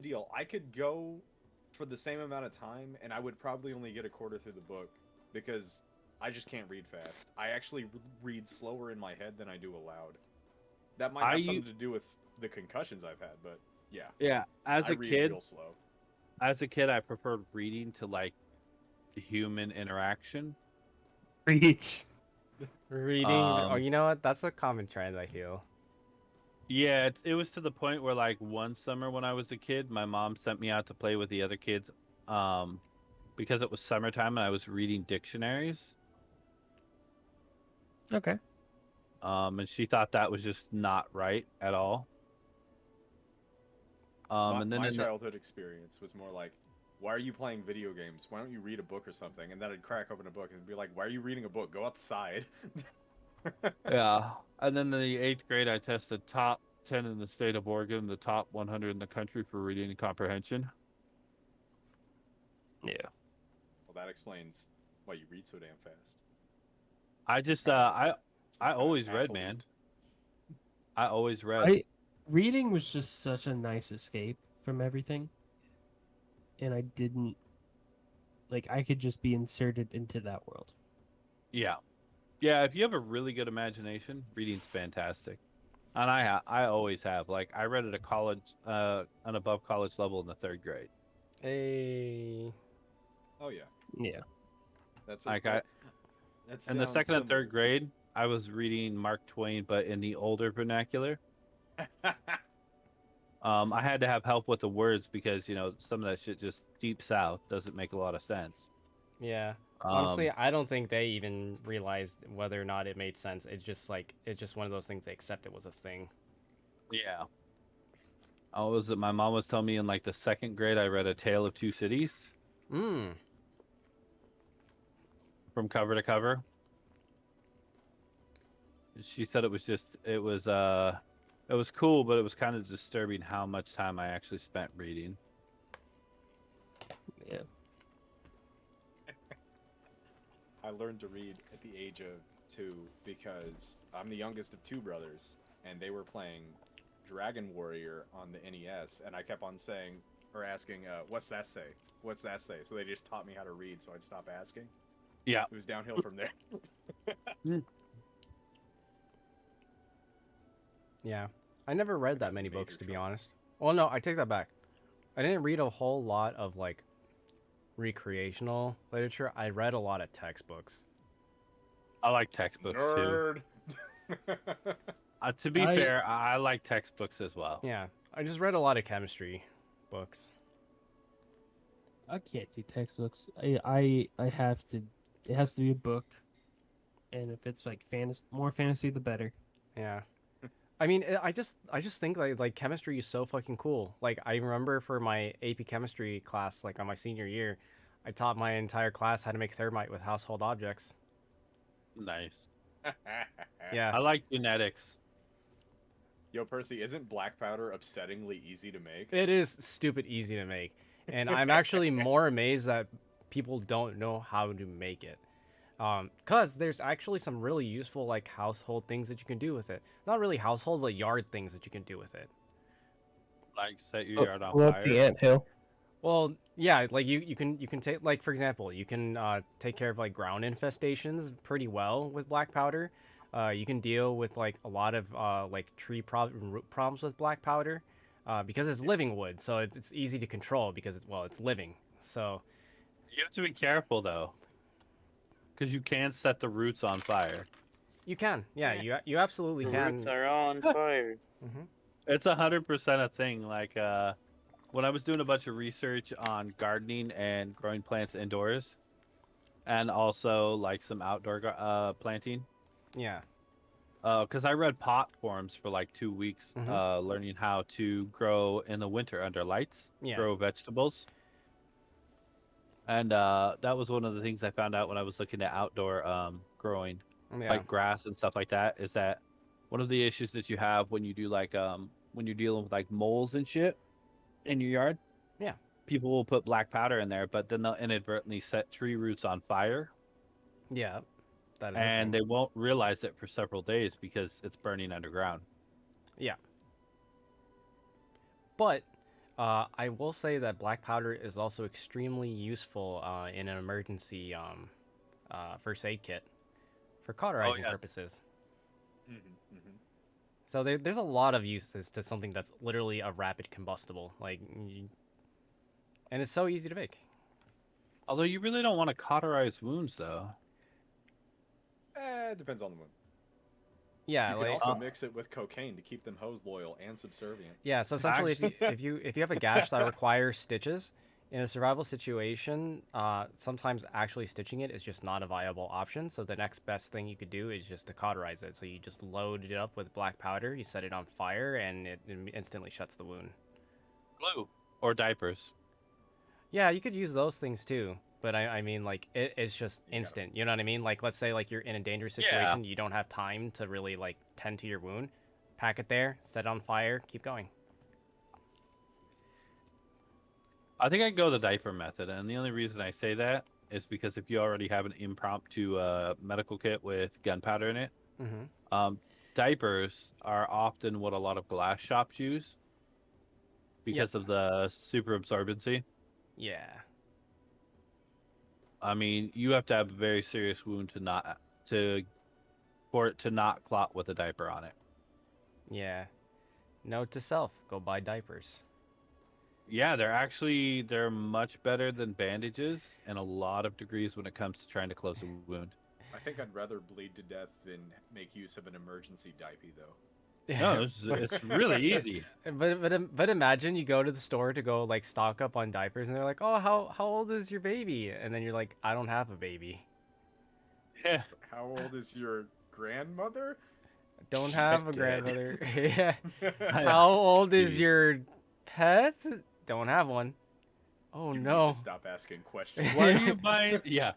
deal. I could go for the same amount of time, and I would probably only get a quarter through the book because I just can't read fast. I actually read slower in my head than I do aloud. That might have I something to do with the concussions I've had, but yeah, Yeah, I read real slow. I preferred reading to like human interaction. Preach. Reading. Oh, Um, you know what? That's a common trend I feel. yeah, it was to the point where like one summer when I was a kid, my mom sent me out to play with the other kids, um, because it was summertime and I was reading dictionaries. Okay. And she thought that was just not right at all. My, And then my in the childhood experience was more like, why are you playing video games? Why don't you read a book or something? And then I'd crack open a book and be like, why are you reading a book? Go outside. Yeah, and then in the eighth grade, I tested top 10 in the state of Oregon, the top 100 in the country for reading and comprehension. Yeah. Well, that explains why you read so damn fast. I just Kind of like some I kind of always read, man. athlete. I always read. I reading was just such a nice escape from everything, and I didn't like I could just be inserted into that world. Yeah. Yeah, if you have a really good imagination, reading's fantastic. And I always have. Like I read at a college an above college level in the third grade. Hey. Oh yeah, Yeah. that's a Like that, I that in the sounds second and third similar. grade, I was reading Mark Twain, but in the older vernacular. I had to have help with the words because, you know, some of that shit just deep south doesn't make a lot of sense. Yeah. Honestly, Um, I don't think they even realized whether or not it made sense. It's just one of those things they accepted was a thing. yeah. I was my mom was telling me in like the second grade I read A Tale of Two Cities Hmm. from cover to cover. She said it was cool, but it was kind of disturbing how much time I actually spent reading. Yeah. I learned to read at the age of 2 because I'm the youngest of two brothers, and they were playing Dragon Warrior on the NES, and I kept on saying or asking, "What's that say? What's that say?" So they just taught me how to read, so I'd stop asking. Yeah. It was downhill from there. Mm. Yeah. I never read Got that in many major books, to be trouble. honest. Well, no, I take that back. I didn't read a whole lot of like recreational literature. I read a lot of textbooks. I like textbooks too. Nerd. To be I fair, I like textbooks as well. Yeah. I just read a lot of chemistry books. I can't do textbooks. I have to. It has to be a book, and if it's like fantasy, more fantasy, the better. Yeah. I mean, I just think like chemistry is so fucking cool. Like I remember for my AP chemistry class, like on my senior year, I taught my entire class how to make thermite with household objects. Nice. Yeah, I like genetics. Yo, Percy, isn't black powder upsettingly easy to make? it is stupid easy to make, and I'm actually more amazed that people don't know how to make it. Cause there's actually some really useful like household things that you can do with it. Not really household, but yard things that you can do with it. Like set your Oh, yard on go up the fire. anthill. Well, yeah, like you can take like for example, you can take care of like ground infestations pretty well with black powder. You can deal with like a lot of like root problems with black powder because it's Yeah. living wood, so it's easy to control because it's living. So You have to be careful though, because you can set the roots on fire. you can, yeah, Eh. you absolutely The roots can. are on fire. Hmm. It's 100% a thing. Like when I was doing a bunch of research on gardening and growing plants indoors, and also like some outdoor planting. Yeah. Because I read pot forms for like 2 weeks, Hmm. learning how to grow in the winter under lights, Yeah. grow vegetables. And that was one of the things I found out when I was looking at outdoor growing, Yeah. like grass and stuff like that, is that one of the issues that you have when you do like when you're dealing with like moles and shit in your yard, Yeah. people will put black powder in there, but then they'll inadvertently set tree roots on fire, Yeah. That is a and thing. they won't realize it for several days because it's burning underground. Yeah. But I will say that black powder is also extremely useful in an emergency first aid kit for cauterizing yes. purposes. Hmm. Hmm. So there's a lot of uses to something that's literally a rapid combustible, and it's so easy to make. Although you really don't want to cauterize wounds, though. It depends on the wound. Yeah, You can like also mix it with cocaine to keep them hose loyal and subservient. yeah. So essentially, Actually- if you have a gash that requires stitches in a survival situation, sometimes actually stitching it is just not a viable option. So the next best thing you could do is just to cauterize it. So you just load it up with black powder, you set it on fire, and it instantly shuts the wound. Glue or diapers. Yeah, you could use those things too. But I mean, like, it's just You gotta- instant. You know what I mean? Like, let's say, like, you're in a dangerous Yeah. situation. You don't have time to really, like, tend to your wound. Pack it there, set it on fire, keep going. I think I'd go the diaper method, and the only reason I say that is because if you already have an impromptu medical kit with gunpowder in it, Mm-hmm. diapers are often what a lot of glass shops use because of the super absorbency. Yeah. I mean, you have to have a very serious wound for it to not clot with a diaper on it. Yeah. Note to self, go buy diapers. Yeah, they're much better than bandages in a lot of degrees when it comes to trying to close a wound. I think I'd rather bleed to death than make use of an emergency diaper, though. No, it's really easy. But imagine you go to the store to go like stock up on diapers and they're like, "Oh, how old is your baby?" And then you're like, "I don't have a baby. Yeah. How old is your grandmother? Don't She's have a dead. grandmother." Yeah. How old is your pet? Don't have one. Oh You no. need to stop asking questions. Why are you buying? Yeah,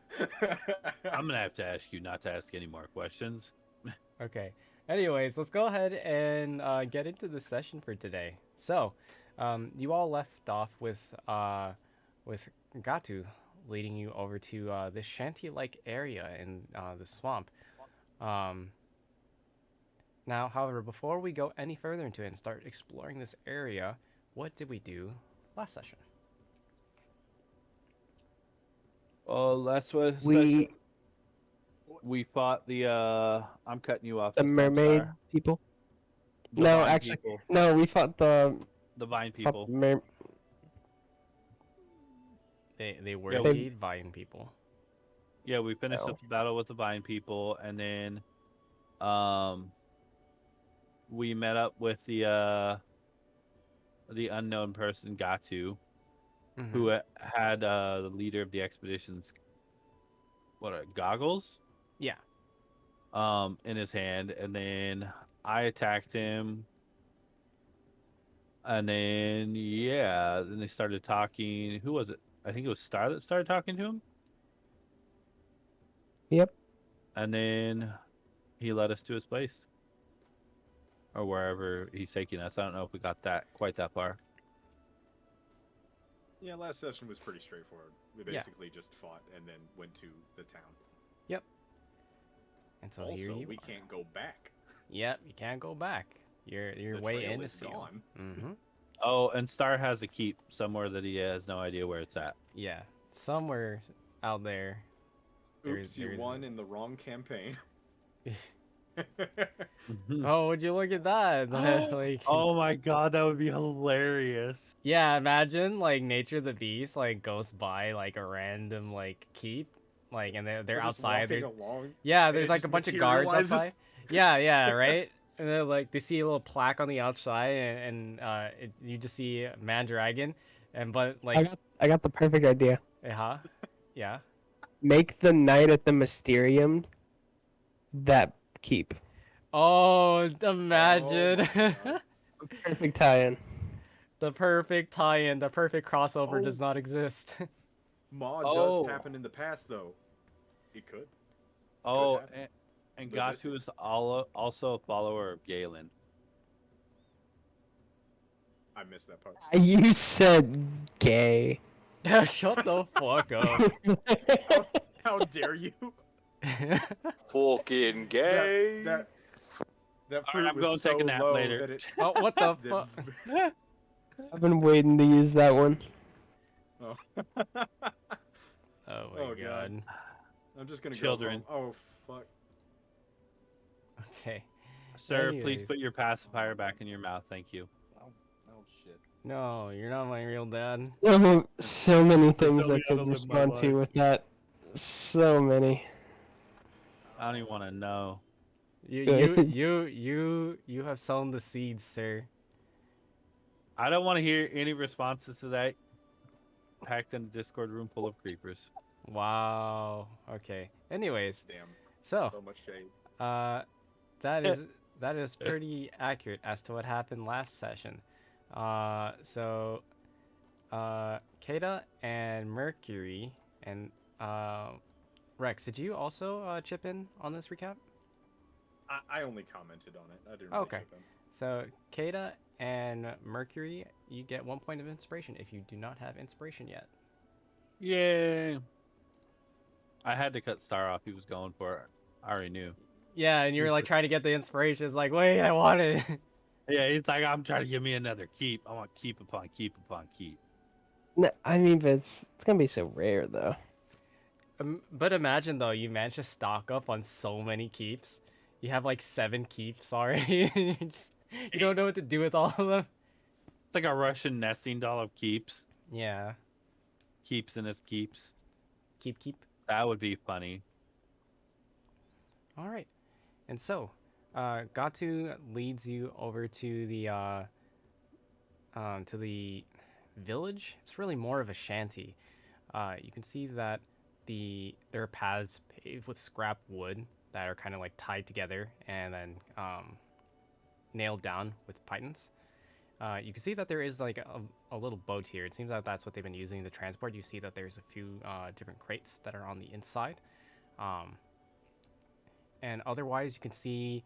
I'm gonna have to ask you not to ask any more questions. Okay. Anyways, let's go ahead and get into the session for today. So, you all left off with Gatu leading you over to this shanty-like area in the swamp. Now, however, before we go any further into it and start exploring this area, what did we do last session? Oh, last was we fought the. I'm cutting you off. The this time, mermaid Star. people. The No, vine actually, people. no. We fought the The vine fought people. They were Yeah, indeed Vine people. Yeah, we finished Oh. up the battle with the vine people, and then, we met up with the unknown person Gatu, Mhm. who had the leader of the expedition's goggles Yeah. in his hand, and then I attacked him, and then then they started talking. Who was it? I think it was Star that started talking to him, Yep. and then he led us to his place or wherever he's taking us. I don't know if we got quite that far. Yeah, last session was pretty straightforward. We Yeah. basically just fought and then went to the town. And so here Also, you we are. can't go back. Yep, you can't go back. Your The way trail in is is sealed. gone. Mm-hmm. Oh, and Star has a keep somewhere that he has no idea where it's at. Yeah, somewhere out there. Oops, you won in the wrong campaign. Oh, would you look at that? Like, Oh my god, that would be hilarious. yeah, imagine like Nature the Beast like goes by like a random like keep, like, and they're We're just outside. walking There's along, yeah, and there's it like just a bunch of guards materializes. outside. Yeah, right. And they're like they see a little plaque on the outside, and you just see Mandragon, and but like, I got the perfect idea. huh, yeah. Make the night at the Mysterium that keep. Oh, imagine my God. Perfect tie-in. the perfect tie-in, the perfect crossover Oh. does not exist. Ma Oh. does happen in the past, though. It could. Oh, happen. and Logistic. Gatu is also a follower of Galen. I missed that part. You said gay. Shut the fuck up. How dare you? Fucking gay. That All right, fruit I'm was going to so take a nap low later. that it. Oh, what the that fuck? I've been waiting to use that one. Oh. Oh my Oh, God. god. I'm just gonna Children. go home. Oh fuck. Okay. Sir, please Anyways. put your pacifier back in your mouth. Thank you. Oh shit. No, you're not my real dad. So many things tell I me how to could live my respond to life. with that. So many. I don't even want to know. Good. You have sown the seeds, sir. I don't want to hear any responses to that. Packed in a Discord room full of creepers. Wow. Okay. Anyways, Damn. so So much shade. uh, that is pretty accurate as to what happened last session. So Kata and Mercury and Rex, did you also chip in on this recap? I only commented on it. I didn't really Okay. chip in. So Kata and Mercury, you get 1 point of inspiration if you do not have inspiration yet. Yay! I had to cut Star off. He was going for it. I already knew. Yeah, and you're like trying to get the inspiration. It's like, wait, I want it. Yeah, he's like, I'm trying to give me another keep. I want keep upon keep upon keep. No, I mean, but it's gonna be so rare though. But imagine though, you manage to stock up on so many keeps. You have like 7 keeps already. And you don't know what to do with all of them. It's like a Russian nesting doll of keeps. Yeah, Keeps in his keeps. keep. That would be funny. All right, and so, Gatu leads you over to the village. It's really more of a shanty. You can see that there are paths paved with scrap wood that are kind of like tied together and then nailed down with pythons. You can see that there is like a little boat here. It seems like that's what they've been using to transport. You see that there's a few different crates that are on the inside. And otherwise, you can see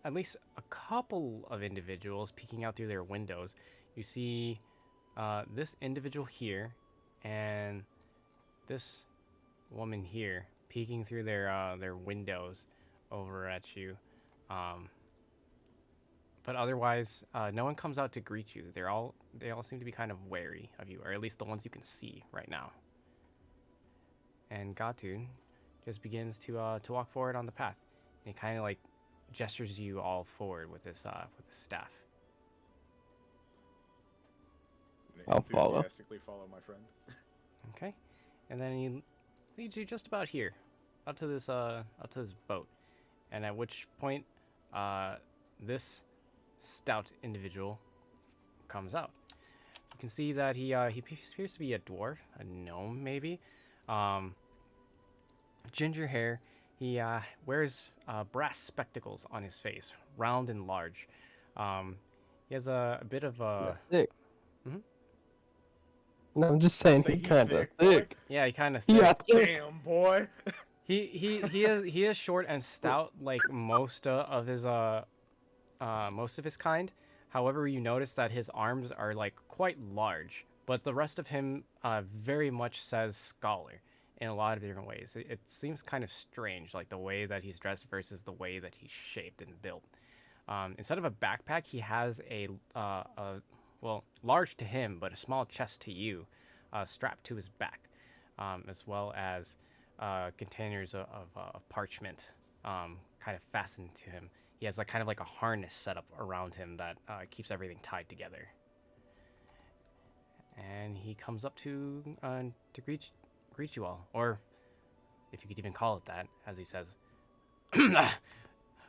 at least a couple of individuals peeking out through their windows. You see this individual here and this woman here peeking through their windows over at you. But otherwise, no one comes out to greet you. They all seem to be kind of wary of you, or at least the ones you can see right now. And Gatu just begins to walk forward on the path. And he kind of like gestures you all forward with his staff. I'll follow. Enthusiastically follow my friend. Okay, and then he leads you just about here, up to this boat, and at which point, this stout individual comes out. You can see that he appears to be a dwarf, a gnome maybe, ginger hair. He wears brass spectacles on his face, round and large. He has a bit of a Thick. Mhm. No, I'm just saying Say he he kind of thick, boy. thick. yeah, he kind of Yeah, thick. thick. Damn, boy. He is short and stout like most of his kind. However, you notice that his arms are like quite large, but the rest of him very much says scholar in a lot of different ways. It seems kind of strange, like the way that he's dressed versus the way that he's shaped and built. Instead of a backpack, he has a well, large to him, but a small chest to you, strapped to his back, as well as containers of parchment kind of fastened to him. He has like kind of like a harness set up around him that keeps everything tied together. And he comes up to greet you all, or if you could even call it that, as he says,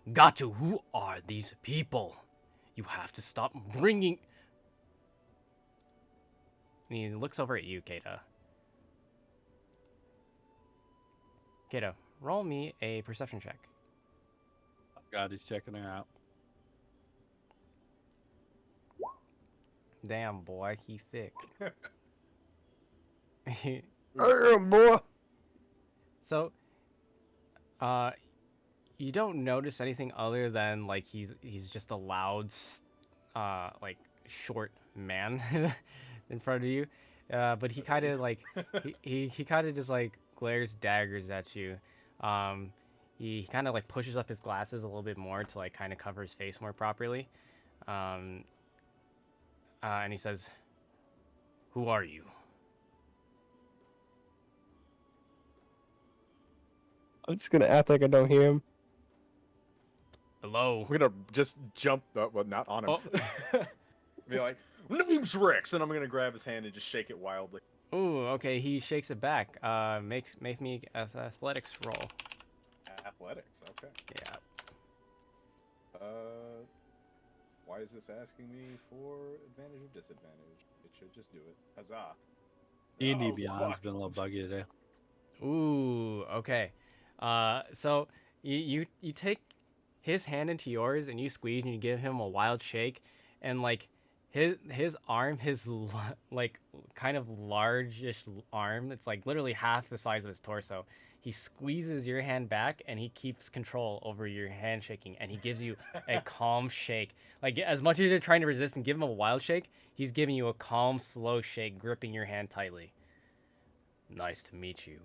"Gatu, who are these people? You have to stop bringing." And he looks over at you, Kata. Kata, roll me a perception check. God, he's checking her out. Damn, boy, he thick. Oh, boy. So, you don't notice anything other than like he's just a loud, like short man in front of you. But he kind of like he kind of just like glares daggers at you. He kind of like pushes up his glasses a little bit more to like kind of cover his face more properly. And he says, Who are you? I'm just gonna act like I don't hear him. Hello. I'm gonna just jump, well, not on him. Oh. Be like, name's Rex, and I'm gonna grab his hand and just shake it wildly. Ooh, okay, he shakes it back. Make me athletics roll. Athletics, okay. Yeah. Why is this asking me for advantage or disadvantage? It should just do it. Huzzah. D&D Oh, Beyond's fuck. been a little buggy today. Ooh, okay. So you take his hand into yours and you squeeze and you give him a wild shake, and like his arm, like kind of largish arm, it's like literally half the size of his torso. He squeezes your hand back and he keeps control over your hand shaking, and he gives you a calm shake. Like as much as you're trying to resist and give him a wild shake, he's giving you a calm, slow shake, gripping your hand tightly. Nice to meet you.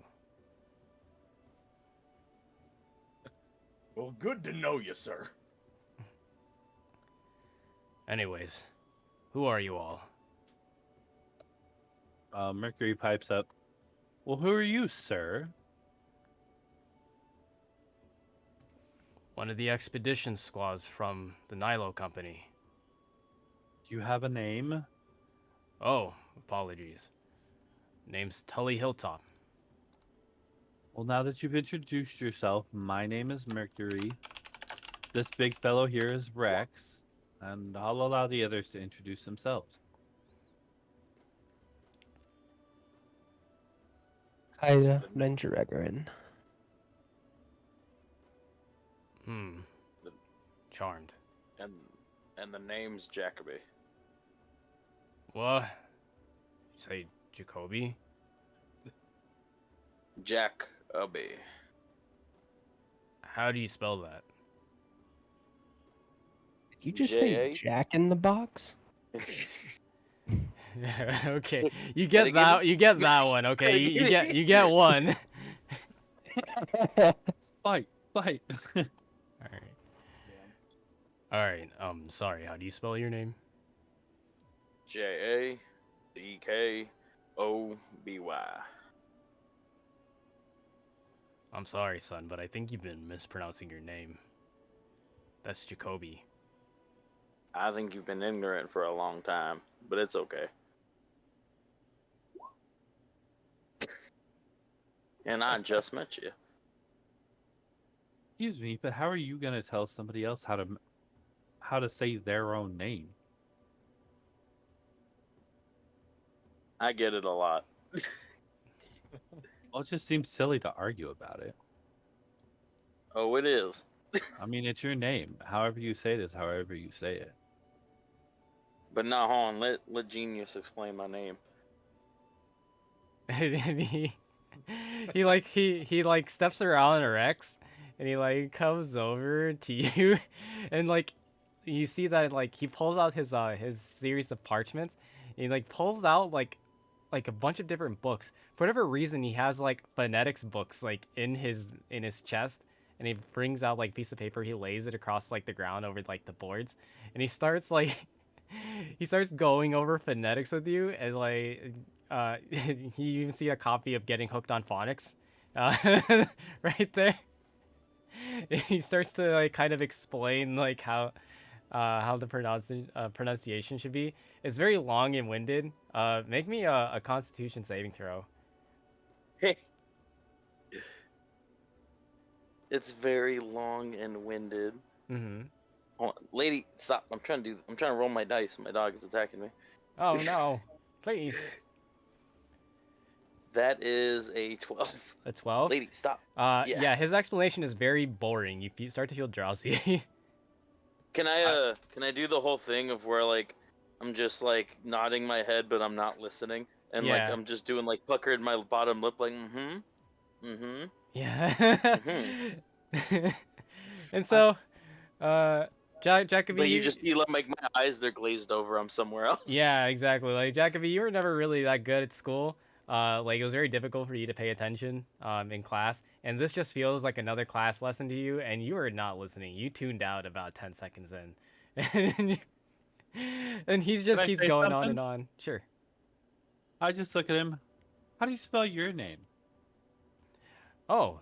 Well, good to know you, sir. Anyways, who are you all? Mercury pipes up. Well, who are you, sir? One of the expedition squads from the Nilo Company. Do you have a name? Oh, apologies. Name's Tully Hilltop. Well, now that you've introduced yourself, my name is Mercury. This big fellow here is Rex, and I'll allow the others to introduce themselves. Hi, Ninja Regarin. Charmed. And the name's Jacoby. What? You say Jacoby? Jacoby. How do you spell that? Did you just J.A.? say Jack in the Box? Okay, you get again? that. You get that one. Okay, you get one. Fight! All right. Sorry. How do you spell your name? Jacoby. I'm sorry, son, but I think you've been mispronouncing your name. That's Jacoby. I think you've been ignorant for a long time, but it's okay. And I just met you. Excuse me, but how are you gonna tell somebody else how to say their own name? I get it a lot. Well, it just seems silly to argue about it. Oh, it is. I mean, it's your name. However you say this, however you say it. But now, hold on. Let Genius explain my name. And he like steps around Rex, and he like comes over to you, and like you see that like he pulls out his series of parchments, and he like pulls out like a bunch of different books. For whatever reason, he has like phonetics books like in his chest, and he brings out like a piece of paper. He lays it across like the ground over like the boards, and he starts like he starts going over phonetics with you, and like you even see a copy of Getting Hooked on Phonics right there. He starts to like kind of explain like how the pronunciation should be. It's very long and winded. Make me a Constitution saving throw. It's very long and winded. Mm-hmm. Hold on. Lady, stop. I'm trying to roll my dice. My dog is attacking me. Oh no! Please. That is a 12. A 12. Lady, stop. Yeah. His explanation is very boring. You start to feel drowsy. Can I do the whole thing of where like I'm just like nodding my head but I'm not listening, and like Yeah. I'm just doing like puckered my bottom lip like Yeah. And so, Jacoby. But you just like my eyes, they're glazed over. I'm somewhere else. Yeah, exactly. Like Jacoby, you were never really that good at school. Like it was very difficult for you to pay attention in class, and this just feels like another class lesson to you, and you are not listening. You tuned out about 10 seconds in, and he just Can I keeps say going on something? and on. Sure. I just look at him. How do you spell your name? Oh,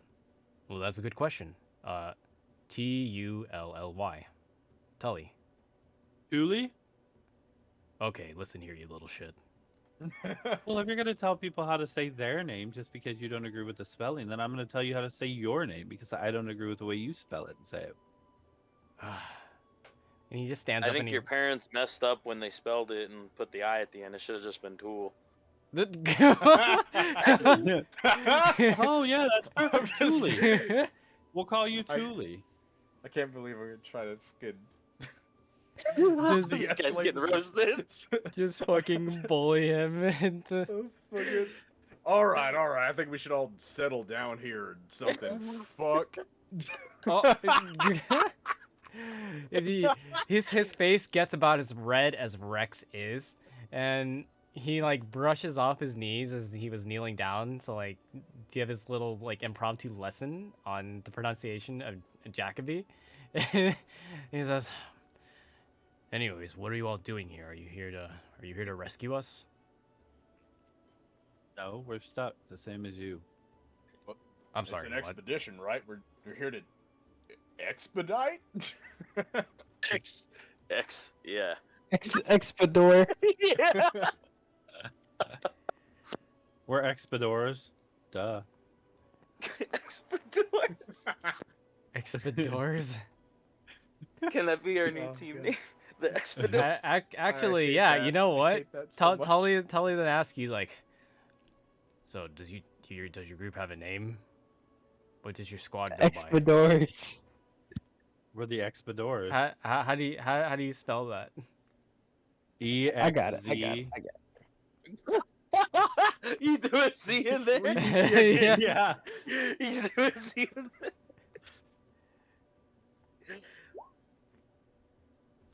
well, that's a good question. Tully. Tully. Julie? Okay, listen here, you little shit. Well, if you're going to tell people how to say their name just because you don't agree with the spelling, then I'm going to tell you how to say your name because I don't agree with the way you spell it and say it. And he just stands I up think and your parents messed up when they spelled it and put the I at the end. It should have just been Tool. Oh, yeah, that's I'm perfect. just Julie. kidding. We'll call you I- Julie. I can't believe we're gonna try to fucking. This guy's de-escalate getting this- roasted. just fucking bully him into. Fucking- All right. I think we should all settle down here and something. Fuck. Oh, his face gets about as red as Rex is, and he like brushes off his knees as he was kneeling down to like give his little like impromptu lesson on the pronunciation of Jacoby. He says, "Anyways, what are you all doing here? Are you here to rescue us?" No, we're stuck. The same as you. I'm It's sorry. an What? expedition, right? We're here to expedite. Yeah. Expedor. Yeah. We're expeditors. Duh. Expeditors. Expeditors? Can that be our new Oh, team God. name? The Expeditors. Actually, hate yeah. that. You know I what? hate that so much. Tully then asks you like, so does your group have a name? What does your squad go by? Expedors. We're the expeditors. How do you spell that? E-X-Z. I got it. You do a C in there? Yeah. Yeah. You do a C in there?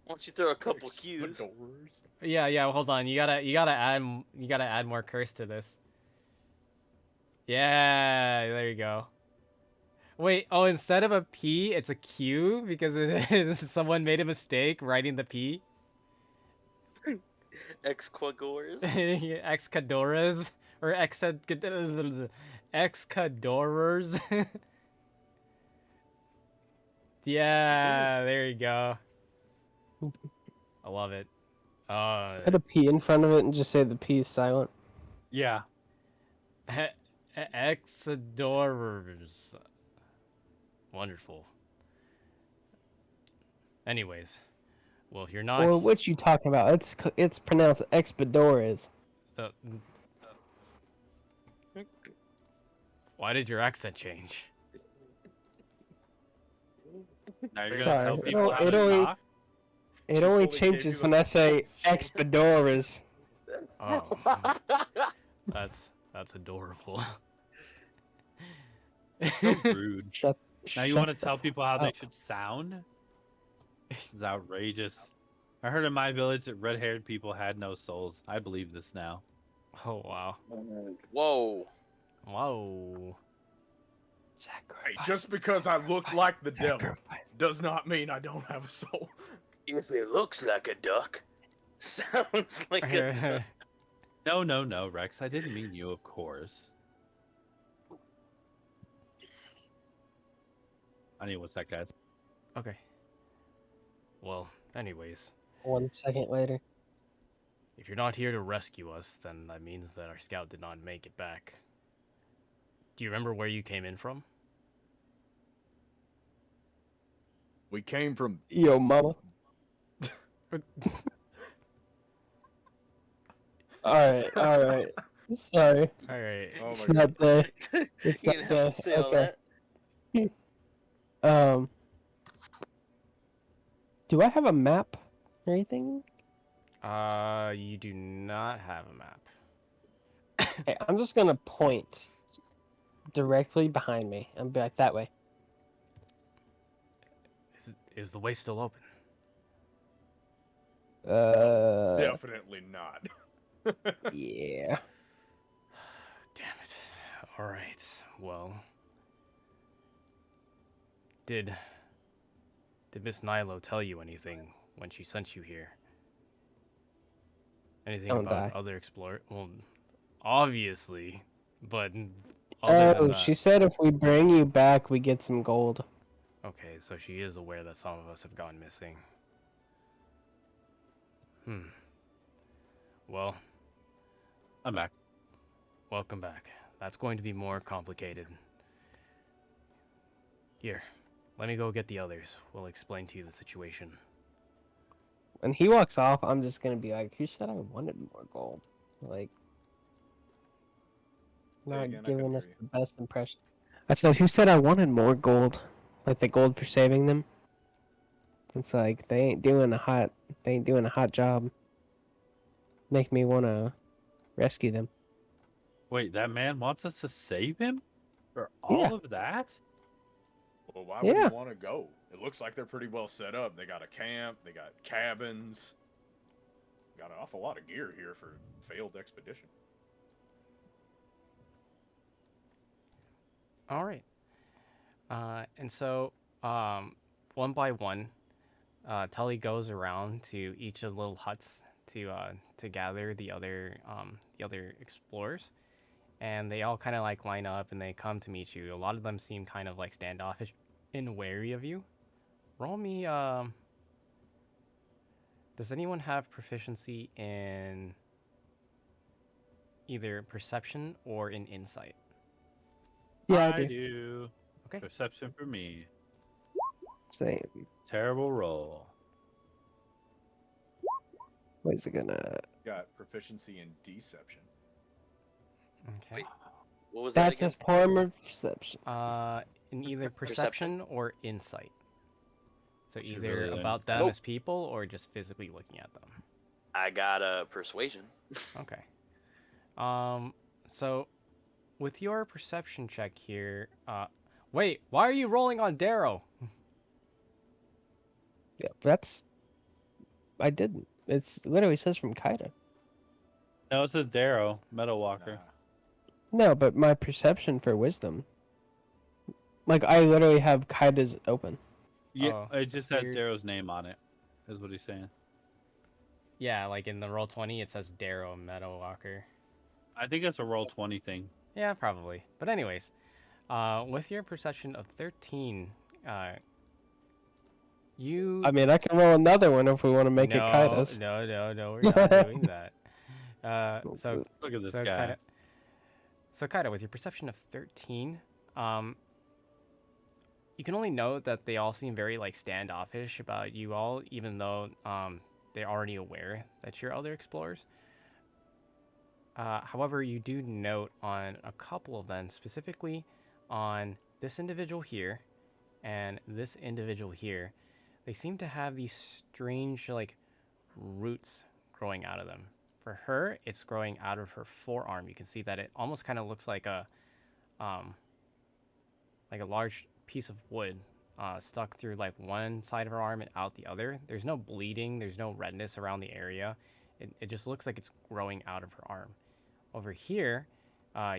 Why don't you throw a couple Q's? Expeditors. Yeah. Hold on. You gotta add more curse to this. Yeah. There you go. Wait. Oh, instead of a P, it's a Q because someone made a mistake writing the P. Exquagors. Excadoras or excadorers. Yeah, there you go. I love it. Put a P in front of it and just say the P is silent. Yeah. Exadorers. Wonderful. Anyways, well, if you're not Or what you talking about? It's pronounced Expedores. the- why did your accent change? Now you're Sorry, gonna tell it people don't- how it to only- talk? It She only fully changes gave you when the I say false shoulder. Expedores. Oh, that's adorable. So rude. Shut. Now you shut want to the tell fuck people how they up. should sound? This is outrageous. I heard in my village that red-haired people had no souls. I believe this now. Oh wow. Whoa. Whoa. Hey, Sacrifice. just because I look like the devil Sacrifice. does not mean I don't have a soul. If it looks like a duck, sounds like a duck. No, Rex. I didn't mean you, of course. Honey, what's that, guys? Okay. Well, anyways, 1 second later. if you're not here to rescue us, then that means that our scout did not make it back. Do you remember where you came in from? We came from. Yo, mama. All right. Sorry. All right. Oh It's my not god. the. It's You not didn't have the. to say all Okay. that. Do I have a map or anything? You do not have a map. Okay, I'm just gonna point directly behind me and be like that way. Is the way still open? Definitely not. Yeah. Damn it. All right. Well, did Miss Nilo tell you anything when she sent you here? Anything Don't about die. other explore? Well, obviously, but other than Oh, that, she said if we bring you back, we get some gold. okay, so she is aware that some of us have gone missing. Hmm. Well, I'm back. welcome back. That's going to be more complicated. Here, let me go get the others. We'll explain to you the situation. When he walks off, I'm just gonna be like, "Who said I wanted more gold?" Like, Say not again, I couldn't giving hear us you. the best impression. I said, "Who said I wanted more gold?" Like the gold for saving them. It's like they ain't doing a hot job. Make me wanna rescue them. Wait, that man wants us to save him for Yeah, all of that? Well, why would he yeah. want to go? It looks like they're pretty well set up. They got a camp, they got cabins, got an awful lot of gear here for a failed expedition. All right. And so, one by one, Tully goes around to each of the little huts to gather the other explorers, and they all kind of like line up and they come to meet you. A lot of them seem kind of like standoffish and wary of you. Roll me. Does anyone have proficiency in either perception or in insight? Yeah, I I do. do. Okay. Perception for me. Same. Terrible roll. What is it gonna? Got proficiency in deception. Okay. Wait. What was that That's a again? form of perception. In either Perception? perception or insight. So Should either really learn. about them Nope. as people or just physically looking at them. I got a persuasion. Okay. So with your perception check here, wait, why are you rolling on Darrow? Yeah, that's. I didn't. It's literally says from Kaida. No, it says Darrow, Meadow Walker. Nah. No, but my perception for wisdom. Like I literally have Kaida's open. Yeah, Oh, it just has weird. Darrow's name on it. Is what he's saying. Yeah, like in the roll 20, it says Darrow Meadow Walker. I think it's a roll 20 thing. Yeah, probably. But anyways, with your perception of 13, you I mean, I can roll another one if we want to make it Kaida's. no, we're not doing that. So Look at this so guy. Kaida, with your perception of 13, you can only note that they all seem very like standoffish about you all, even though they're already aware that you're other explorers. However, you do note on a couple of them, specifically on this individual here and this individual here, they seem to have these strange like roots growing out of them. For her, it's growing out of her forearm. You can see that it almost kind of looks like a large piece of wood stuck through like one side of her arm and out the other. There's no bleeding. There's no redness around the area. It just looks like it's growing out of her arm. Over here,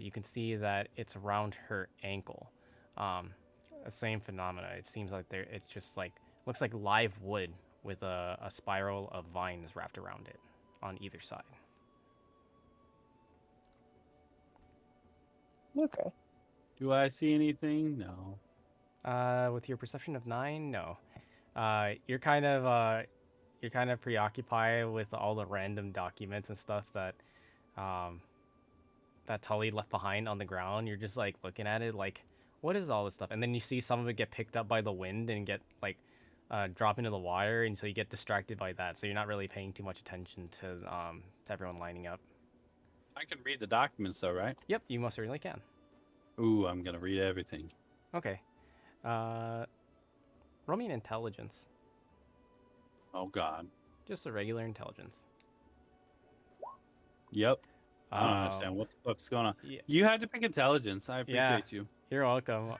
you can see that it's around her ankle. The same phenomena. It seems like it's just like looks like live wood with a spiral of vines wrapped around it on either side. Okay. Do I see anything? No. With your perception of 9, no. You're kind of preoccupied with all the random documents and stuff that that Tully left behind on the ground. You're just like looking at it like, what is all this stuff? And then you see some of it get picked up by the wind and get like drop into the water, and so you get distracted by that. So you're not really paying too much attention to everyone lining up. I can read the documents though, right? Yep, you most certainly can. Ooh, I'm gonna read everything. Okay. Roll me an intelligence. Oh God. Just a regular intelligence. Yep. I don't understand what the fuck's going on. Yeah, You had to pick intelligence. I Yeah. appreciate you. you're welcome.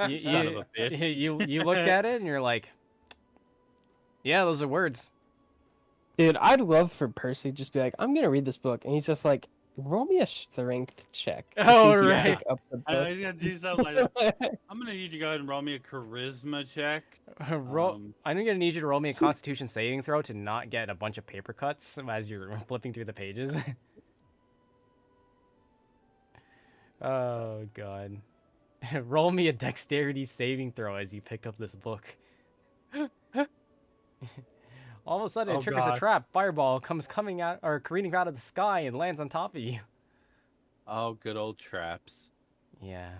you, Son of a bitch. you look at it and you're like, yeah, those are words. Dude, I'd love for Percy just be like, I'm gonna read this book, and he's just like, roll me a strength check. To Oh, see if you right. pick up the I know book. he's gonna do something like that. I'm gonna need you to go ahead and roll me a charisma check. Roll. I'm gonna need you to roll me a Constitution saving throw to not get a bunch of paper cuts as you're flipping through the pages. Oh god. Roll me a dexterity saving throw as you pick up this book. All of a sudden, it Oh, triggers a God. trap. Fireball comes coming out or careening out of the sky and lands on top of you. Oh, good old traps. Yeah.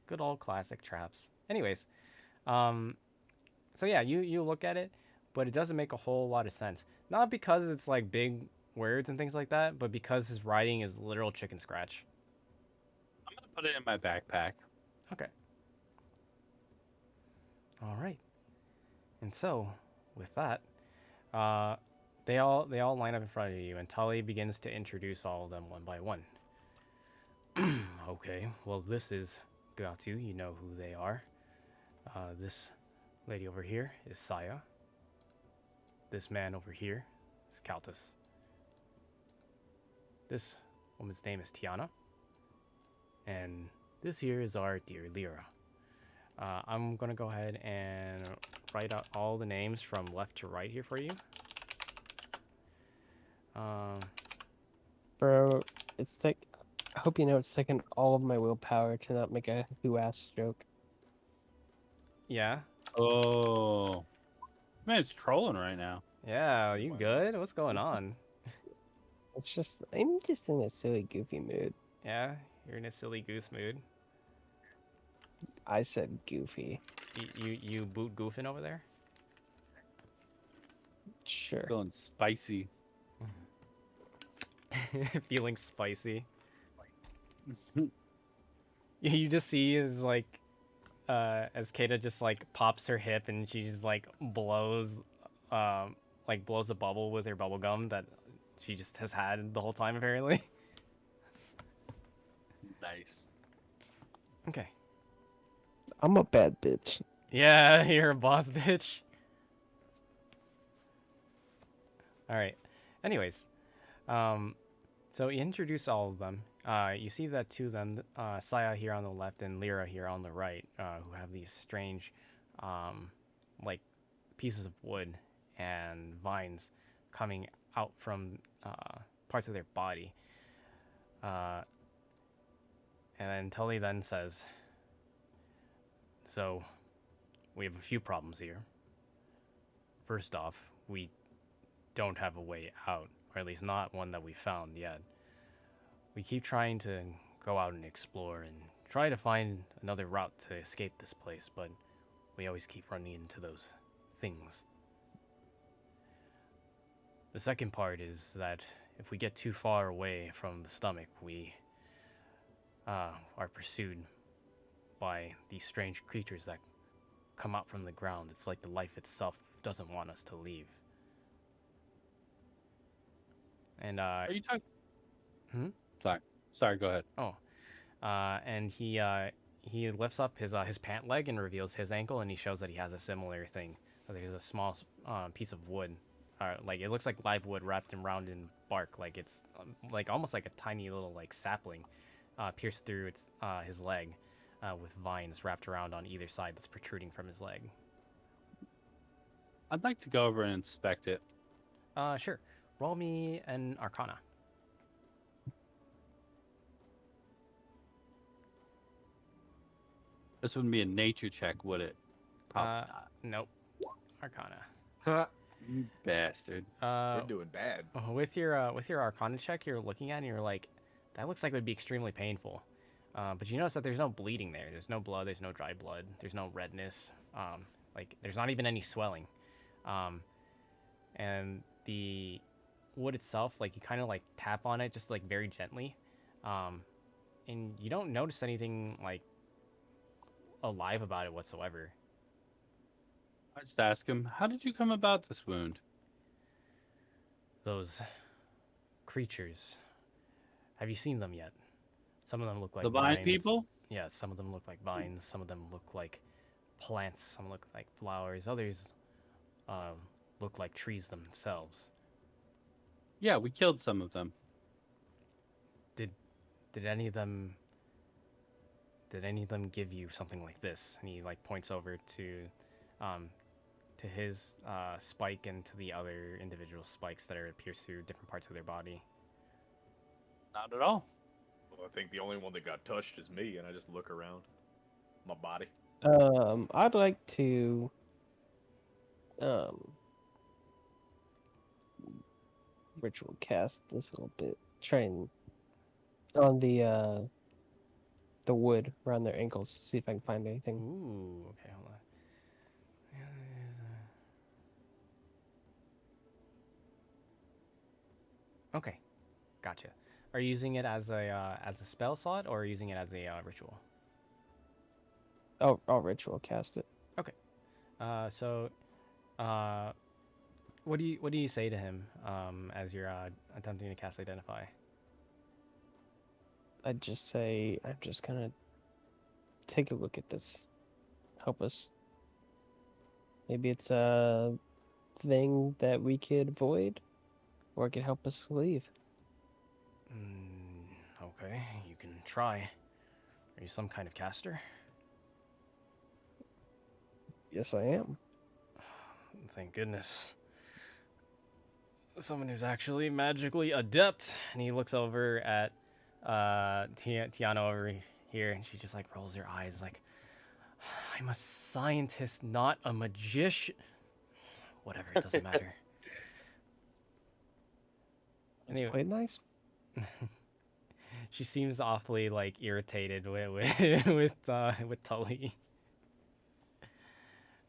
Good old classic traps. Anyways, um, so yeah, you look at it, but it doesn't make a whole lot of sense. Not because it's like big words and things like that, but because his writing is literal chicken scratch. I'm gonna put it in my backpack. Okay. All right. And so, with that, uh, they all line up in front of you, and Tully begins to introduce all of them one by one. Okay, well, this is Gatu. You know who they are. This lady over here is Saya. This man over here is Kaltus. This woman's name is Tiana. And this here is our dear Lyra. I'm going to go ahead and write out all the names from left to right here for you. Bro, it's like, I hope you know it's taken all of my willpower to not make a who-ass joke. Yeah. Oh. Man, it's trolling right now. Yeah, you good? What's going on? It's just, I'm just in a silly, goofy mood. Yeah, you're in a silly goose mood. I said goofy. You boot goofing over there? Sure. Feeling spicy. Feeling spicy. You just see is like as Kata just like pops her hip and she just like blows a bubble with her bubble gum that she just has had the whole time apparently. Nice. Okay. I'm a bad bitch. Yeah, you're a boss bitch. All right. Anyways, so you introduce all of them. You see that two of them, Saya here on the left and Lyra here on the right, who have these strange, like pieces of wood and vines coming out from parts of their body. And then Tully then says, "So, we have a few problems here. First off, we don't have a way out, or at least not one that we found yet. We keep trying to go out and explore and try to find another route to escape this place, but we always keep running into those things. The second part is that if we get too far away from the stomach, we are pursued by these strange creatures that come out from the ground. It's like the life itself doesn't want us to leave." And Are you talking? Hmm? Sorry, go ahead. And he lifts up his pant leg and reveals his ankle, and he shows that he has a similar thing. So there's a small piece of wood, like it looks like live wood wrapped around in bark, like it's like almost like a tiny little like sapling, pierced through his leg, with vines wrapped around on either side that's protruding from his leg. I'd like to go over and inspect it. Sure. Roll me an Arcana. This wouldn't be a nature check, would it? Probably not. Nope. Arcana. You bastard. You're doing bad. With your Arcana check, you're looking at it and you're like, that looks like it would be extremely painful. But you notice that there's no bleeding there. There's no blood. There's no dry blood. There's no redness. Like there's not even any swelling. And the wood itself, like you kind of like tap on it just like very gently, and you don't notice anything like alive about it whatsoever. I just ask him, how did you come about this wound? Those creatures, have you seen them yet? Some of them look like The vine vines. people? Yeah, some of them look like vines. Some of them look like plants. Some look like flowers. Others look like trees themselves. Yeah, we killed some of them. Did any of them give you something like this? And he like points over to his spike and to the other individual spikes that are pierced through different parts of their body. Not at all. Well, I think the only one that got touched is me, and I just look around my body. I'd like to um ritual cast this a little bit. Try and on the wood around their ankles. See if I can find anything. Ooh, okay, hold on. Okay, gotcha. Are you using it as a spell slot or are you using it as a ritual? I'll ritual cast it. So, uh, what do you say to him as you're attempting to cast Identify? I'd just say I'm just gonna take a look at this. Help us. Maybe it's a thing that we could avoid, or it could help us leave. Okay, you can try. Are you some kind of caster? Yes, I am. Thank goodness. Someone who's actually magically adept. And he looks over at Tiana over here, and she just like rolls her eyes like, I'm a scientist, not a magician. Whatever, it doesn't matter. It's Anyway. played nice. She seems awfully like irritated with Tully.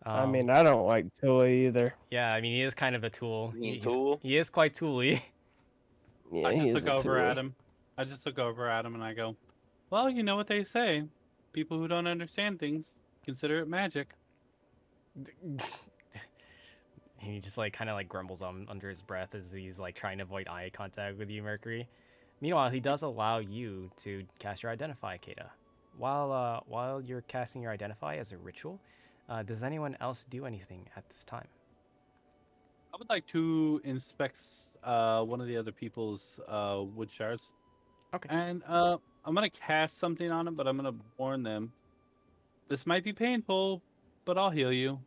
I mean, I don't like Tilly either. Yeah, I mean he is kind of a tool. You mean tool? He is quite tooly. Yeah, I he just is look a over Tilly. at him. I just look over at him and I go, well, you know what they say. People who don't understand things consider it magic. He just like kind of like grumbles on under his breath as he's like trying to avoid eye contact with you, Mercury. Meanwhile, he does allow you to cast your Identify, Kata. While you're casting your Identify as a ritual, does anyone else do anything at this time? I would like to inspect one of the other people's wood shards. Okay. And I'm going to cast something on them, but I'm going to warn them. This might be painful, but I'll heal you.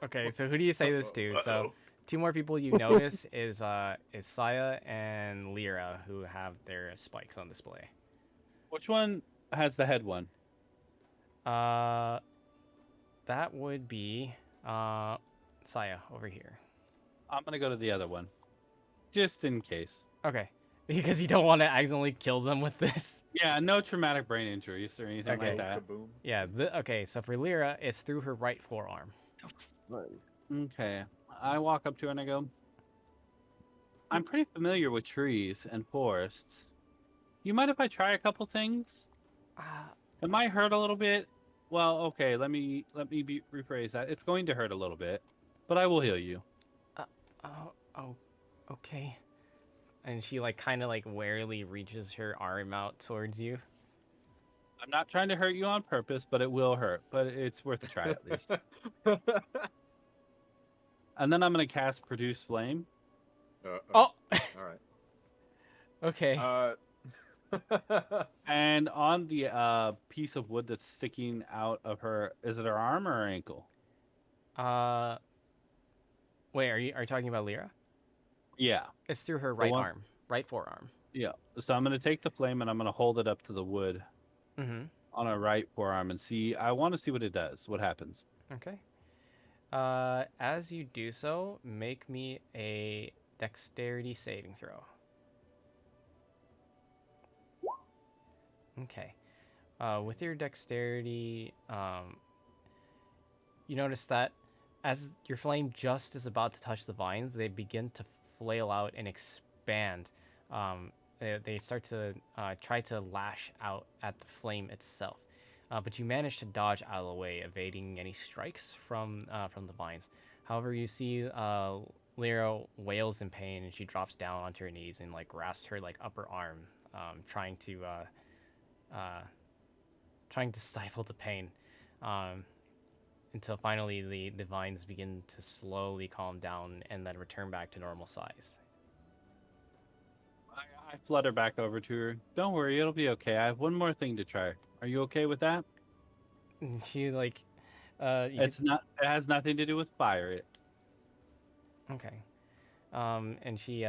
Okay, so who do you say this to? So two more people you notice is Saya and Lyra, who have their spikes on display. Which one has the head one? That would be Saya over here. I'm going to go to the other one. Just in case. Okay. Because you don't want to accidentally kill them with this. Yeah, no traumatic brain injuries or anything Okay. like that. Kaboom. Yeah, okay, so for Lyra, it's through her right forearm. Okay. I walk up to her and I go, I'm pretty familiar with trees and forests. You mind if I try a couple things? It might hurt a little bit. Well, okay, let me rephrase that. It's going to hurt a little bit, but I will heal you. Oh, okay. And she like kind of like warily reaches her arm out towards you. I'm not trying to hurt you on purpose, but it will hurt. But it's worth a try at least. And then I'm going to cast Produce Flame. Oh, All right. okay. And on the piece of wood that's sticking out of her, is it her arm or her ankle? Wait, are you talking about Lyra? Yeah. It's through her right one- arm, right forearm. Yeah. So I'm going to take the flame and I'm going to hold it up to the wood Mm-hmm. on her right forearm and see. I want to see what it does. What happens? Okay. As you do so, make me a dexterity saving throw. Okay. With your dexterity, you notice that as your flame just is about to touch the vines, they begin to flail out and expand. They start to try to lash out at the flame itself. But you manage to dodge out of the way, evading any strikes from the vines. However, you see Lyra wails in pain, and she drops down onto her knees and like grasps her like upper arm, trying to stifle the pain, until finally the vines begin to slowly calm down and then return back to normal size. I flutter back over to her. Don't worry, it'll be okay. I have one more thing to try. Are you okay with that? She like, It's not. It has nothing to do with fire. okay, and she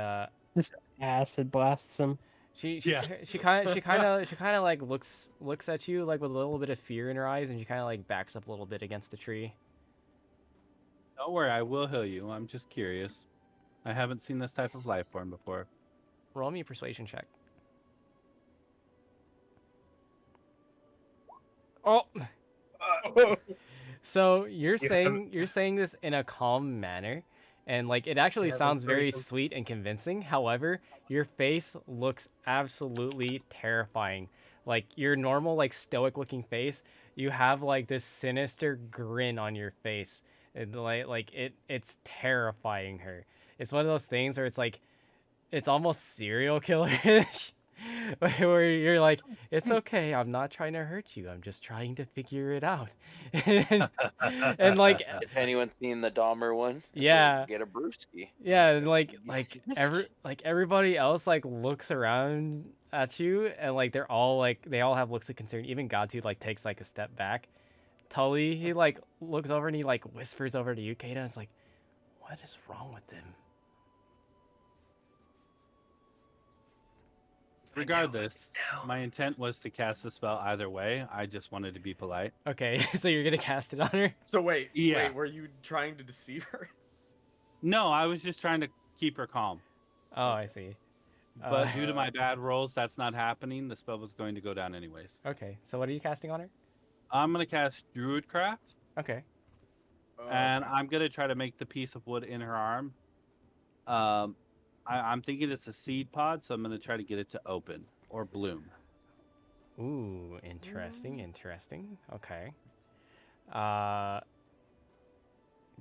Just acid blasts him. Yeah. she kind of like looks at you like with a little bit of fear in her eyes, and she kind of like backs up a little bit against the tree. Don't worry, I will heal you. I'm just curious. I haven't seen this type of life form before. Roll me a persuasion check. Oh, so you're saying this in a calm manner, and like it actually sounds very sweet and convincing. However, your face looks absolutely terrifying. Like your normal like stoic looking face, you have like this sinister grin on your face. And it's terrifying her. It's one of those things where it's like it's almost serial killer-ish. Where you're like, it's okay, I'm not trying to hurt you, I'm just trying to figure it out. and like If anyone's seen the Dahmer one, it's Yeah. like, get a brewski. yeah, and everybody else like looks around at you, and like they all have looks of concern. Even Godtooth like takes like a step back. Tully, he like looks over and he like whispers over to you, Kata, and it's like, what is wrong with him? Regardless, my intent was to cast the spell either way. I just wanted to be polite. Okay, so you're gonna cast it on her? So wait, Yeah. were you trying to deceive her? No, I was just trying to keep her calm. Oh, I see. But due to my bad rolls, that's not happening. The spell was going to go down anyways. Okay, so what are you casting on her? I'm going to cast Druidcraft, Okay. and I'm going to try to make the piece of wood in her arm. I'm thinking it's a seed pod, so I'm going to try to get it to open or bloom. Ooh, interesting. Okay.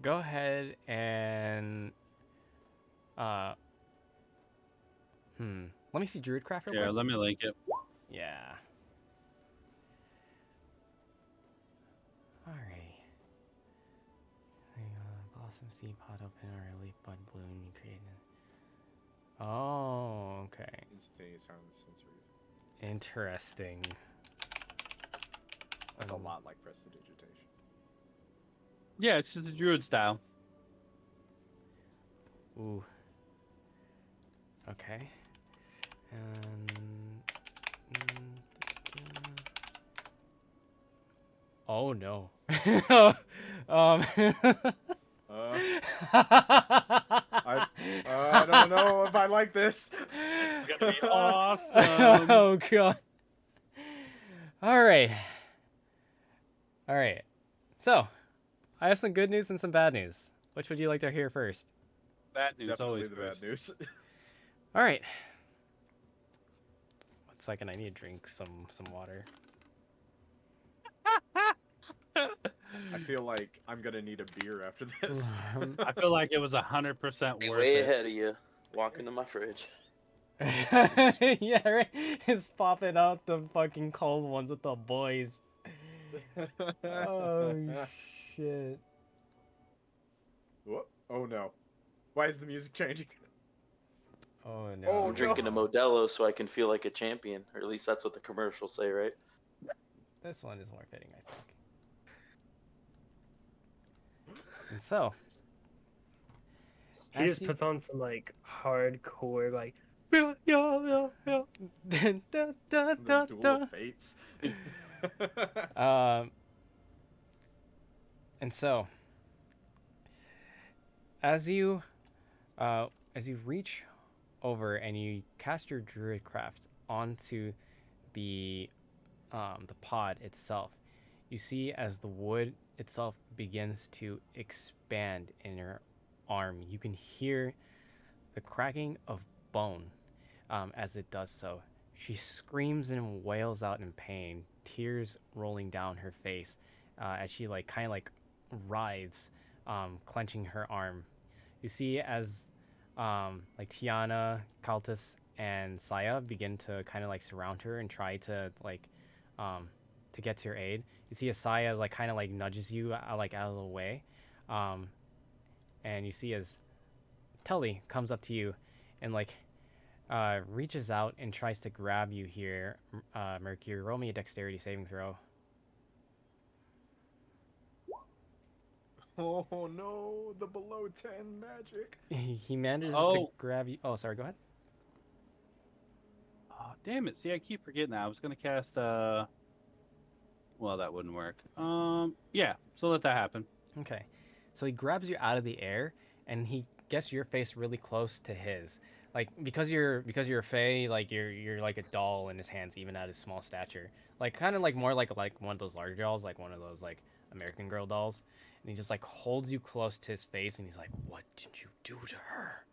Go ahead and let me see Druidcraft real Here, quick. let me link it. Yeah. Alright. Blossom seed pod open or a leaf bud bloom you created. Oh, okay. Instantaneous harmless sensory. Interesting. That's a lot like prestidigitation. Yeah, it's just a druid style. Ooh. Okay. Oh no. I don't know if I like this. This is gonna be awesome. Oh god. All right. So, I have some good news and some bad news. Which would you like to hear first? Bad news, Definitely always the first. bad news. All right. 1 second, I need to drink some water. I feel like I'm gonna need a beer after this. I feel like it was 100% Be worth way it. ahead of you. Walk into my fridge. Yeah, right. It's popping out the fucking cold ones with the boys. Oh shit. What? Oh no. Why is the music changing? Oh no. Oh, I'm drinking a Modelo so I can feel like a champion, or at least that's what the commercials say, right? This one is more fitting, I think. And so, He as just you- puts on some like hardcore like Dun, dun, The dun, Duel dun. of Fates. And so, as you reach over and you cast your Druidcraft onto the pod itself, you see as the wood itself begins to expand in your arm. You can hear the cracking of bone as it does so. She screams and wails out in pain, tears rolling down her face as she kind of writhes, clenching her arm. You see as Tiana, Kaltus, and Saya begin to kind of surround her and try to to get to your aid. You see as Saya kind of nudges you out of the way, and you see as Tully comes up to you and reaches out and tries to grab you here. Mercury, roll me a dexterity saving throw. Oh no, the below 10 magic. He manages to Oh. grab you. Oh, sorry, go ahead. Damn it! See, I keep forgetting that. I was gonna cast. Well, that wouldn't work. Yeah. So let that happen. Okay. So he grabs you out of the air and he gets your face really close to his. Like because you're a fae, like you're like a doll in his hands even at his small stature. Like kind of like more like one of those larger dolls, like one of those like American Girl dolls. And he just like holds you close to his face and he's like, "What did you do to her?"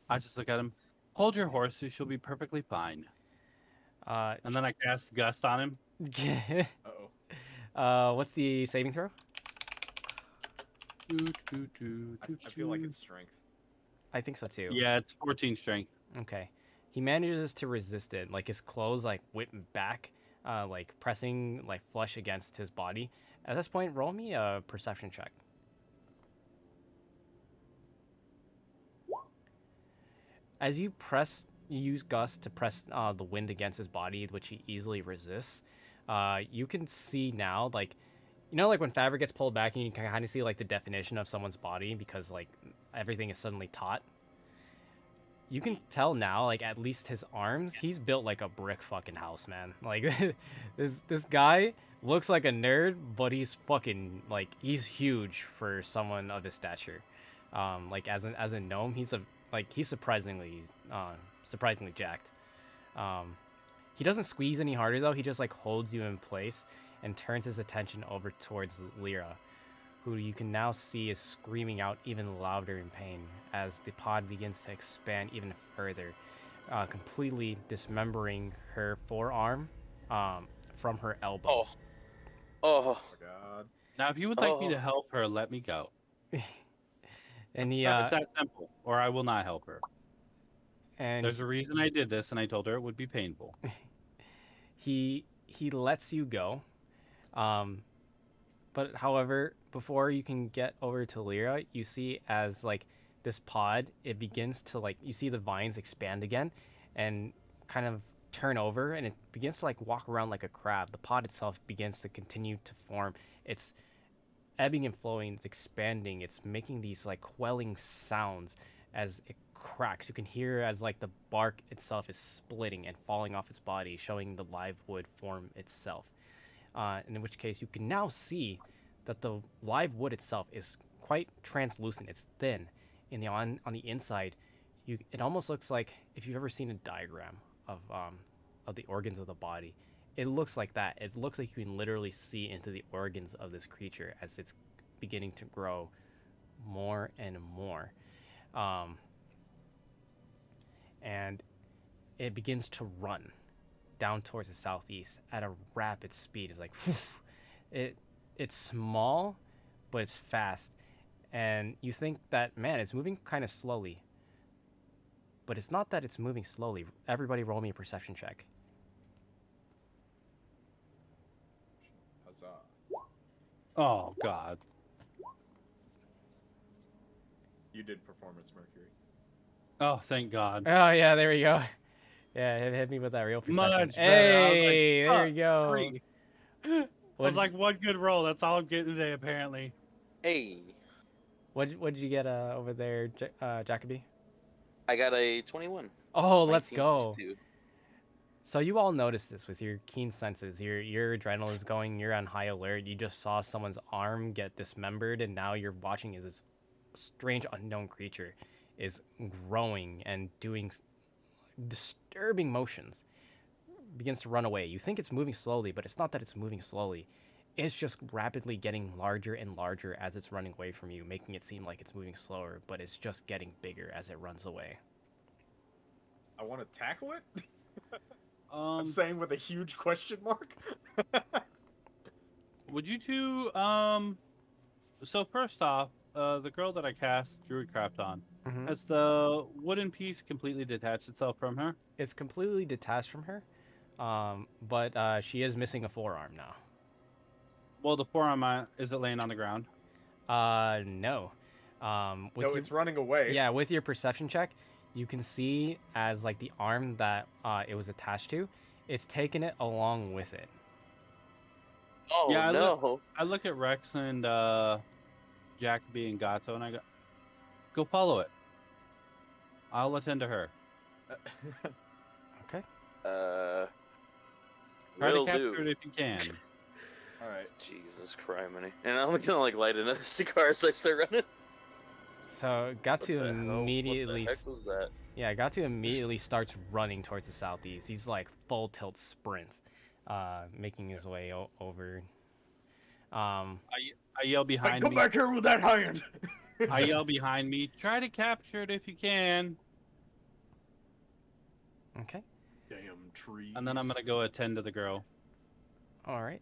I just look at him. Hold your horses. She'll be perfectly fine. And then I cast Gust on him. Uh-oh. What's the saving throw? I feel like it's strength. I think so too. Yeah, it's 14 strength. Okay. He manages to resist it. Like his clothes like whip back, like pressing like flush against his body. At this point, roll me a perception check. As you use gust to press the wind against his body, which he easily resists. You can see now, like, you know, like when fabric gets pulled back, and you can kind of see like the definition of someone's body because like everything is suddenly taut. You can tell now, like at least his arms, he's built like a brick fucking house, man. Like this guy looks like a nerd, but he's fucking like he's huge for someone of his stature. Like as a gnome, he's surprisingly jacked. He doesn't squeeze any harder though. He just like holds you in place and turns his attention over towards Lyra, who you can now see is screaming out even louder in pain as the pod begins to expand even further, completely dismembering her forearm from her elbow. Oh. Oh my god. Now, if you would like me to help her, let me go. And he It's that simple, or I will not help her. and There's a reason I did this, and I told her it would be painful. he lets you go. But however, before you can get over to Lyra, you see as like this pod, it begins to like you see the vines expand again and kind of turn over and it begins to like walk around like a crab. The pod itself begins to continue to form. It's ebbing and flowing, it's expanding, it's making these like quelling sounds as it cracks. You can hear as like the bark itself is splitting and falling off its body, showing the live wood form itself. In which case you can now see that the live wood itself is quite translucent. It's thin. On the inside, it almost looks like if you've ever seen a diagram of the organs of the body. It looks like that. It looks like you can literally see into the organs of this creature as it's beginning to grow more and more. And it begins to run down towards the southeast at a rapid speed. It's like it's small, but it's fast, and you think that man, it's moving kind of slowly. But it's not that it's moving slowly. Everybody, roll me a perception check. Huzzah. Oh, God. You did Performance Mercury. Oh, thank God. Oh yeah, there we go. Yeah, hit me with that real perception. Much better. I was like, Hey, there we go. 3. I was like, one good roll. That's all I'm getting today, apparently. Hey. What did you get over there, Jacoby? I got a 21. Oh, let's 19, go. 2. So you all noticed this with your keen senses. Your adrenaline is going. You're on high alert. You just saw someone's arm get dismembered, and now you're watching as this strange unknown creature is growing and doing disturbing motions. Begins to run away. You think it's moving slowly, but it's not that it's moving slowly. It's just rapidly getting larger and larger as it's running away from you, making it seem like it's moving slower, but it's just getting bigger as it runs away. I want to tackle it? Um, I'm saying with a huge question mark. would you two, so first off, the girl that I cast Druidcraft on, has the wooden piece completely detached itself from her? It's completely detached from her, but she is missing a forearm now. Well, the forearm, is it laying on the ground? No. No, it's running away. Yeah, with your perception check, you can see as like the arm that it was attached to, it's taken it along with it. Oh, Yeah, no. I look at Rex and Jacoby and Gato, and I go follow it. I'll attend to her. Try to Will capture do. it if you can. All right. Jesus criminy. And I'm gonna like light another cigar as I start running. So What the hell? immediately, What the heck was that? yeah, Gatu immediately starts running towards the southeast. He's like full tilt sprint, making his way over. I yell Hey, behind come me. back here with that hand. I yell behind me. Try to capture it if you can. Okay. Damn trees. And then I'm gonna go attend to the girl. All right.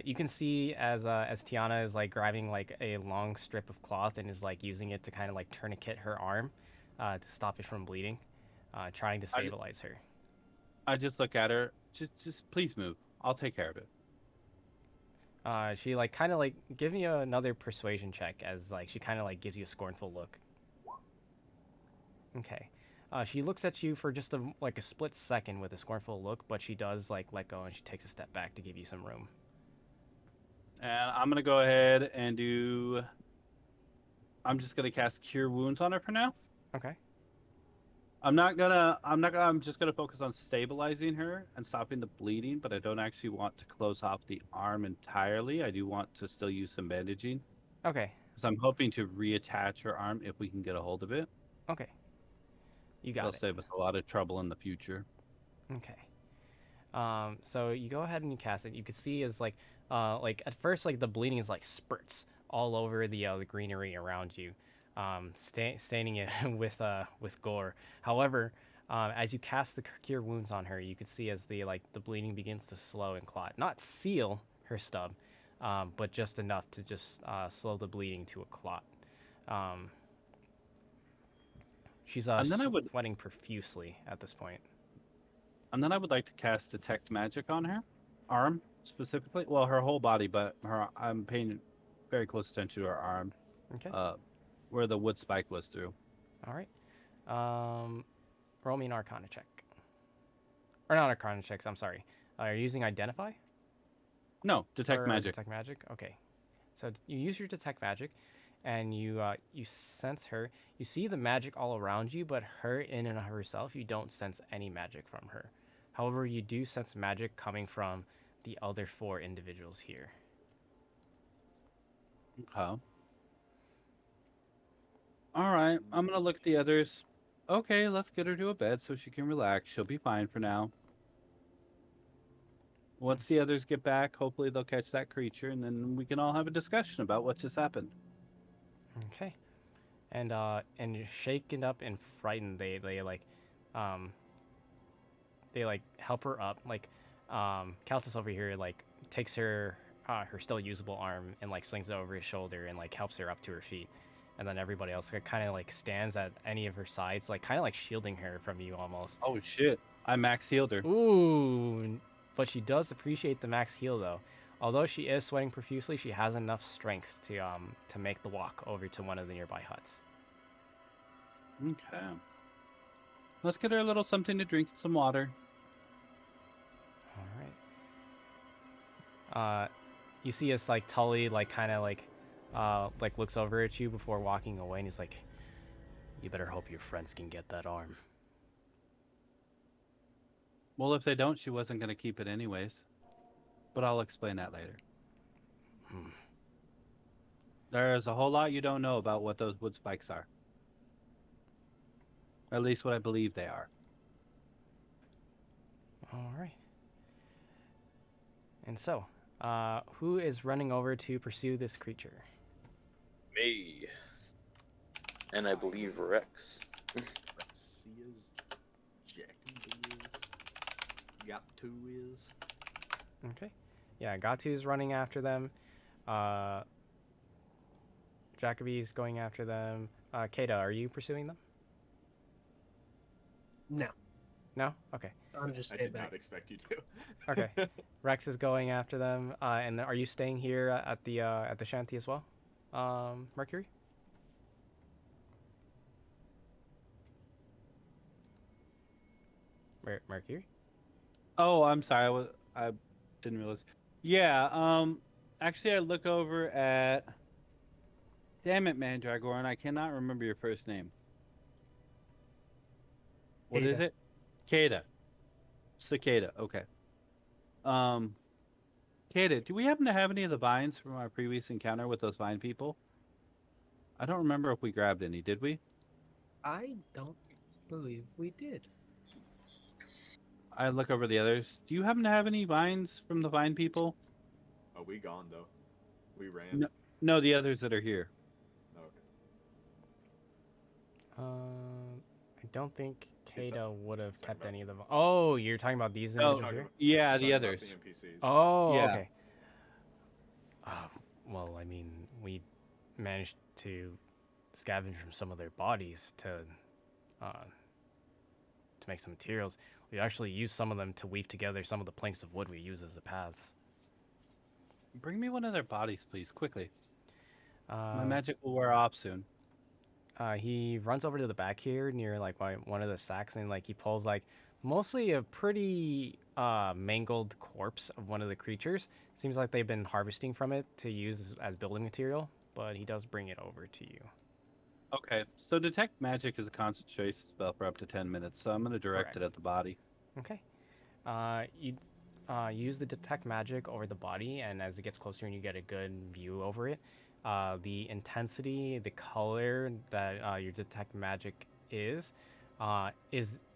You can see as Tiana is like grabbing like a long strip of cloth and is like using it to kind of like tourniquet her arm, to stop it from bleeding, trying to stabilize her. I just look at her. Just please move. I'll take care of it. She like kind of like give me another persuasion check as like she kind of like gives you a scornful look. Okay. She looks at you for just like a split second with a scornful look, but she does like let go and she takes a step back to give you some room. And I'm gonna go ahead and do. I'm just gonna cast Cure Wounds on her for now. Okay. I'm just gonna focus on stabilizing her and stopping the bleeding, but I don't actually want to close off the arm entirely. I do want to still use some bandaging. Okay. Because I'm hoping to reattach her arm if we can get a hold of it. Okay. You got That'll it. save us a lot of trouble in the future. Okay. So you go ahead and you cast it. You can see is like at first like the bleeding is like spurts all over the greenery around you, staining it with gore. However, as you cast the cure wounds on her, you can see as the bleeding begins to slow and clot, not seal her stub, but just enough to just slow the bleeding to a clot. She's And then I would- sweating profusely at this point. And then I would like to cast Detect Magic on her arm specifically. Well, her whole body, but I'm paying very close attention to her arm, Okay. where the wood spike was through. All right. Roll me an Arcana check. Or not Arcana checks. I'm sorry. Are you using Identify? No, Detect Or Magic. Detect Magic. Okay. So you use your Detect Magic, and you sense her. You see the magic all around you, but her in and of herself, you don't sense any magic from her. However, you do sense magic coming from the other 4 individuals here. Okay. All right, I'm gonna look at the others. Okay, let's get her to a bed so she can relax. She'll be fine for now. Once the others get back, hopefully they'll catch that creature, and then we can all have a discussion about what just happened. Okay. And shaken up and frightened, they help her up. Like, Caltus over here like takes her still usable arm and like slings it over his shoulder and like helps her up to her feet. And then everybody else kind of like stands at any of her sides, like kind of like shielding her from you almost. Oh shit! I max healed her. Ooh, but she does appreciate the max heal though. Although she is sweating profusely, she has enough strength to make the walk over to one of the nearby huts. Okay. Let's get her a little something to drink, some water. All right. You see us like Tully like kind of like looks over at you before walking away, and he's like, "You better hope your friends can get that arm." Well, if they don't, she wasn't gonna keep it anyways. But I'll explain that later. There's a whole lot you don't know about what those wood spikes are. At least what I believe they are. All right. And so, who is running over to pursue this creature? Me. And I believe Rex. Rex is. Jack is. Got 2 is. Okay. Yeah, Gatu's running after them. Jacoby's going after them. Kata, are you pursuing them? No, No? Okay. I'm just I staying did back. not expect you to. Okay. Rex is going after them. And are you staying here at the shanty as well? Mercury? Mercury? Oh, I'm sorry. I didn't realize. Yeah. Actually, I look over at. Damn it, Mandragora, and I cannot remember your first name. What is Kata. it? Kata. Cicada. Okay. Cicada, do we happen to have any of the vines from our previous encounter with those vine people? I don't remember if we grabbed any. Did we? I don't believe we did. I look over the others. Do you happen to have any vines from the vine people? Oh, we gone though. We ran. No, no, the others that are here. Okay. I don't think He's Kata would have talking kept about- any of them. Oh, you're talking about these Oh, individuals here? yeah, Talking the about others. The NPCs. Oh, Yeah. okay. Well, I mean, we managed to scavenge from some of their bodies to make some materials. We actually used some of them to weave together some of the planks of wood we use as the paths. Bring me one of their bodies, please, quickly. My Uh, magic will wear off soon. he runs over to the back here near like one of the sacks, and like he pulls like mostly a pretty mangled corpse of one of the creatures. Seems like they've been harvesting from it to use as building material, but he does bring it over to you. Okay, so detect magic is a concentration spell for up to 10 minutes, so I'm going to direct Correct. it at the body. Okay. You use the detect magic over the body, and as it gets closer and you get a good view over it, the intensity, the color that your detect magic is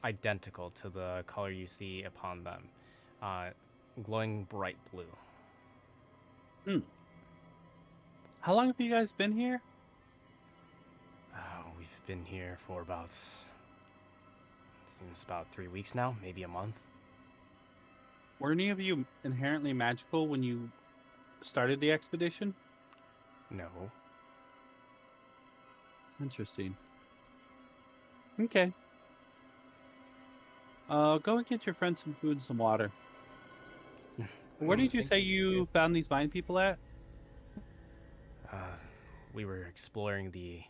identical to the color you see upon them, glowing bright blue. How long have you guys been here? We've been here for seems about 3 weeks now, maybe a month. Were any of you inherently magical when you started the expedition? No. Interesting. Okay. Go and get your friends some food and some water. Where did you say you found these vine people at? We were exploring the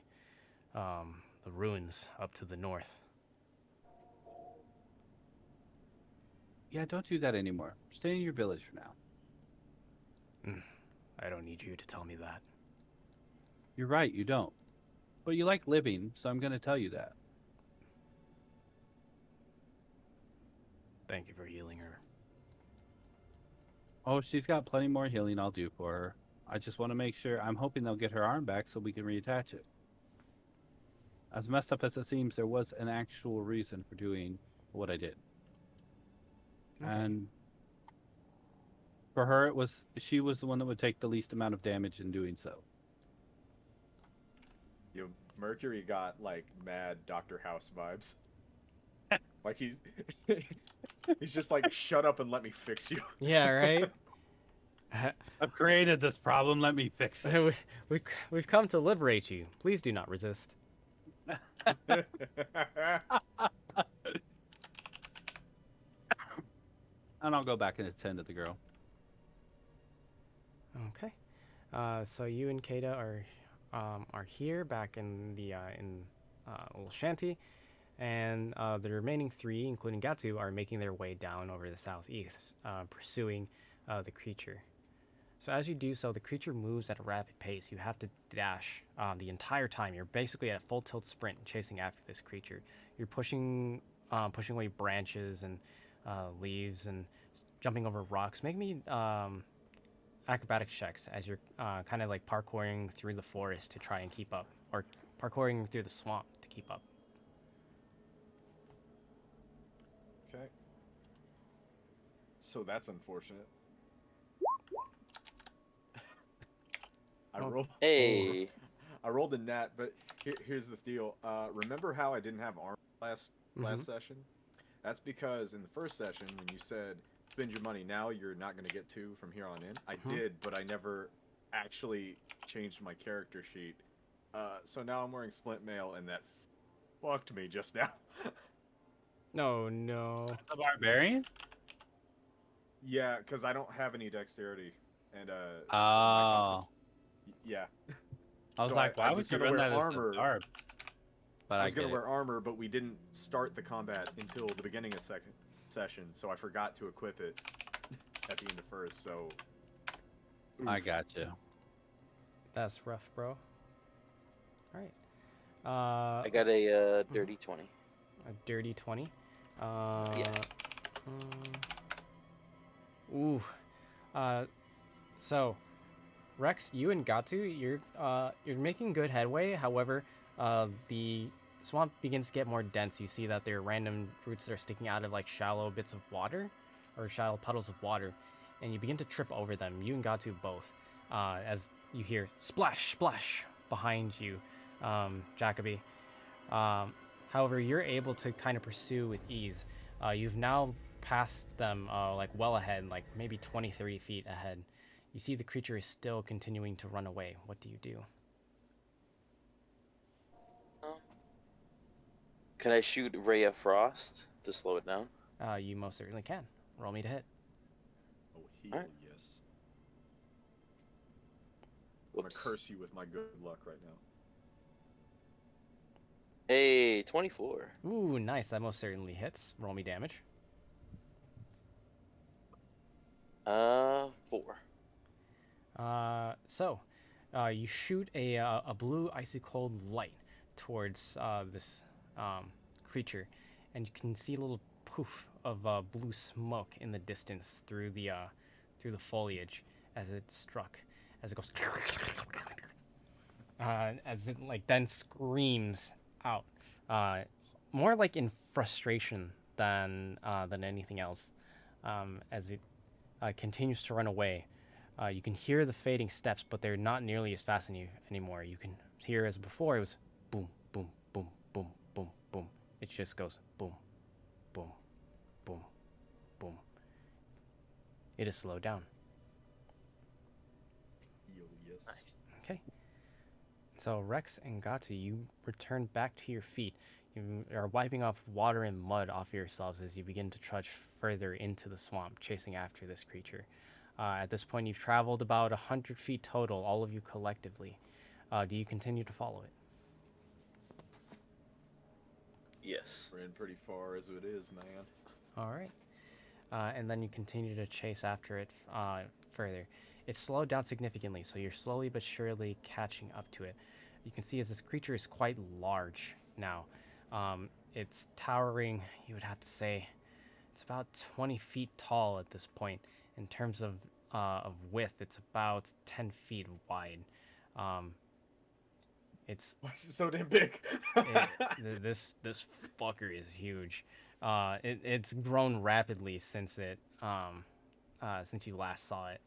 ruins up to the north. Yeah, don't do that anymore. Stay in your village for now. I don't need you to tell me that. You're right, you don't. But you like living, so I'm going to tell you that. Thank you for healing her. Oh, she's got plenty more healing I'll do for her. I just want to make sure. I'm hoping they'll get her arm back so we can reattach it. As messed up as it seems, there was an actual reason for doing what I did. Okay. And for her, she was the one that would take the least amount of damage in doing so. Mercury got like mad Dr. House vibes. Like he's just like, shut up and let me fix you. Yeah, right? I've created this problem. Let me fix it. We've come to liberate you. Please do not resist. And I'll go back and attend to the girl. Okay. So you and Kata are here back in the little shanty, and the remaining three, including Gatsu, are making their way down over the southeast, pursuing the creature. So as you do so, the creature moves at a rapid pace. You have to dash the entire time. You're basically at a full tilt sprint chasing after this creature. You're pushing away branches and leaves and jumping over rocks. Make me acrobatic checks as you're kind of like parkouring through the forest to try and keep up, or parkouring through the swamp to keep up. Okay. So that's unfortunate. Hey. I rolled a nat, but here's the deal. Remember how I didn't have armor last session? That's because in the first session, when you said spend your money now, you're not going to get 2 from here on in. I did, but I never actually changed my character sheet. So now I'm wearing splint mail, and that fucked me just now. No. The barbarian? Yeah, because I don't have any dexterity, and Oh. yeah. I was So like, why was would you gonna run wear that armor. as a barb? But I was get gonna it. wear armor, but we didn't start the combat until the beginning of second session, so I forgot to equip it at the end of first. So I oof. got you. That's rough, bro. All right. I got a dirty 20. A dirty 20. Yeah. Ooh. So, Rex, you and Gatu, you're making good headway. However, the swamp begins to get more dense. You see that there are random roots that are sticking out of like shallow bits of water, or shallow puddles of water, and you begin to trip over them. You and Gatu both, as you hear splash, splash behind you, Jacoby. However, you're able to kind of pursue with ease. You've now passed them, like well ahead, like maybe 20, 30 feet ahead. You see the creature is still continuing to run away. What do you do? Can I shoot Ray of Frost to slow it down? You most certainly can. Roll me to hit. Oh, heal, Alright. yes. I'm gonna Whoops. curse you with my good luck right now. Hey, 24. Ooh, nice. That most certainly hits. Roll me damage. 4. You shoot a blue icy cold light towards this creature, and you can see a little poof of blue smoke in the distance through the foliage as it struck, as it goes, as it like then screams out, more like in frustration than anything else, as it continues to run away. You can hear the fading steps, but they're not nearly as fast anymore. You can hear as before, it was boom, boom, boom, boom, boom, boom. It just goes boom, boom, boom, boom. It is slowed down. Heal, yes. Nice. Okay. So Rex and Gatu, you return back to your feet. You are wiping off water and mud off yourselves as you begin to trudge further into the swamp, chasing after this creature. At this point, you've traveled about 100 feet total, all of you collectively. Do you continue to follow it? Yes. We're in pretty far as it is, man. All right. And then you continue to chase after it further. It's slowed down significantly, so you're slowly but surely catching up to it. You can see as this creature is quite large now. It's towering, you would have to say, it's about 20 feet tall at this point. In terms of width, it's about 10 feet wide. It's Why is it so damn big? this fucker is huge. It's grown rapidly since since you last saw it.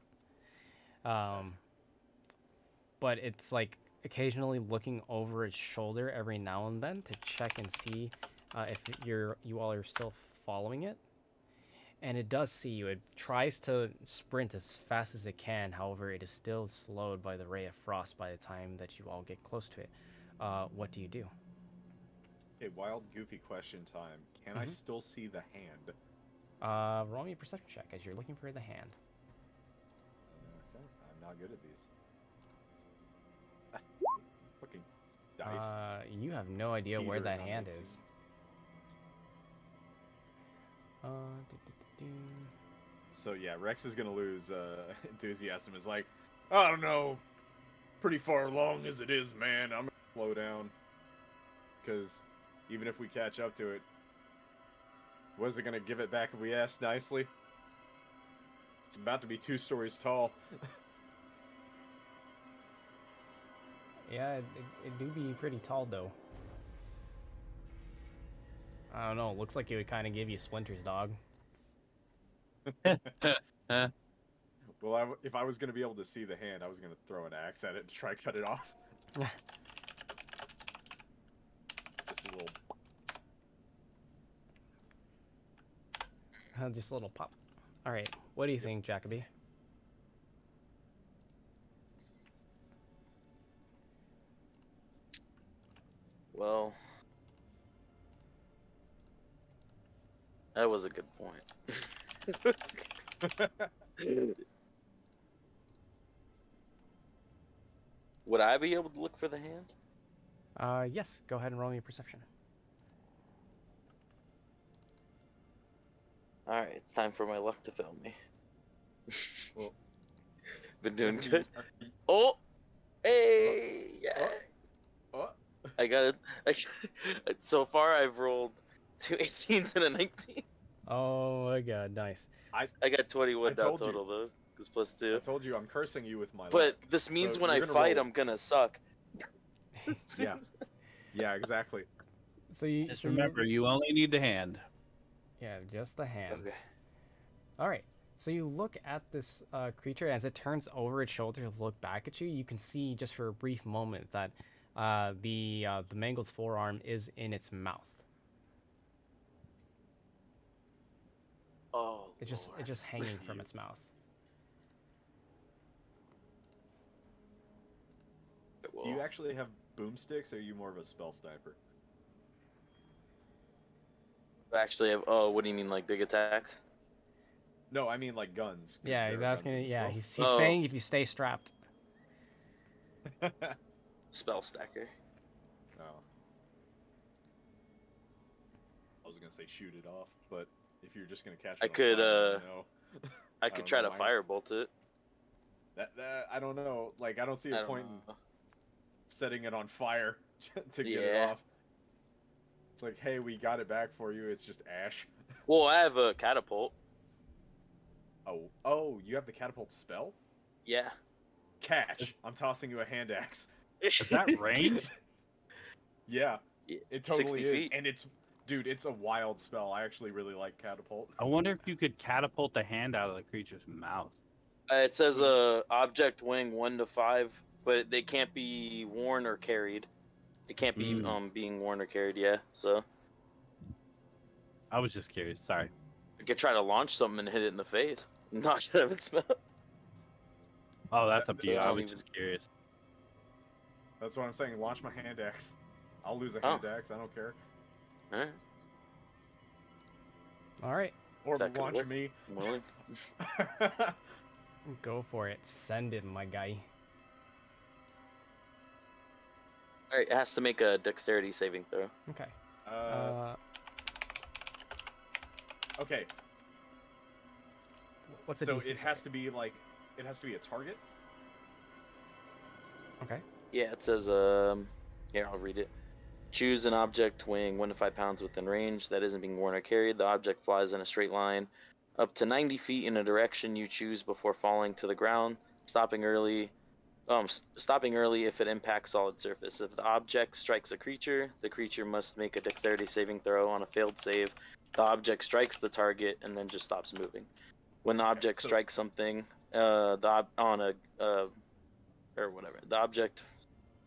But it's like occasionally looking over its shoulder every now and then to check and see if you all are still following it. And it does see you. It tries to sprint as fast as it can. However, it is still slowed by the ray of frost by the time that you all get close to it. What do you do? Okay, wild, goofy question time. Can I still see the hand? Roll me a perception check as you're looking for the hand. Okay, I'm not good at these. Fucking dice. You have no idea where Teetering that on hand 18. is. So yeah, Rex is gonna lose enthusiasm. Is like, I don't know, pretty far along as it is, man. I'm gonna slow down, because even if we catch up to it, was it gonna give it back if we asked nicely? It's about to be 2 stories tall. Yeah, it do be pretty tall though. I don't know. Looks like it would kind of give you splinters, dog. Well, if I was gonna be able to see the hand, I was gonna throw an axe at it to try cut it off. Just a little. Just a little pop. All right. What do you think, Jacoby? Well, that was a good point. Would I be able to look for the hand? Yes. Go ahead and roll me a perception. Alright, it's time for my luck to fail me. Well, Been doing Are you- good. are you- Oh! Hey! Yeah! oh, I got it. So far, I've rolled 2 18s and a 19. Oh my god, nice. I got 21 I down told you. total though, cause plus I 2. told you I'm cursing you with my But luck. this means So when I you're gonna fight, roll. I'm gonna suck. Yeah. Yeah, exactly. So you Just so remember, you only need the hand. yeah, just the hand. Okay. All right. So you look at this creature as it turns over its shoulder to look back at you. You can see just for a brief moment that the mangled forearm is in its mouth. Oh. It's Lord. just hanging from its mouth. Do you actually have boomsticks, or are you more of a spell sniper? actually have? Oh, what do you mean, like big attacks? No, I mean like guns. 'cause Yeah, there he's are guns asking. in Yeah, spell. he's Oh. saying if you stay strapped. Spell stacker. Oh. I was gonna say shoot it off, but if you're just gonna catch it I on could, fire, no. I could don't try know, to firebolt it. That I don't know. Like I don't see I a don't point in know. setting it on fire to get it Yeah. off. It's like, hey, we got it back for you. It's just ash. Well, I have a catapult. Oh, you have the catapult spell? Yeah. Catch! I'm tossing you a hand axe. Is that range? Yeah, Yeah, it totally 60 is, feet. and dude, it's a wild spell. I actually really like catapult. I wonder if you could catapult the hand out of the creature's mouth. It says object wing 1 to 5, but they can't be worn or carried. It can't be being worn or carried. Yeah. So I was just curious. Sorry. I could try to launch something and hit it in the face, knock it out of its mouth. Oh, that's up to you. I I don't was even- just curious. That's what I'm saying. Launch my hand axe. I'll lose a Oh. hand axe. I don't care. Alright. All right, Or That could launch work. me. I'm willing. go for it. Send him, my guy. Alright, it has to make a dexterity saving throw. Okay. Okay, What's the so DC? it has to be like, it has to be a target. Okay. Yeah, it says, here, I'll read it. Choose an object weighing 1 to 5 pounds within range that isn't being worn or carried. The object flies in a straight line up to 90 feet in a direction you choose before falling to the ground, stopping early if it impacts solid surface. If the object strikes a creature, the creature must make a dexterity saving throw. On a failed save, the object strikes the target and then just stops moving. When the object so- strikes something, the object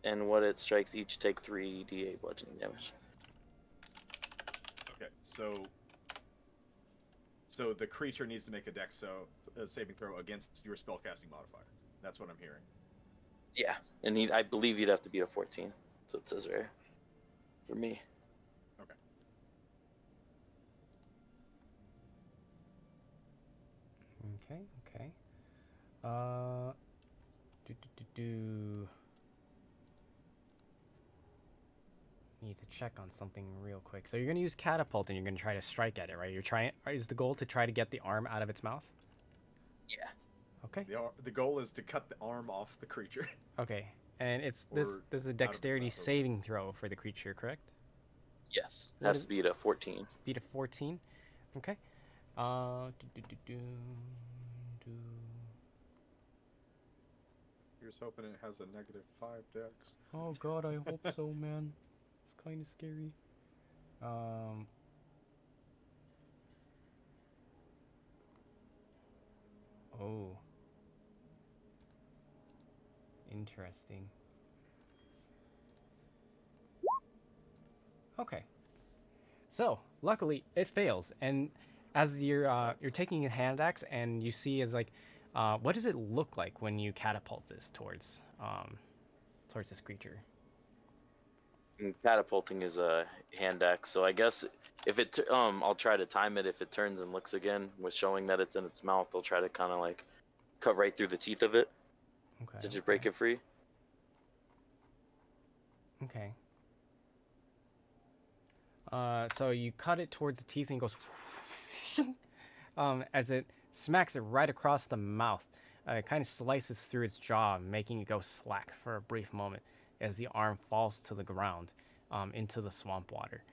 and what it strikes each take 3d8 bludgeoning damage. Okay, so the creature needs to make a saving throw against your spellcasting modifier. That's what I'm hearing. Yeah, and I believe you'd have to beat a 14. So it says right here. For me. Okay. Okay. Uh. Do. Need to check on something real quick. So you're gonna use catapult and you're gonna try to strike at it, right? You're trying. Is the goal to try to get the arm out of its mouth? Yeah. Okay. The goal is to cut the arm off the creature. Okay. And it's this. Or This is a out of its dexterity mouth, or- saving throw for the creature, correct? Yes. What Has is- to beat a 14. Beat a 14. Okay. Do. Here's hoping it has a -5 dex. Oh god, I hope so, man. It's kind of scary. Oh. Interesting. Okay. So, luckily, it fails, and as you're taking a hand axe, and you see as like, what does it look like when you catapult this towards this creature? And catapulting is a hand axe, so I guess if it I'll try to time it. If it turns and looks again with showing that it's in its mouth, I'll try to kind of like cut right through the teeth of it Okay. to just break it free. Okay. So you cut it towards the teeth and it goes as it smacks it right across the mouth. It kind of slices through its jaw, making it go slack for a brief moment as the arm falls to the ground into the swamp water.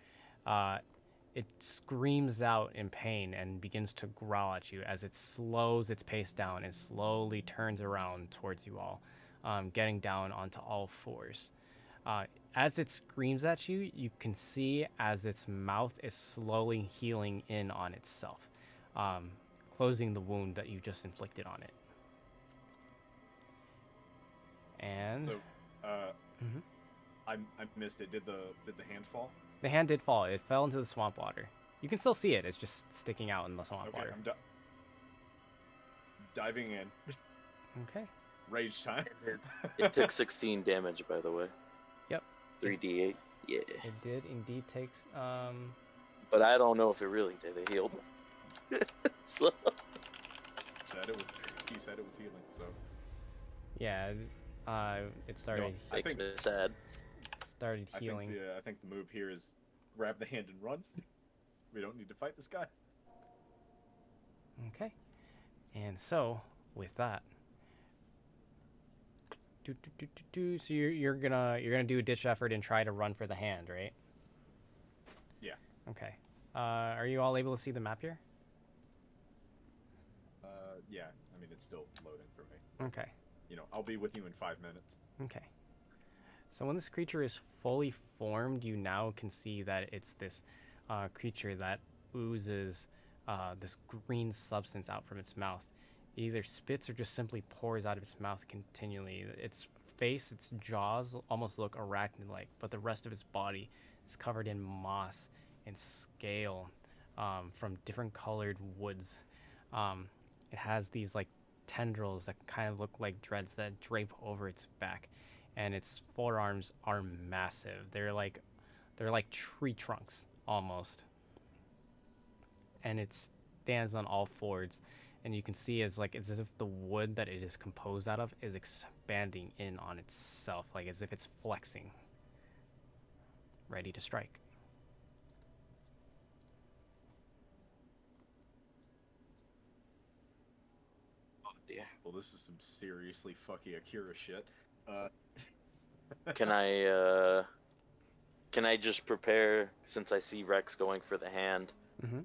it screams out in pain and begins to growl at you as it slows its pace down and slowly turns around towards you all, getting down onto all fours. As it screams at you, you can see as its mouth is slowly healing in on itself, closing the wound that you just inflicted on it. And So, Mhm. I missed it. Did the hand fall? the hand did fall. It fell into the swamp water. You can still see it. It's just sticking out in the swamp Okay, water. I'm diving in. Okay. Rage time. It took 16 damage, by the way. Yep. 3d8. Yeah. It did indeed take. But I don't know if it really did. It healed. So. He said it was healing. So. Yeah. It started. I Makes think- me sad. Started healing. I think the move here is grab the hand and run. We don't need to fight this guy. Okay. And so with that. So you're gonna do a ditch effort and try to run for the hand, right? Yeah. Okay. Are you all able to see the map here? Yeah. I mean, it's still loading for me. Okay. You know, I'll be with you in 5 minutes. Okay. So when this creature is fully formed, you now can see that it's this creature that oozes this green substance out from its mouth. It either spits or just simply pours out of its mouth continually. Its face, its jaws almost look arachnid-like, but the rest of its body is covered in moss and scale from different colored woods. It has these like tendrils that kind of look like dreads that drape over its back, and its forearms are massive. They're like tree trunks almost, and it stands on all fours, and you can see as if the wood that it is composed out of is expanding in on itself, like as if it's flexing, ready to strike. Oh dear. Well, this is some seriously fucky Akira shit. Can I just prepare, since I see Rex going for the hand? Mm-hmm.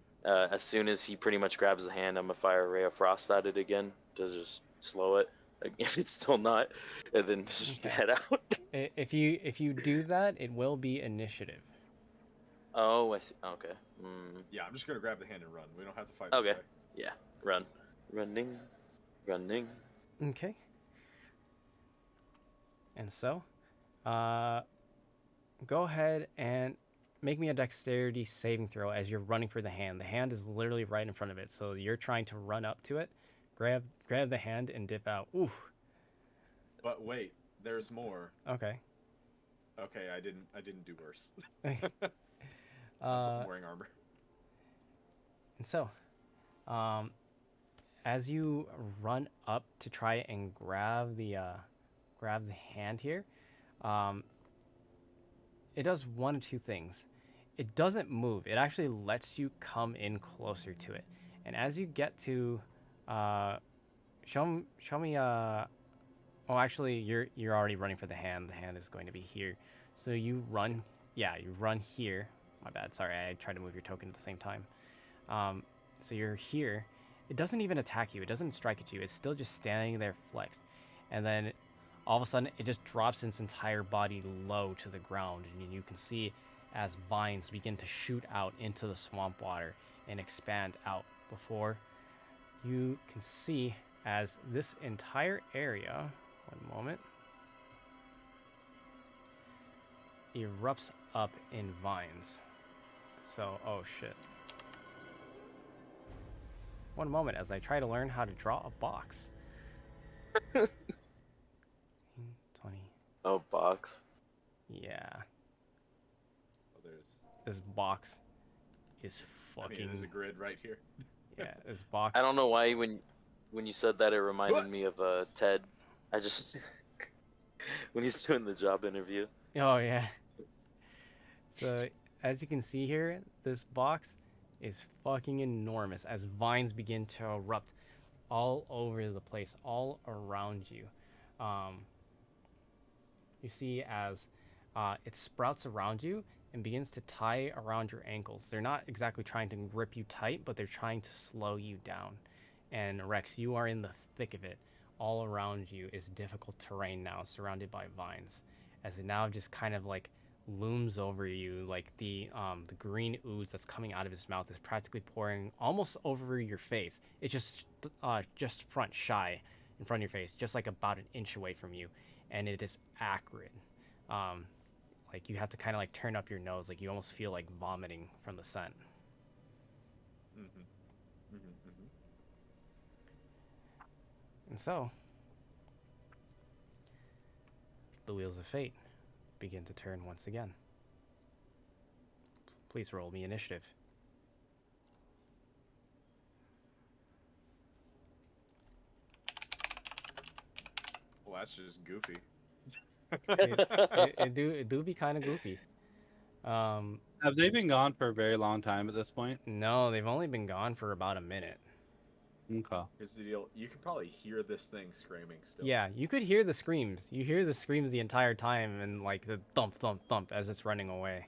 As soon as he pretty much grabs the hand, I'm gonna fire a ray of frost at it again to just slow it. Like, if it's still not, and then just Okay. head out. If you do that, it will be initiative. Oh, I see. Okay. Yeah, I'm just gonna grab the hand and run. We don't have to fight Okay. this guy. Yeah. Run. Running. Okay. And so, go ahead and make me a dexterity saving throw as you're running for the hand. The hand is literally right in front of it, so you're trying to run up to it, grab the hand, and dip out. Ooh. But wait, there's more. Okay. Okay, I didn't do worse. Uh, I'm wearing armor. And so, as you run up to try and grab the hand here, it does one of two things. It doesn't move. It actually lets you come in closer to it. And as you get to, show me. Oh, actually, you're already running for the hand. The hand is going to be here. So you run. Yeah, you run here. My bad. Sorry, I tried to move your token at the same time. So you're here. It doesn't even attack you. It doesn't strike at you. It's still just standing there flexed. And then all of a sudden, it just drops its entire body low to the ground. And you can see as vines begin to shoot out into the swamp water and expand out before you can see as this entire area, one moment, erupts up in vines. So, oh shit. One moment as I try to learn how to draw a box. 20. Oh, box. Yeah. Oh, there's. This box is I fucking. mean, there's a grid right here. Yeah, this box. I don't know why when you said that, it reminded me of Ted. I just when he's doing the job interview. Oh yeah. So as you can see here, this box is fucking enormous as vines begin to erupt all over the place, all around you. You see as it sprouts around you, and begins to tie around your ankles. They're not exactly trying to grip you tight, but they're trying to slow you down. And Rex, you are in the thick of it. All around you is difficult terrain now, surrounded by vines, as it now just kind of like looms over you, like the green ooze that's coming out of his mouth is practically pouring almost over your face. It's just front shy in front of your face, just like about an inch away from you, and it is acrid. Like you have to kind of like turn up your nose, like you almost feel like vomiting from the scent. Mm-hmm. Mm-hmm. Mm-hmm. And so, the wheels of fate begin to turn once again. Please roll me initiative. Well, that's just goofy. It do be kind of goofy. Have they been gone for a very long time at this point? No, they've only been gone for about a minute. Okay. Here's the deal: you can probably hear this thing screaming still. Yeah, you could hear the screams. You hear the screams the entire time, and like the thump, thump, thump as it's running away.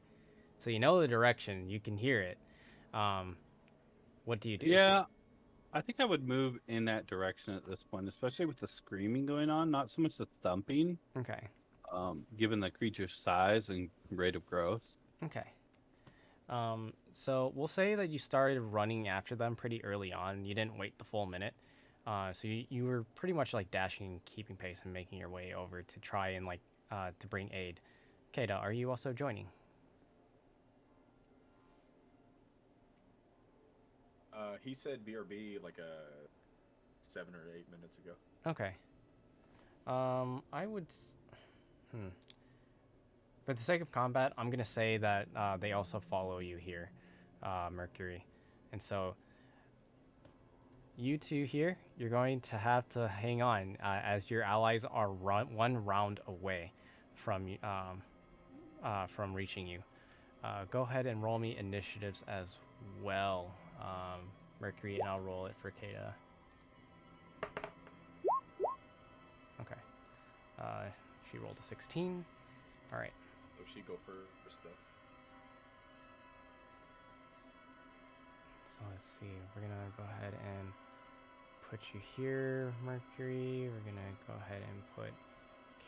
So you know the direction. You can hear it. What do you do? Yeah, I think I would move in that direction at this point, especially with the screaming going on, not so much the thumping, Okay. given the creature's size and rate of growth. Okay. So we'll say that you started running after them pretty early on. You didn't wait the full minute. So you were pretty much like dashing, keeping pace, and making your way over to try and like to bring aid. Kata, are you also joining? He said BRB like 7 or 8 minutes ago. Okay. I would. For the sake of combat, I'm gonna say that they also follow you here, Mercury, and so you two here, you're going to have to hang on as your allies are one round away from reaching you. Go ahead and roll me initiatives as well, Mercury, and I'll roll it for Kata. Okay. She rolled a 16. All right. So she go first though. So let's see. We're gonna go ahead and put you here, Mercury. We're gonna go ahead and put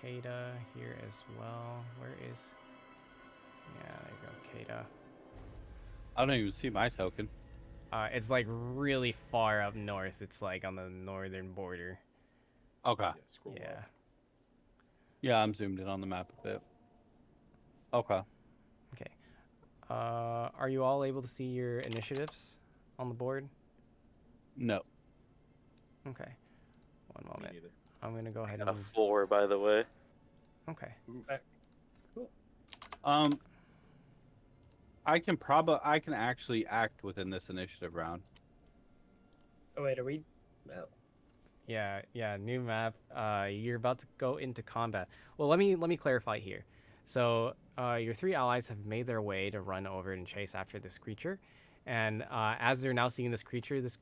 Kata here as well. Where is? Yeah, there you go, Kata. I don't even see my token. It's like really far up north. It's like on the northern border. Okay. Yeah, scroll Yeah. up. Yeah, I'm zoomed in on the map a bit. Okay. Okay. Are you all able to see your initiatives on the board? No. Okay. One Me moment. neither. I'm gonna go ahead Got a and. 4, by the way. Okay. I can actually act within this initiative round. Oh wait, are we? No. Yeah, new map. You're about to go into combat. Well, let me clarify here. So, your three allies have made their way to run over and chase after this creature, and as they're now seeing this creature is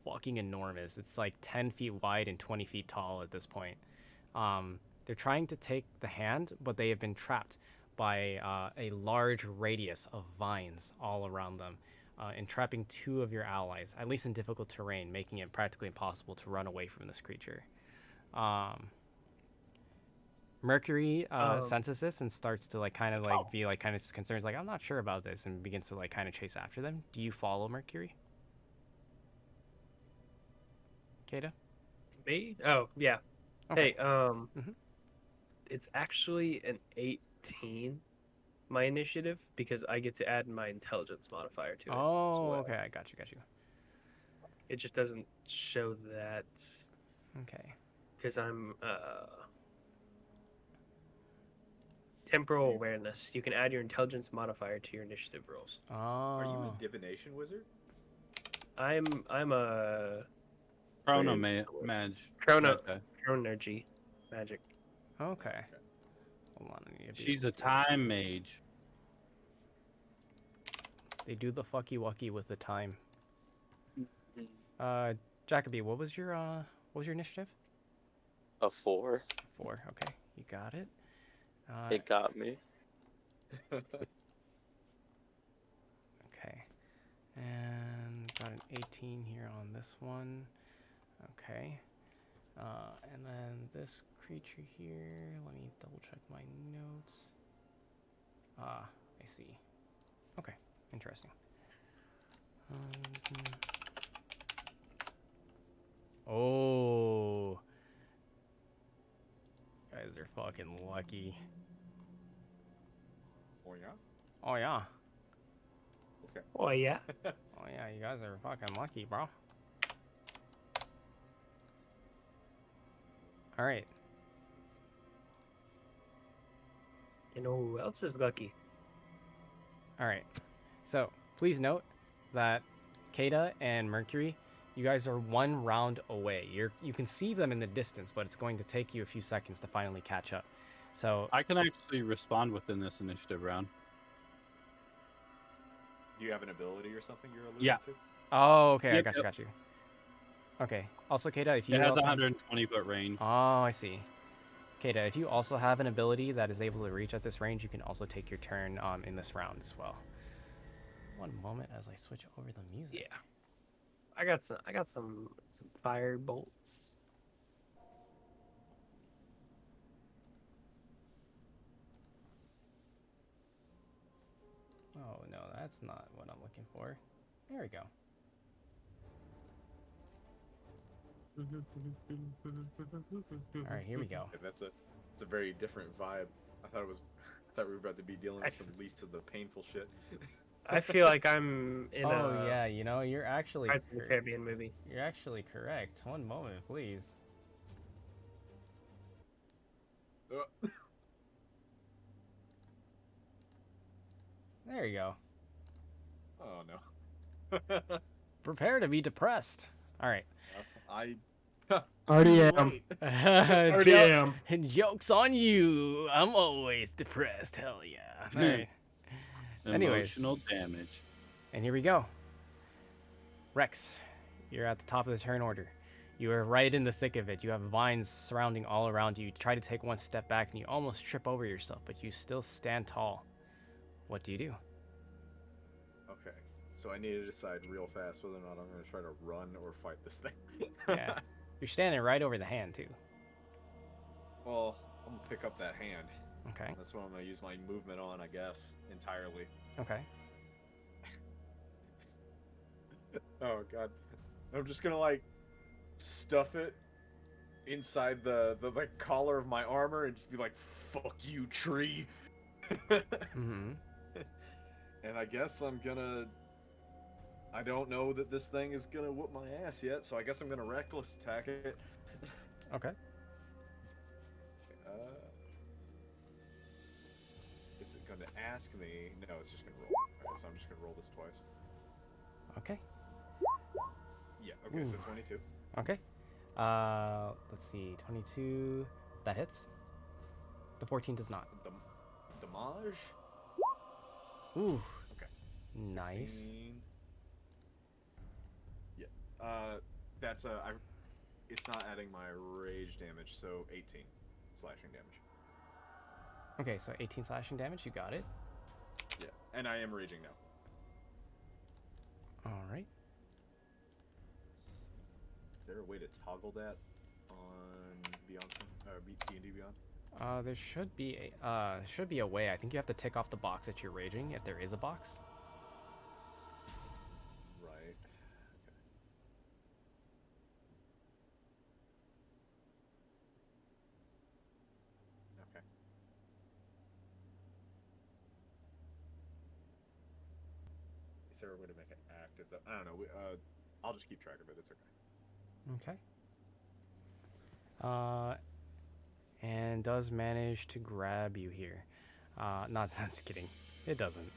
fucking enormous. It's like 10 feet wide and 20 feet tall at this point. They're trying to take the hand, but they have been trapped by a large radius of vines all around them. Entrapping two of your allies, at least in difficult terrain, making it practically impossible to run away from this creature. Mercury senses this and starts to like kind of like be like kind of concerned, like I'm not sure about this, and begins to like kind of chase after them. Do you follow Mercury? Kata? Me? Oh yeah. Okay. Hey, it's actually an 18, my initiative, because I get to add my intelligence modifier to it. Oh, as well. okay. I got you. It just doesn't show that Okay. because I'm temporal awareness. You can add your intelligence modifier to your initiative rolls. Oh. Are you a divination wizard? I'm a Chrono Wait, Mage. chronergy magic. Okay. Hold on. I need to be She's able a to see. time mage. They do the fucky wucky with the time. Jacoby, what was your initiative? A 4. 4. Okay, you got it. It got me. And got an 18 here on this one. Okay. And then this creature here, let me double check my notes. Ah, I see. Okay, interesting. Oh, guys are fucking lucky. Oh yeah. Oh yeah. Oh yeah. Oh yeah, you guys are fucking lucky, bro. All right. You know who else is lucky? All right. So please note that Kata and Mercury, you guys are one round away. You can see them in the distance, but it's going to take you a few seconds to finally catch up. So I can actually respond within this initiative round. Do you have an ability or something you're alluding Yeah. to? oh, okay, I Yep, got you. Okay. Also, Kata, if you It has also 120 foot range. oh, I see. Kata, if you also have an ability that is able to reach at this range, you can also take your turn in this round as well. One moment as I switch over the music. Yeah. I got some fire bolts. Oh no, that's not what I'm looking for. There we go. All right, here we go. Yeah, it's a very different vibe. I thought we were about to be dealing with some least of the painful shit. I feel like I'm in Oh a yeah, you know, you're actually Pirates of the Caribbean movie. you're actually correct. One moment, please. There you go. Oh no. Prepare to be depressed. All right. I Already too am. late. Already am. Joke's on you. I'm always depressed. Hell yeah. All right. Anyways. Emotional damage. And here we go. Rex, you're at the top of the turn order. You are right in the thick of it. You have vines surrounding all around you. You try to take one step back and you almost trip over yourself, but you still stand tall. What do you do? Okay, so I need to decide real fast whether or not I'm going to try to run or fight this thing. Yeah. You're standing right over the hand, too. Well, I'm going to pick up that hand. Okay. That's what I'm going to use my movement on, I guess, entirely. Okay. Oh, God. I'm just going to, like, stuff it inside the like, collar of my armor and just be like, fuck you, tree. Mm-hmm. And I guess I'm gonna... I don't know that this thing is gonna whoop my ass yet, so I guess I'm gonna reckless attack it. Okay. Is it gonna ask me? No, it's just gonna roll. Alright, so I'm just gonna roll this twice. Okay. Yeah, okay, so Ooh. 22. Okay. Let's see. 22. That hits. The 14 does not. Damage? Ooh. Okay. Nice. 16. Yeah. That's it's not adding my rage damage, so 18 slashing damage. Okay, so 18 slashing damage. You got it. Yeah, and I am raging now. All right. Is there a way to toggle that on Beyond D&D Beyond? There should be a way. I think you have to tick off the box that you're raging if there is a box. Right. Okay. Is there a way to make it active? I don't know. I'll just keep track of it. It's okay. Okay. And does manage to grab you here. Not. I'm just kidding. It doesn't.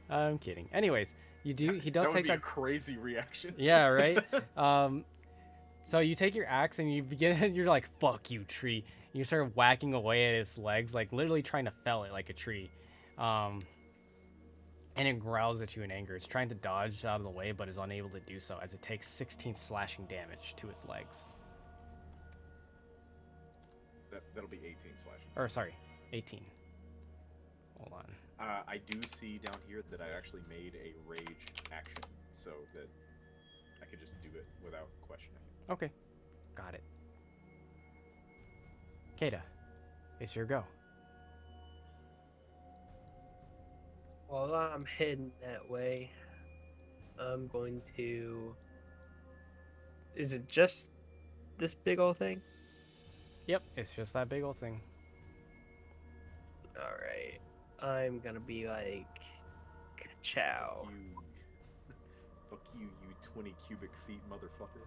I'm kidding. Anyways, you do. He does that would take be that. a crazy reaction. Yeah. Right. So you take your axe and you begin. You're like, "Fuck you, tree." And you start whacking away at its legs, like literally trying to fell it like a tree. And it growls at you in anger. It's trying to dodge out of the way, but is unable to do so as it takes 16 slashing damage to its legs. That'll be 18 slashing. Or sorry, 18. Hold on. I do see down here that I actually made a rage action, so that I could just do it without questioning. Okay, got it. Kata, it's your go. While I'm heading that way, I'm going to. Is it just this big old thing? Yep, it's just that big old thing. Alright. I'm gonna be like. Chow. Fuck you, you 20 cubic feet motherfucker.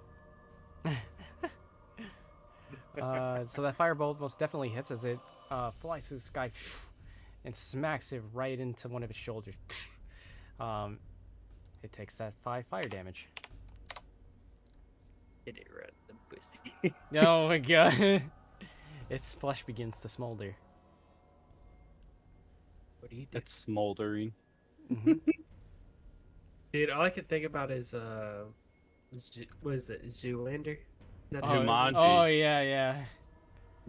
So that firebolt most definitely hits as it flies through the sky and smacks it right into one of its shoulders. It takes that 5 fire damage. Hit it right in the pussy. Oh my god. Its flesh begins to smolder. What do you do? It's smoldering. Mhm. Dude, all I can think about is what is it, Zoolander? Is that Oh, the- Jumanji. oh yeah, yeah.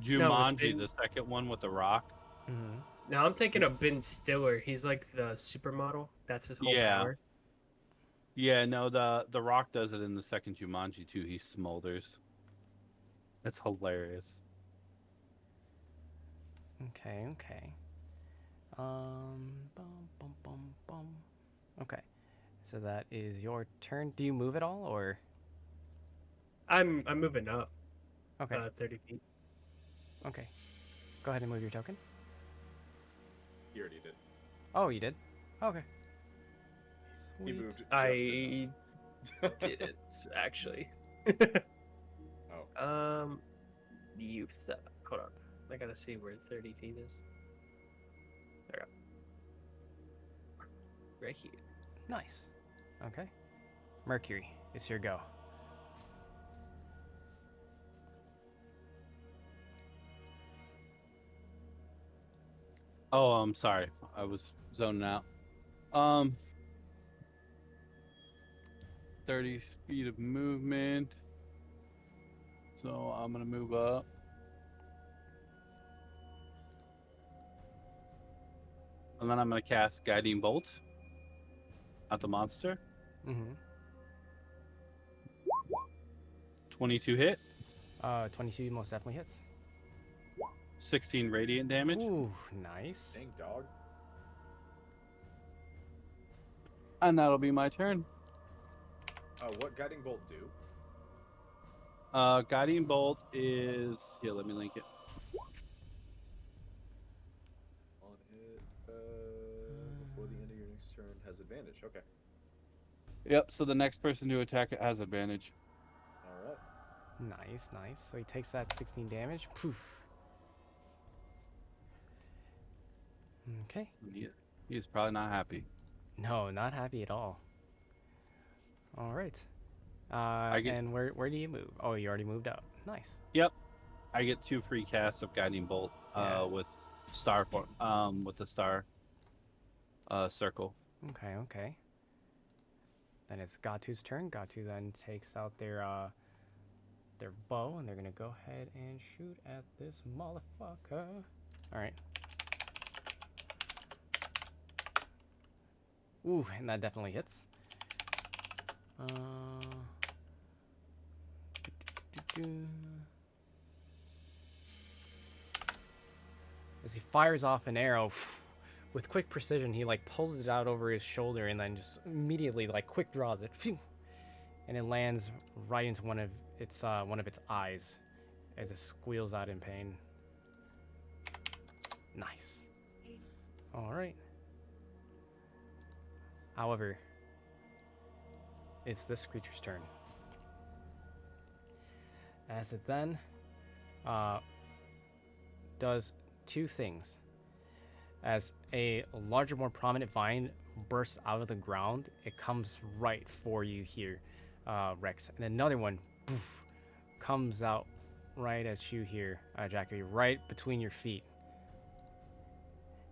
Jumanji, Ben- the second one with the rock. Mhm. No, I'm thinking of Ben Stiller. He's like the supermodel. That's his whole Yeah. power. Yeah, no, the rock does it in the second Jumanji too. He smolders. It's hilarious. Okay, okay. Bum, bum, bum, bum. Okay. So that is your turn. Do you move at all or I'm moving up okay. 30 feet. Okay. Go ahead and move your token. He already did. Oh, you did? Okay. He Sweet. moved. Just I enough. didn't actually. Oh. Youth. Hold on. I gotta see where 30 feet is. There we go. Right here. Nice. Okay. Mercury, it's your go. Oh, I'm sorry. I was zoning out. 30 speed of movement. So I'm gonna move up. And then I'm gonna cast Guiding Bolt at the monster. Mm-hmm. 22 hit, 22 most definitely hits. 16 radiant damage. Ooh, nice. Dang dog. And that'll be my turn. What guiding bolt do? Guiding Bolt is here. Let me link it. On hit before the end of your next turn has advantage. Okay. Yep. So the next person to attack it has advantage. All right. Nice, nice. So he takes that 16 damage. Poof. Okay. He's probably not happy. No, not happy at all. All right. get- And where do you move? Oh, you already moved out. Nice. Yep. I get 2 free casts of Guiding Bolt. Yeah. With with the star. Circle. Okay, okay. Then it's Gatu's turn. Gatu then takes out their bow, and they're gonna go ahead and shoot at this motherfucker. All right. Ooh, and that definitely hits. As he fires off an arrow, with quick precision, he like pulls it out over his shoulder and then just immediately like quick draws it, and it lands right into one of its eyes, as it squeals out in pain. Nice. All right. However, it's this creature's turn. As it then does 2 things. As a larger, more prominent vine bursts out of the ground, it comes right for you here, Rex. And another one poof, comes out right at you here, Jackie, right between your feet.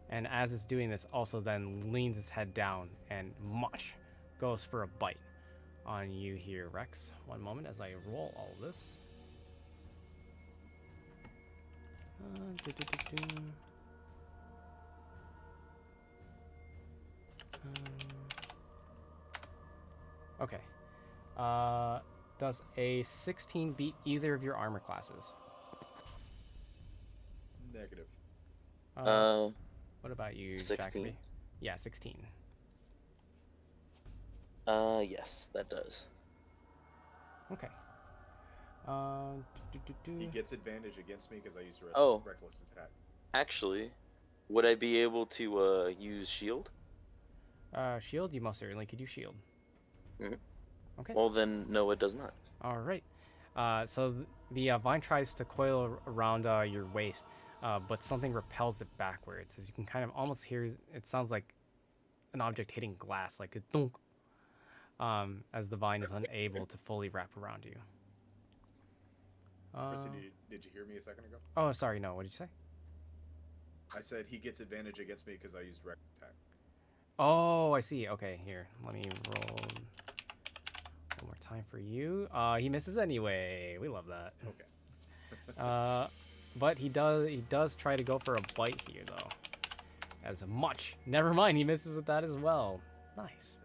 And as it's doing this, also then leans its head down and much goes for a bite on you here, Rex. One moment as I roll all of this. Okay. Does a 16 beat either of your armor classes? Negative. What about you, 16. Jacoby? Yeah, 16. Yes, that does. Okay. He gets advantage against me because I used Oh. reckless attack. Actually, would I be able to use shield? Shield, you most certainly could use shield. Mhm. Okay. Well, then no, it does not. All right. So the vine tries to coil around your waist, but something repels it backwards. As you can kind of almost hear, it sounds like an object hitting glass, like a thunk, as the vine is unable to fully wrap around you. Chrissy, did you hear me a second ago? Oh, sorry, no. What did you say? I said he gets advantage against me because I used reckless attack. Oh, I see. Okay, here. Let me roll one more time for you. He misses anyway. We love that. Okay. But he does try to go for a bite here though. As much. Never mind, he misses with that as well. Nice.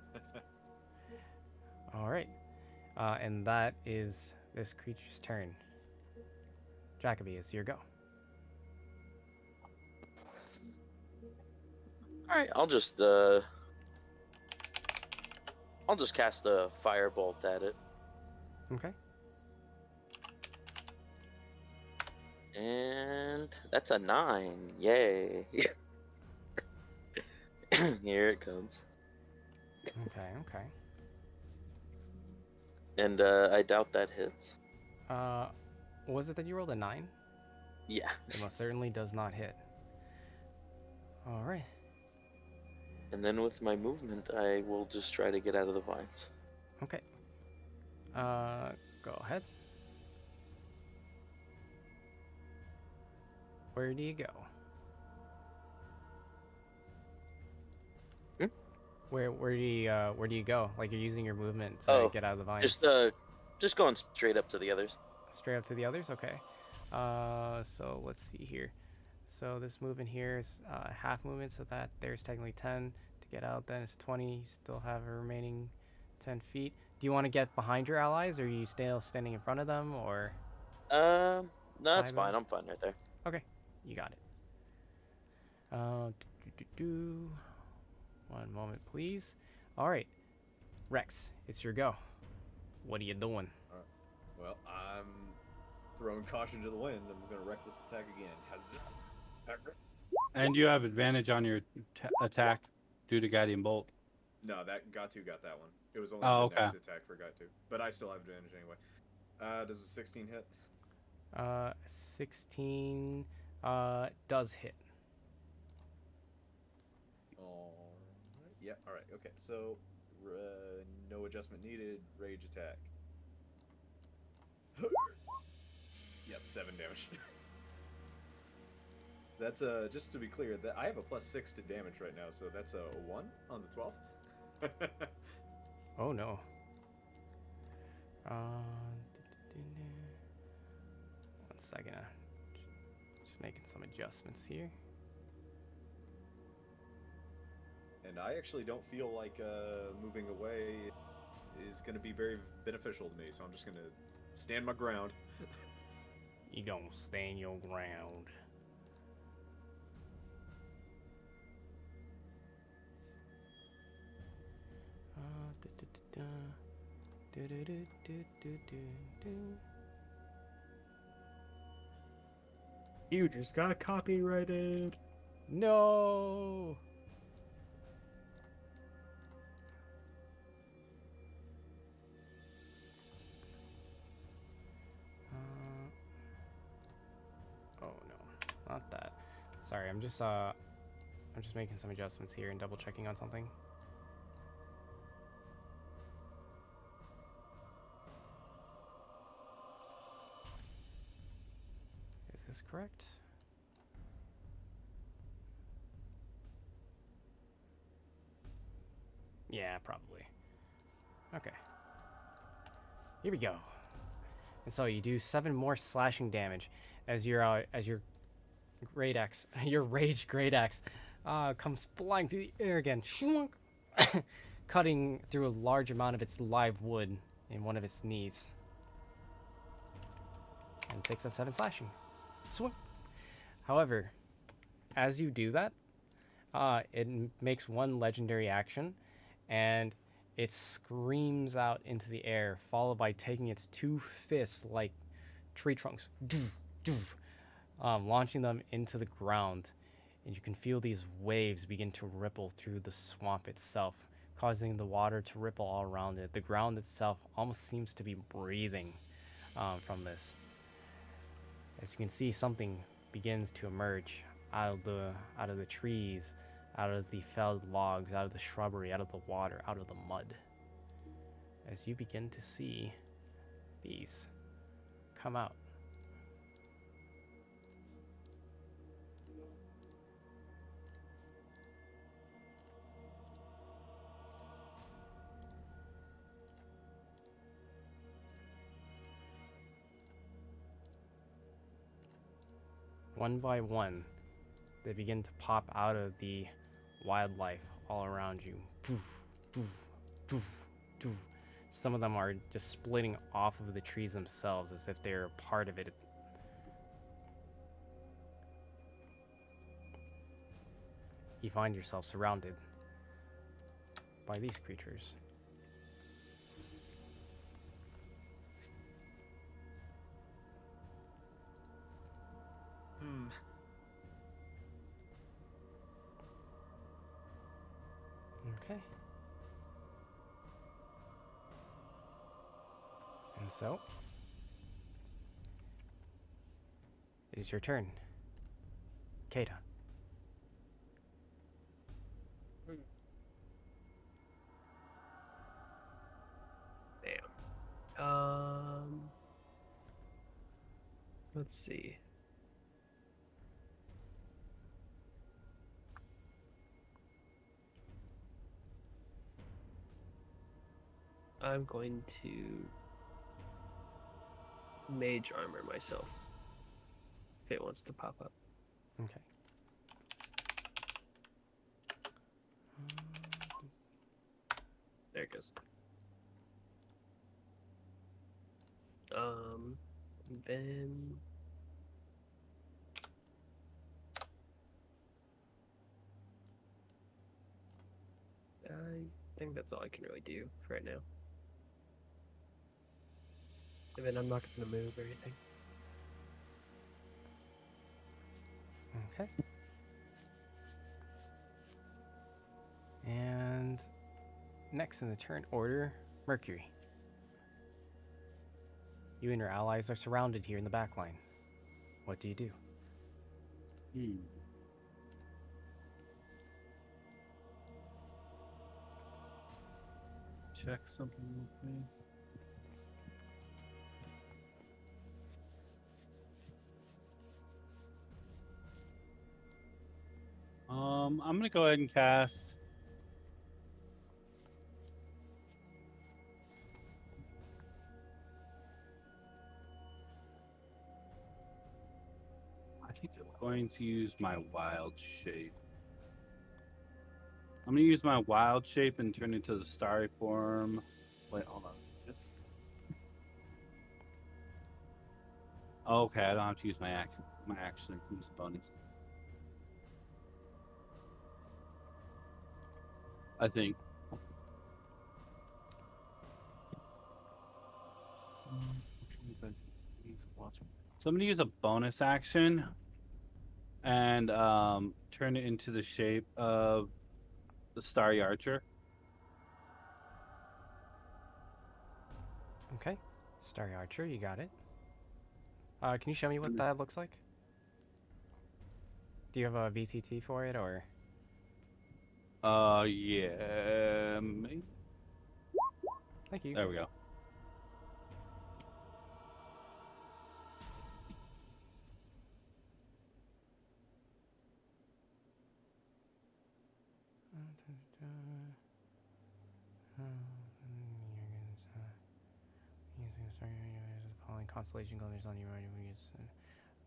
All right. And that is this creature's turn. Jacoby, it's your go. All right, I'll just cast a firebolt at it. Okay. And that's a 9. Yay. Here it comes. Okay. And I doubt that hits. Was it that you rolled a 9? Yeah. It most certainly does not hit. All right. And then with my movement, I will just try to get out of the vines. Okay. Go ahead. Where do you go? Hmm? Where do you go? Like you're using your movement to get out of the vines. Just going straight up to the others. Straight up to the others? Okay. So let's see here. So this movement here is half movement, so that there's technically 10 to get out. Then it's 20. You still have a remaining 10 feet. Do you want to get behind your allies, or are you still standing in front of them, or? No, that's Side fine. them? I'm fine right there. Okay, you got it. One moment, please. All right, Rex, it's your go. What are you doing? Well, I'm throwing caution to the wind. I'm going to reckless attack again. How's that? And you have advantage on your attack due to guiding bolt. No, that Gatu got that one. It was only Oh, the okay. next attack for Gatu. But I still have advantage anyway. Does a 16 hit? 16 does hit. Alright. Yeah, alright. Okay, so no adjustment needed. Rage attack. Yes, 7 damage. That's just to be clear, that I have a +6 to damage right now, so that's a 1 on the 12th. Oh no. One second. Just making some adjustments here. And I actually don't feel like moving away is going to be very beneficial to me, so I'm just going to stand my ground. You gonna stand your ground. You just got copyrighted. No. Oh no, not that. Sorry, I'm just making some adjustments here and double checking on something. Is this correct? Yeah, probably. Okay. Here we go. And so you do 7 more slashing damage as your great axe, your rage great axe, comes flying through the air again. cutting through a large amount of its live wood in one of its knees. And takes a 7 slashing. Swing. However, as you do that, it makes one legendary action, and it screams out into the air, followed by taking its 2 fists like tree trunks, launching them into the ground. And you can feel these waves begin to ripple through the swamp itself, causing the water to ripple all around it. The ground itself almost seems to be breathing from this. As you can see, something begins to emerge out of the trees, out of the felled logs, out of the shrubbery, out of the water, out of the mud. As you begin to see these come out. One by one, they begin to pop out of the wildlife all around you. Some of them are just splitting off of the trees themselves as if they're a part of it. You find yourself surrounded by these creatures. Okay. And so, it is your turn. Kata. Damn. Let's see. I'm going to mage armor myself if it wants to pop up. Okay. There it goes. Then I think that's all I can really do for right now. And then I'm not going to move or anything. Okay. And next in the turn order, Mercury. You and your allies are surrounded here in the back line. What do you do? Check something with me. I'm gonna go ahead and cast. I think I'm going to use my wild shape. I'm gonna use my wild shape and turn into the starry form. Wait, hold on. Okay, I don't have to use my action. My action includes bonus. I think. So I'm gonna use a bonus action and turn it into the shape of the starry archer. Okay. Starry Archer, you got it. Can you show me what that looks like? Do you have a VTT for it, or? Yeah. Maybe. Thank you. There we go. Following constellation colors on your right.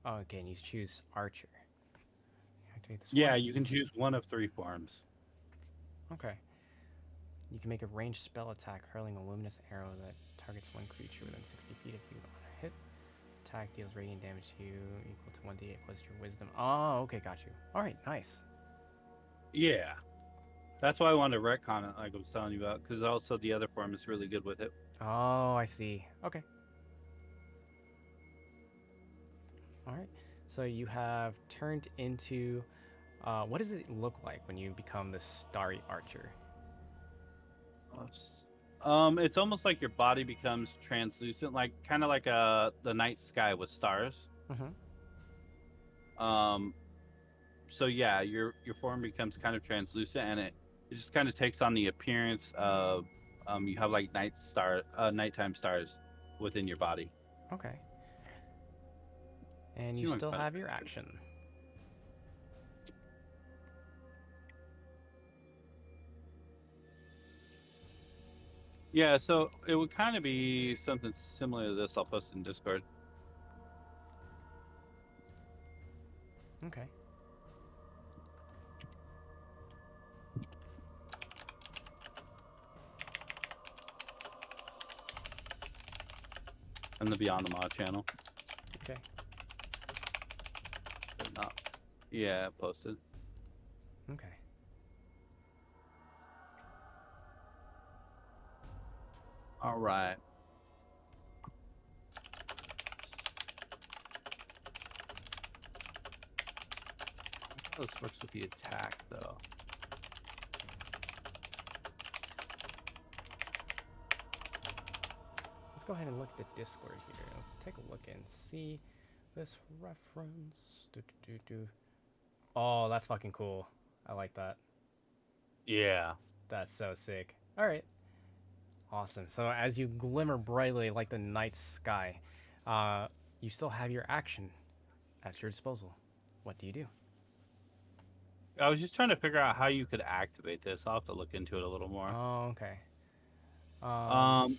Oh, okay, and you choose Archer. Activate this Yeah, one. you can choose one of 3 forms. Okay. You can make a ranged spell attack hurling a luminous arrow that targets one creature within 60 feet if you want to hit. Attack deals radiant damage to you equal to 1d8 plus your wisdom. Oh, okay, got you. All right, nice. Yeah. That's why I wanted to retcon it, like I was telling you about, because also the other form is really good with it. Oh, I see. Okay. All right. So you have turned into. What does it look like when you become this starry archer? It's almost like your body becomes translucent, like kind of like the night sky with stars. Mm-hmm. So yeah, your form becomes kind of translucent, and it just kind of takes on the appearance of you have like nighttime stars within your body. Okay. And So you you want still quite a have bit. your action. Yeah, so it would kind of be something similar to this. I'll post in Discord. Okay. And the Beyond the Mod channel. Okay. But not, yeah, posted. Okay. All right. How this works with the attack, though. Let's go ahead and look at the Discord here. Let's take a look and see this reference. Oh, that's fucking cool. I like that. Yeah. That's so sick. All right. Awesome. So as you glimmer brightly like the night sky, you still have your action at your disposal. What do you do? I was just trying to figure out how you could activate this. I'll have to look into it a little more. Oh, okay. Mhm.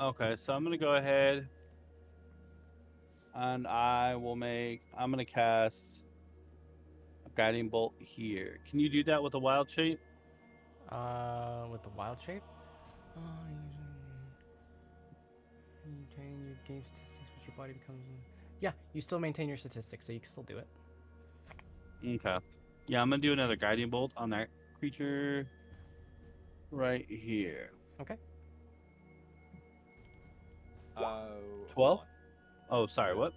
Okay, so I'm gonna go ahead and I'm gonna cast a guiding bolt here. Can you do that with a wild shape? With the wild shape? You maintain your game statistics, but your body becomes. Yeah, you still maintain your statistics, so you can still do it. Okay. Yeah, I'm gonna do another guiding bolt on that creature right here. Okay. 12? Oh, sorry, what?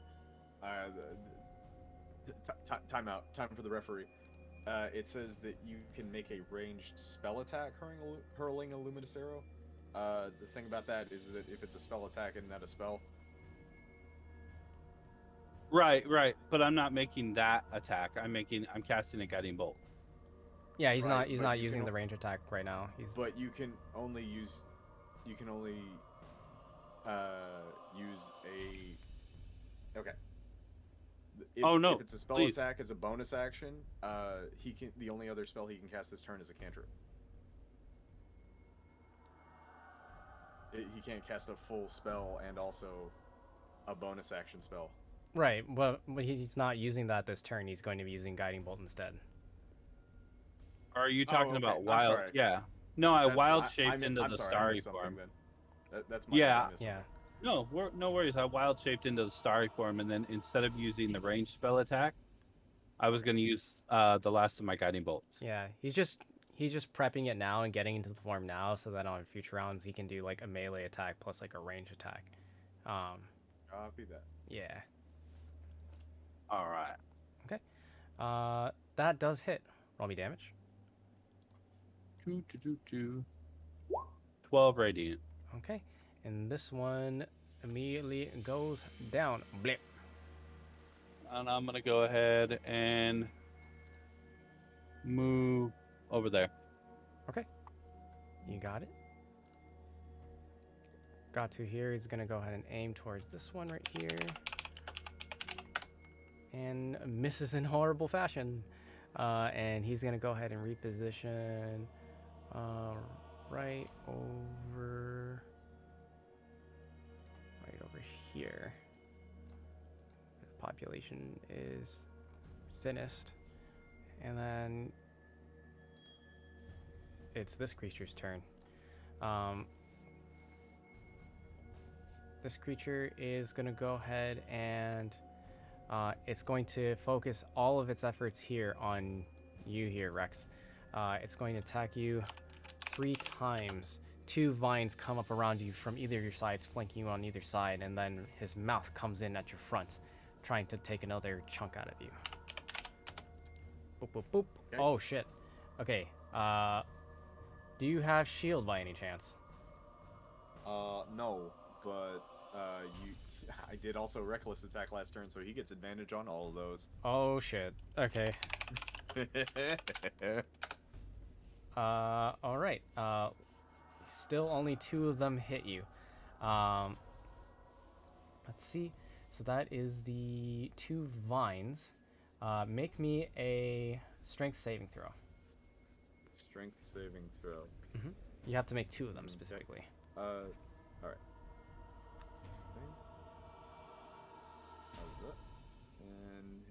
Time out. Time for the referee. It says that you can make a ranged spell attack hurling a luminous arrow. The thing about that is that if it's a spell attack, isn't that a spell? Right. But I'm not making that attack. I'm casting a guiding bolt. Yeah, he's Right, not but you using can the range attack right now. But you can only use a. Okay. Oh, no, If it's a spell please. attack as a bonus action, the only other spell he can cast this turn is a cantrip. He can't cast a full spell and also a bonus action spell. Right, but he's not using that this turn. He's going to be using Guiding Bolt instead. Are you talking about I'm wild? sorry. Yeah. No, I wild shaped into I'm the sorry, I starry missed something form. then. That's my Yeah. bad, I missed Yeah. something. No worries. I wild shaped into the starry form, and then instead of using the ranged spell attack, I was going to use the last of my guiding bolts. Yeah, he's just prepping it now and getting into the form now, so that on future rounds he can do like a melee attack plus like a range attack. Copy that. Yeah. All right. Okay. That does hit. Roll me damage. 12 radiant. Okay, and this one immediately goes down. Blip. And I'm going to go ahead and move over there. Okay. You got it. Got to here. He's gonna go ahead and aim towards this one right here. And misses in horrible fashion. And he's gonna go ahead and reposition right over here. The population is thinnest. And then it's this creature's turn. This creature is going to go ahead and it's going to focus all of its efforts here on you here, Rex. It's going to attack you 3 times. 2 vines come up around you from either of your sides, flanking you on either side, and then his mouth comes in at your front, trying to take another chunk out of you. Boop, boop, boop. Okay. Oh, shit. Okay, do you have shield by any chance? No, but I did also reckless attack last turn, so he gets advantage on all of those. Oh, shit. Okay. Alright. Still only 2 of them hit you. Let's see. So that is the 2 vines. Make me a strength saving throw. Strength saving throw. You have to make 2 of them specifically. Alright. How's that? And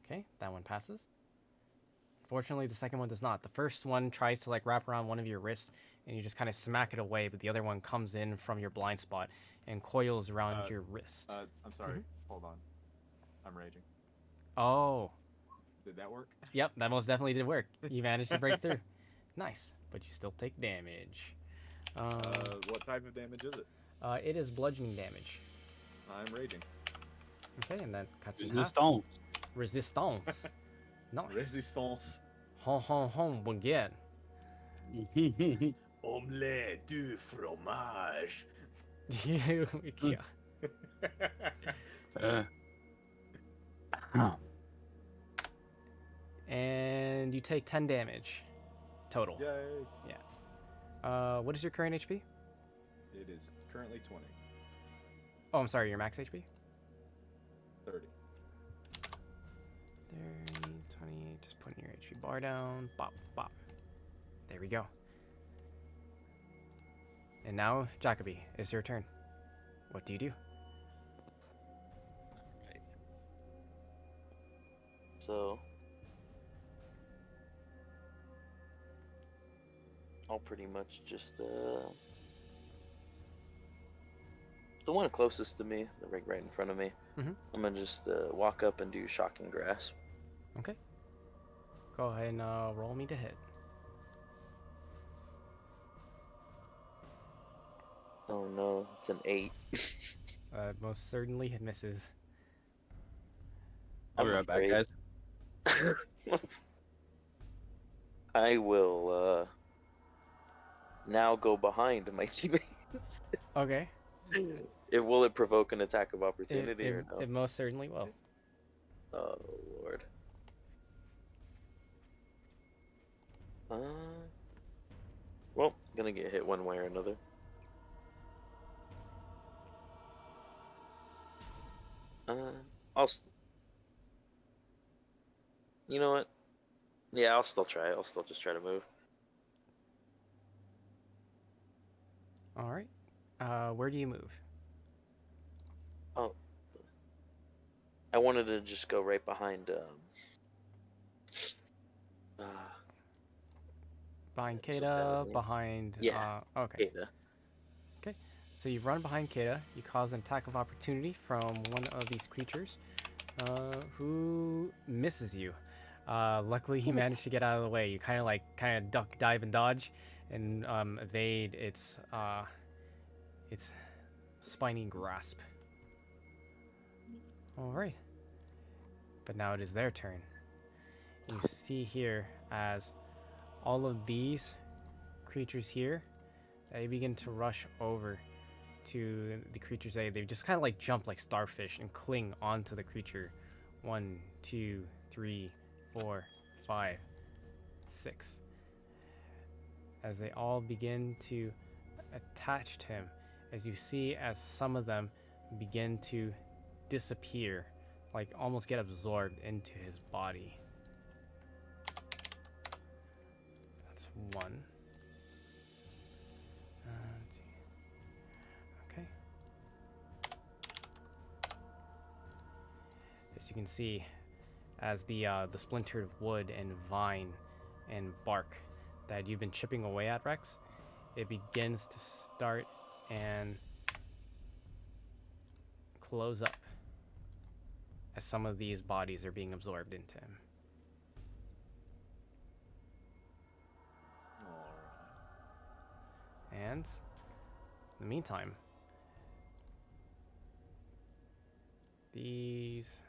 Okay, that one passes. Fortunately, the second one does not. The first one tries to like wrap around one of your wrists, and you just kind of smack it away, but the other one comes in from your blind spot and coils around your wrist. I'm sorry. Hold on. I'm raging. Oh. Did that work? Yep, that most definitely did work. You managed to break through. Nice, but you still take damage. What type of damage is it? It is bludgeoning damage. I'm raging. Okay, and that cuts in half. Resistance. Resistance. Nice. Resistance. Home again. Omelette du fromage. Yeah. And you take 10 damage total. Yay. Yeah. What is your current HP? It is currently 20. Oh, I'm sorry, your max HP? 30. 30, 28, just putting your HP bar down. Bop, bop. There we go. And now, Jacoby, it's your turn. What do you do? So I'll pretty much just the one closest to me, right in front of me. Mhm. I'm gonna just walk up and do shocking grasp. Okay. Go ahead and roll me to hit. Oh no, it's an 8. Most certainly it misses. I'll be right back, guys. I will now go behind my teammates. Okay. Will it provoke an attack of opportunity or no? It most certainly will. Oh lord. Well, gonna get hit one way or another. You know what? Yeah, I'll still try. I'll still just try to move. All right. Where do you move? Oh, I wanted to just go right behind. Behind So Kata, that- behind... Yeah. okay. Ada. Okay. So you run behind Kata. You cause an attack of opportunity from one of these creatures who misses you. Luckily, he managed to get out of the way. You kind of duck, dive, and dodge, and evade its spiny grasp. All right. But now it is their turn. You see here as all of these creatures here, they begin to rush over to the creature's aid. They just kind of like jump like starfish and cling onto the creature. 1, 2, 3, 4, 5, 6. As they all begin to attach to him, as you see as some of them begin to disappear, like almost get absorbed into his body. That's 1. Okay. as you can see, as the splintered wood and vine and bark that you've been chipping away at, Rex, it begins to start and close up as some of these bodies are being absorbed into him. And in the meantime, these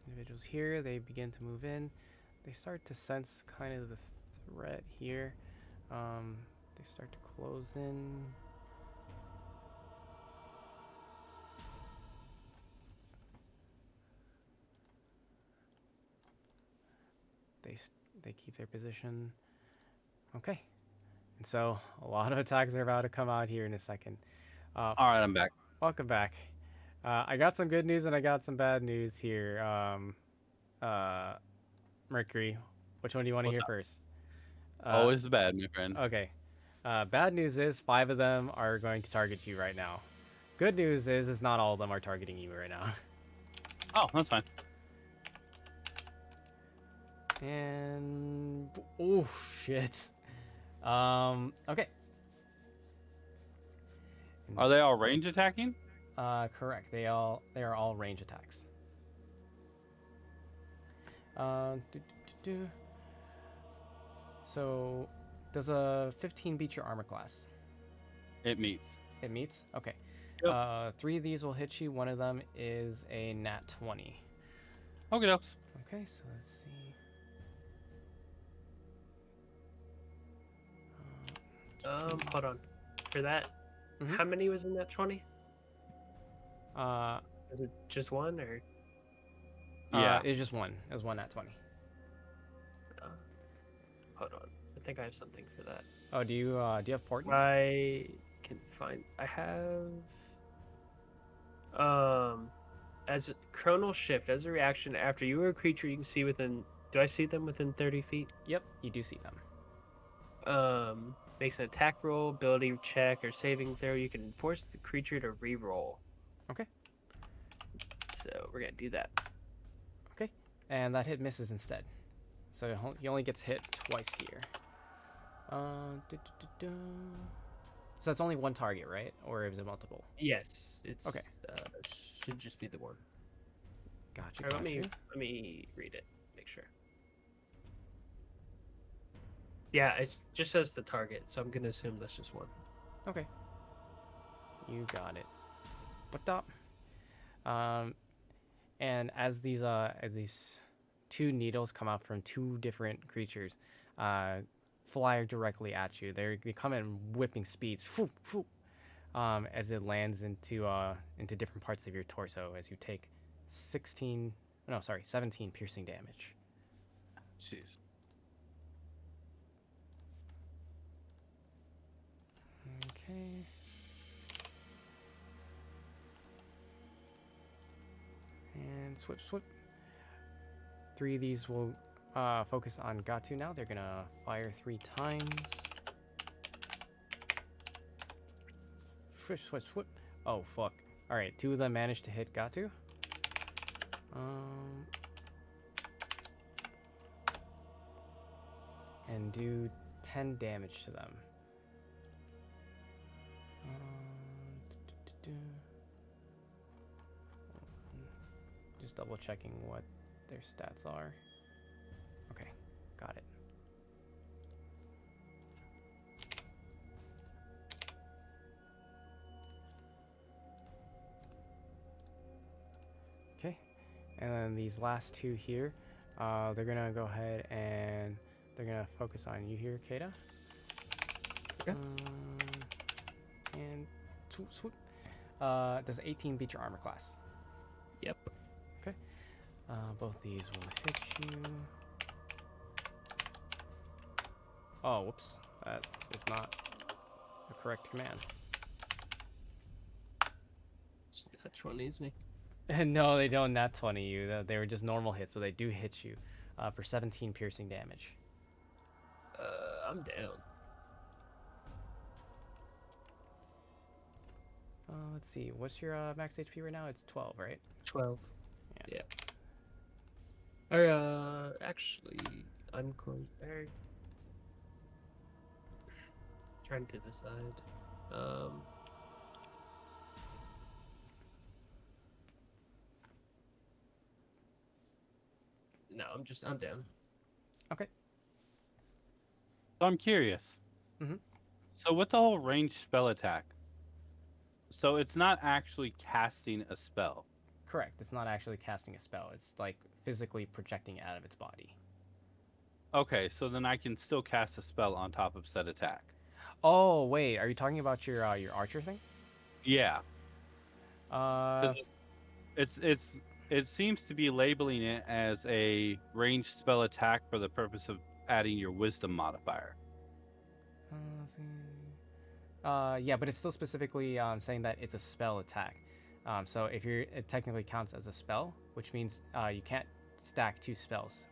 individuals here, they begin to move in. They start to sense kind of the threat here. They start to close in. They keep their position. Okay. And so a lot of attacks are about to come out here in a second. All right, I'm back. Welcome back. I got some good news and I got some bad news here. Mercury, which one do you want to What's hear up? first? Always the bad, my friend. Okay. Bad news is 5 of them are going to target you right now. Good news is not all of them are targeting you right now. Oh, that's fine. And oh shit. Okay. Are they all range attacking? Correct. They are all range attacks. So, does a 15 beat your armor class? It meets. It meets? Okay. Yep. 3 of these will hit you. One of them is a nat 20. Okay, dokes. Okay, so let's see. Hold on. For that, Mhm. how many was in that 20? Uh, Was it just one or? Yeah. it's just one. It was one nat 20. Hold on. I think I have something for that. Oh, do you have portent? I can find. I have. As a chronal shift, as a reaction after you are a creature, you can see within. Do I see them within 30 feet? Yep, you do see them. Makes an attack roll, ability check, or saving throw. You can force the creature to re-roll. Okay. So we're gonna do that. Okay, and that hit misses instead. So he only gets hit twice here. So that's only one target, right? Or is it multiple? Yes, it's Okay. Should just be the one. Gotcha. Or Gotcha. let me read it. Make sure. Yeah, it just says the target, so I'm gonna assume that's just one. Okay. You got it. What up? And as these 2 needles come out from 2 different creatures, fly directly at you. They come in whipping speeds, as it lands into different parts of your torso. As you take 17 piercing damage. Jeez. Okay. And swip. 3 of these will focus on Gatu now. They're gonna fire 3 times. Swip. Oh, fuck. Alright, 2 of them managed to hit Gatu. And do 10 damage to them. Just double checking what their stats are. Okay, got it. Okay, and then these last 2 here, they're gonna go ahead and they're gonna focus on you here, Kata. Okay. And swoop. Does 18 beat your armor class? Yep. Okay. Both these will hit you. Oh, whoops. That is not a correct command. That 20s me. No, they don't nat 20 you. They were just normal hits, so they do hit you for 17 piercing damage. I'm down. Let's see. What's your max HP right now? It's 12, right? 12. Yeah. Yeah. Actually, I'm going back. Trying to decide. No, I'm down. Okay. So I'm curious. Mhm. So with the whole ranged spell attack, so it's not actually casting a spell. Correct. It's not actually casting a spell. It's like physically projecting it out of its body. Okay, so then I can still cast a spell on top of said attack. Oh wait, are you talking about your archer thing? Yeah, Uh, because it seems to be labeling it as a ranged spell attack for the purpose of adding your wisdom modifier. let's see. Yeah, but it's still specifically saying that it's a spell attack. So if it technically counts as a spell, which means you can't stack two spells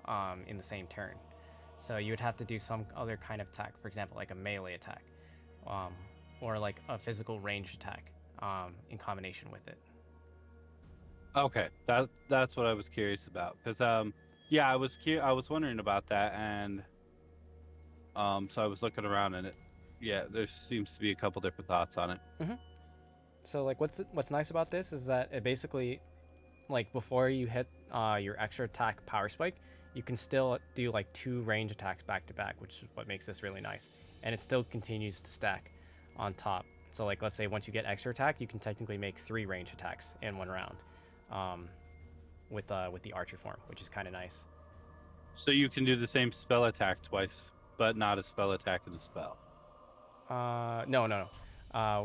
in the same turn. So you would have to do some other kind of attack, for example, like a melee attack, or like a physical range attack in combination with it. Okay, that's what I was curious about. Because yeah, I was wondering about that, and so I was looking around, and there seems to be a couple different thoughts on it. So like what's nice about this is that it basically, like before you hit your extra attack power spike, you can still do like 2 range attacks back to back, which is what makes this really nice. And it still continues to stack on top. So like let's say once you get extra attack, you can technically make 3 range attacks in one round, with the archer form, which is kind of nice. So you can do the same spell attack twice, but not a spell attack in a spell. No.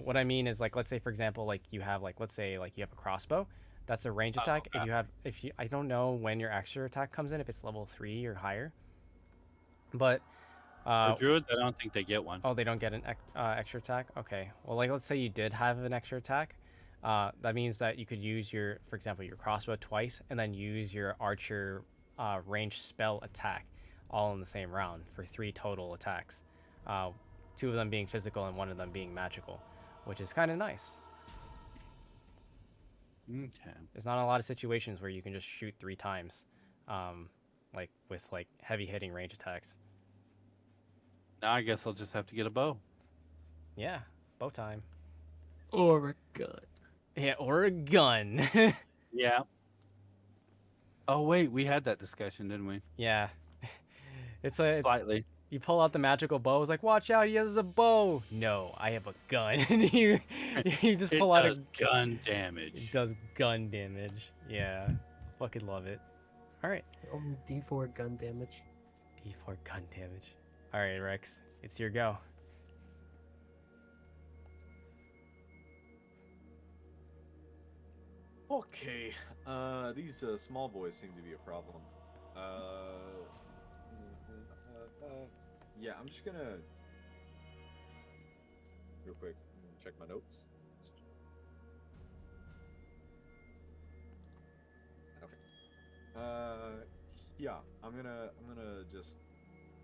What I mean is like let's say for example like you have like let's say like you have a crossbow, that's a range attack. okay. If you I don't know when your extra attack comes in, if it's level 3 or higher, but For druids, I don't think they get one. oh, they don't get an extra attack. Okay, well like let's say you did have an extra attack, that means that you could use your, for example, your crossbow twice and then use your archer range spell attack all in the same round for 3 total attacks, 2 of them being physical and 1 of them being magical, which is kind of nice. Okay. There's not a lot of situations where you can just shoot 3 times, like with like heavy hitting range attacks. Now I guess I'll just have to get a bow. Yeah, bow time. Or a gun. Yeah, or a gun. Yeah. Oh wait, we had that discussion, didn't we? Yeah. It's Slightly. you pull out the magical bow. It's like, watch out, he has a bow. No, I have a gun. And you just It pull out does a gun damage. It does gun damage. Yeah, fucking love it. All right, Only D4 gun damage. D4 gun damage. All right, Rex, it's your go. Okay, these small boys seem to be a problem. Yeah, I'm just gonna real quick check my notes. Okay. Yeah, I'm gonna just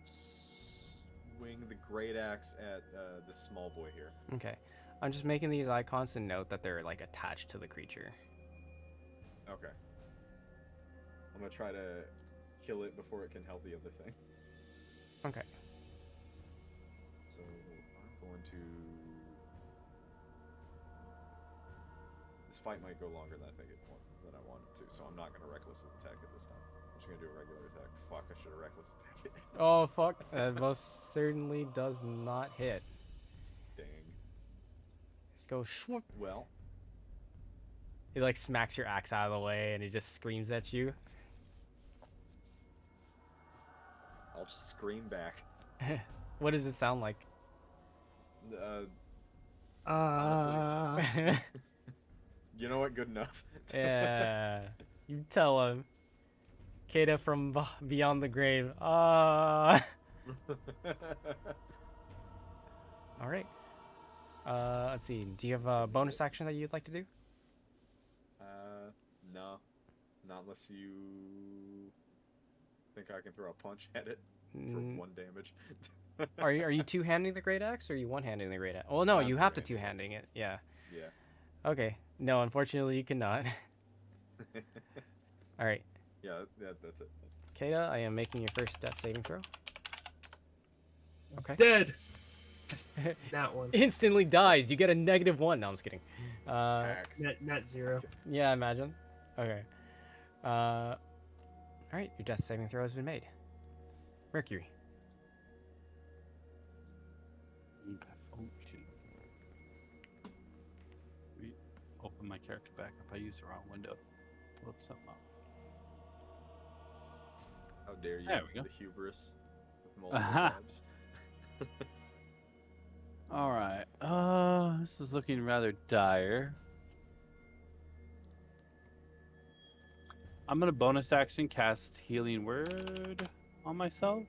swing the great axe at this small boy here. Okay, I'm just making these icons to note that they're like attached to the creature. Okay. I'm gonna try to kill it before it can help the other thing. Okay. So I'm going to. This fight might go longer than I want it to, so I'm not gonna reckless attack it this time. I'm just gonna do a regular attack. Fuck, I should have reckless attacked it. Oh fuck! That most certainly does not hit. Dang. Just go swoop. Well, He like smacks your axe out of the way and he just screams at you. I'll just scream back. What does it sound like? Honestly, you know what? Good enough. Yeah, you tell him. Kata from beyond the grave. All right. Let's see. Do you have a bonus action that you'd like to do? No, not unless you think I can throw a punch at it for 1 damage. Are you two-handing the great axe or are you one-handing the great axe? Well, no, I'm you have to two-handing two-handing it. Yeah. Yeah. Okay. No, unfortunately, you cannot. All right. Yeah, that's it. Kata, I am making your first death saving throw. Okay. Dead. Just that one. Instantly dies. You get a -1. No, I'm just kidding. Hacks. Net 0. Yeah, imagine. Okay. All right, your death saving throw has been made. Mercury. Okay. Oh shit. Let me open my character back up. I used the wrong window. Flip something up. How dare you? There we go. The hubris of multiple Aha. tabs. All right. This is looking rather dire. I'm gonna bonus action cast Healing Word on myself.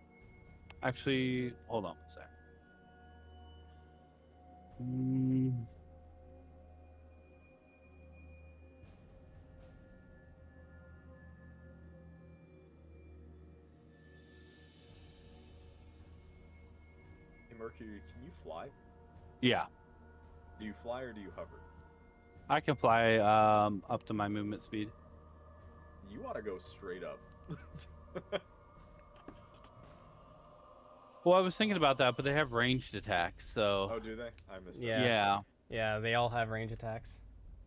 Actually, hold on one sec. Hey, Mercury, can you fly? Yeah, Do you fly or do you hover? I can fly up to my movement speed. You ought to go straight up. Well, I was thinking about that, but they have ranged attacks, so Oh, do they? I missed that. Yeah. yeah. Yeah, they all have range attacks.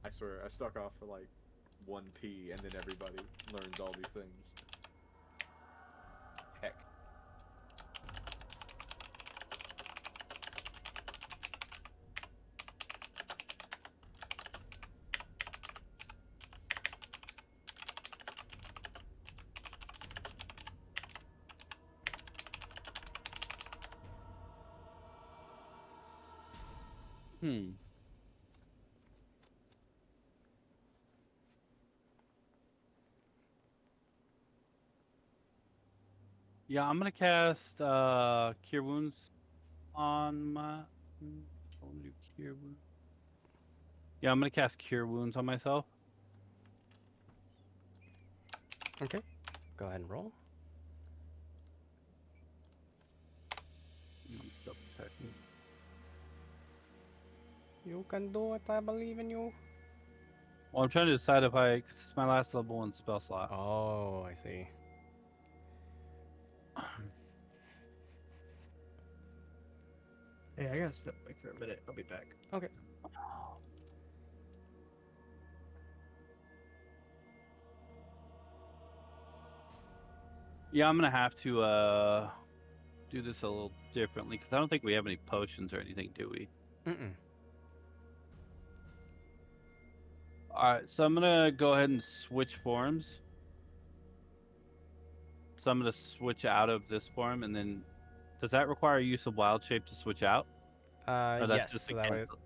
I swear, I stuck off for like 1p, and then everybody learns all these things. Heck. Yeah, I'm gonna cast Cure Wounds on my. I want to do Cure Wounds. Yeah, I'm gonna cast Cure Wounds on myself. Okay. Go ahead and roll. I'm just double checking. You can do it. I believe in you. Well, I'm trying to decide if I, cause it's my last level 1 spell slot. Oh, I see. Hey, I gotta step away for a minute. I'll be back. Okay. Yeah, I'm gonna have to do this a little differently because I don't think we have any potions or anything, do we? Mm-mm. All right, so I'm gonna go ahead and switch forms. So I'm gonna switch out of this form, and then does that require use of wild shape to switch out? Or that's Yes. just So a that way. cancel?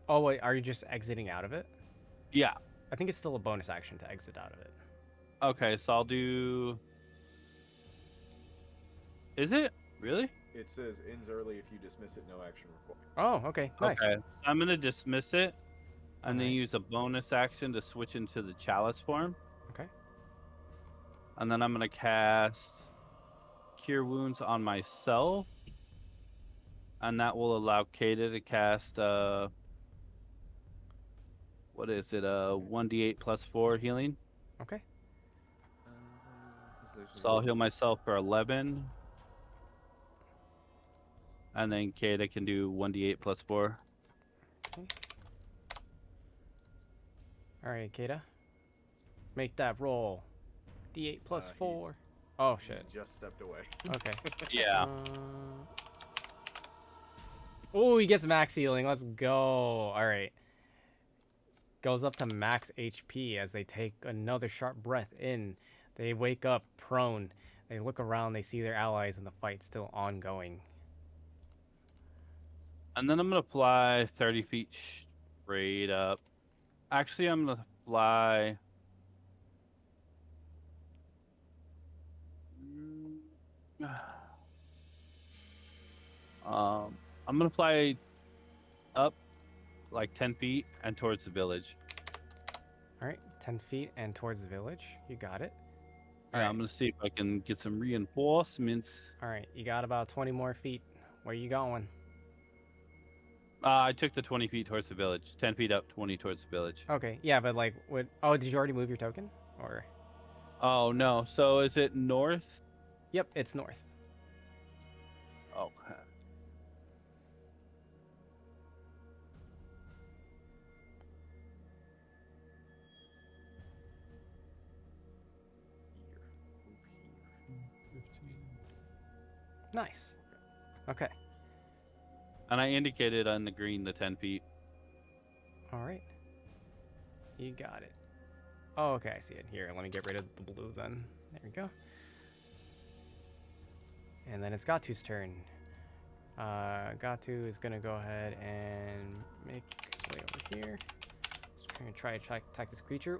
Oh wait, are you just exiting out of it? Yeah. I think it's still a bonus action to exit out of it. Okay, so I'll do. Is it really? It says ends early if you dismiss it, no action required. Oh, okay. Nice. Okay, I'm gonna dismiss it, and then Alright. use a bonus action to switch into the chalice form. Okay. And then I'm gonna cast Cure Wounds on myself, and that will allow Kata to cast what is it? 1d8 plus 4 healing. Okay. So I'll heal myself for 11, and then Kata can do 1d8 plus 4. All right, Kata. Make that roll. D8 plus He- 4. Oh He shit. just stepped away. Okay. Yeah. Oh, he gets max healing. Let's go. All right. Goes up to max HP as they take another sharp breath in. They wake up prone. They look around. They see their allies, and the fight's still ongoing. And then I'm gonna fly 30 feet straight up. Actually, I'm gonna fly. I'm gonna fly up like 10 feet and towards the village. All right, 10 feet and towards the village. You got it. Yeah, I'm gonna see if I can get some reinforcements. All right, you got about 20 more feet. Where you going? I took the 20 feet towards the village. 10 feet up, 20 towards the village. Okay, yeah, but like, what? Oh, did you already move your token? Or Oh no. So is it north? Yep, it's north. Okay. Here. Move here. 15. Nice. Okay. And I indicated on the green the 10 feet. All right. You got it. Oh, okay, I see it. Here, let me get rid of the blue then. There we go. And then it's Gatu's turn. Gatu is gonna go ahead and make his way over here. Just gonna try to attack this creature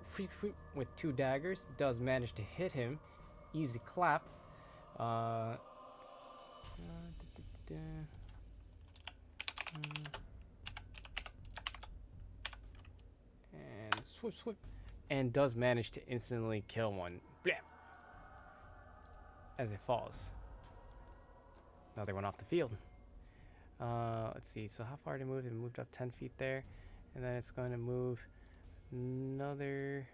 with 2 daggers. Does manage to hit him. Easy clap. And swoop. And does manage to instantly kill one. Blam! As it falls. Another one off the field. Let's see. So how far did it move? It moved up 10 feet there. And then it's going to move another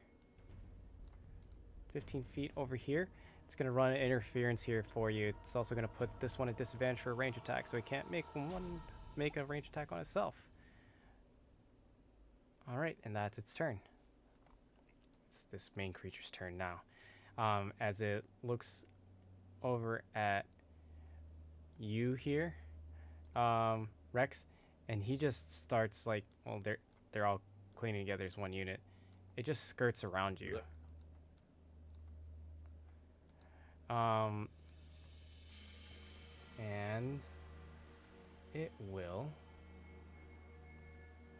15 feet over here. It's going to run an interference here for you. It's also going to put this one at disadvantage for a range attack. So it can't make a range attack on itself. Alright, and that's its turn. It's this main creature's turn now. As it looks over at you here, Rex, and he just starts like, well, they're all cleaning together as one unit. It just skirts around you. And it will.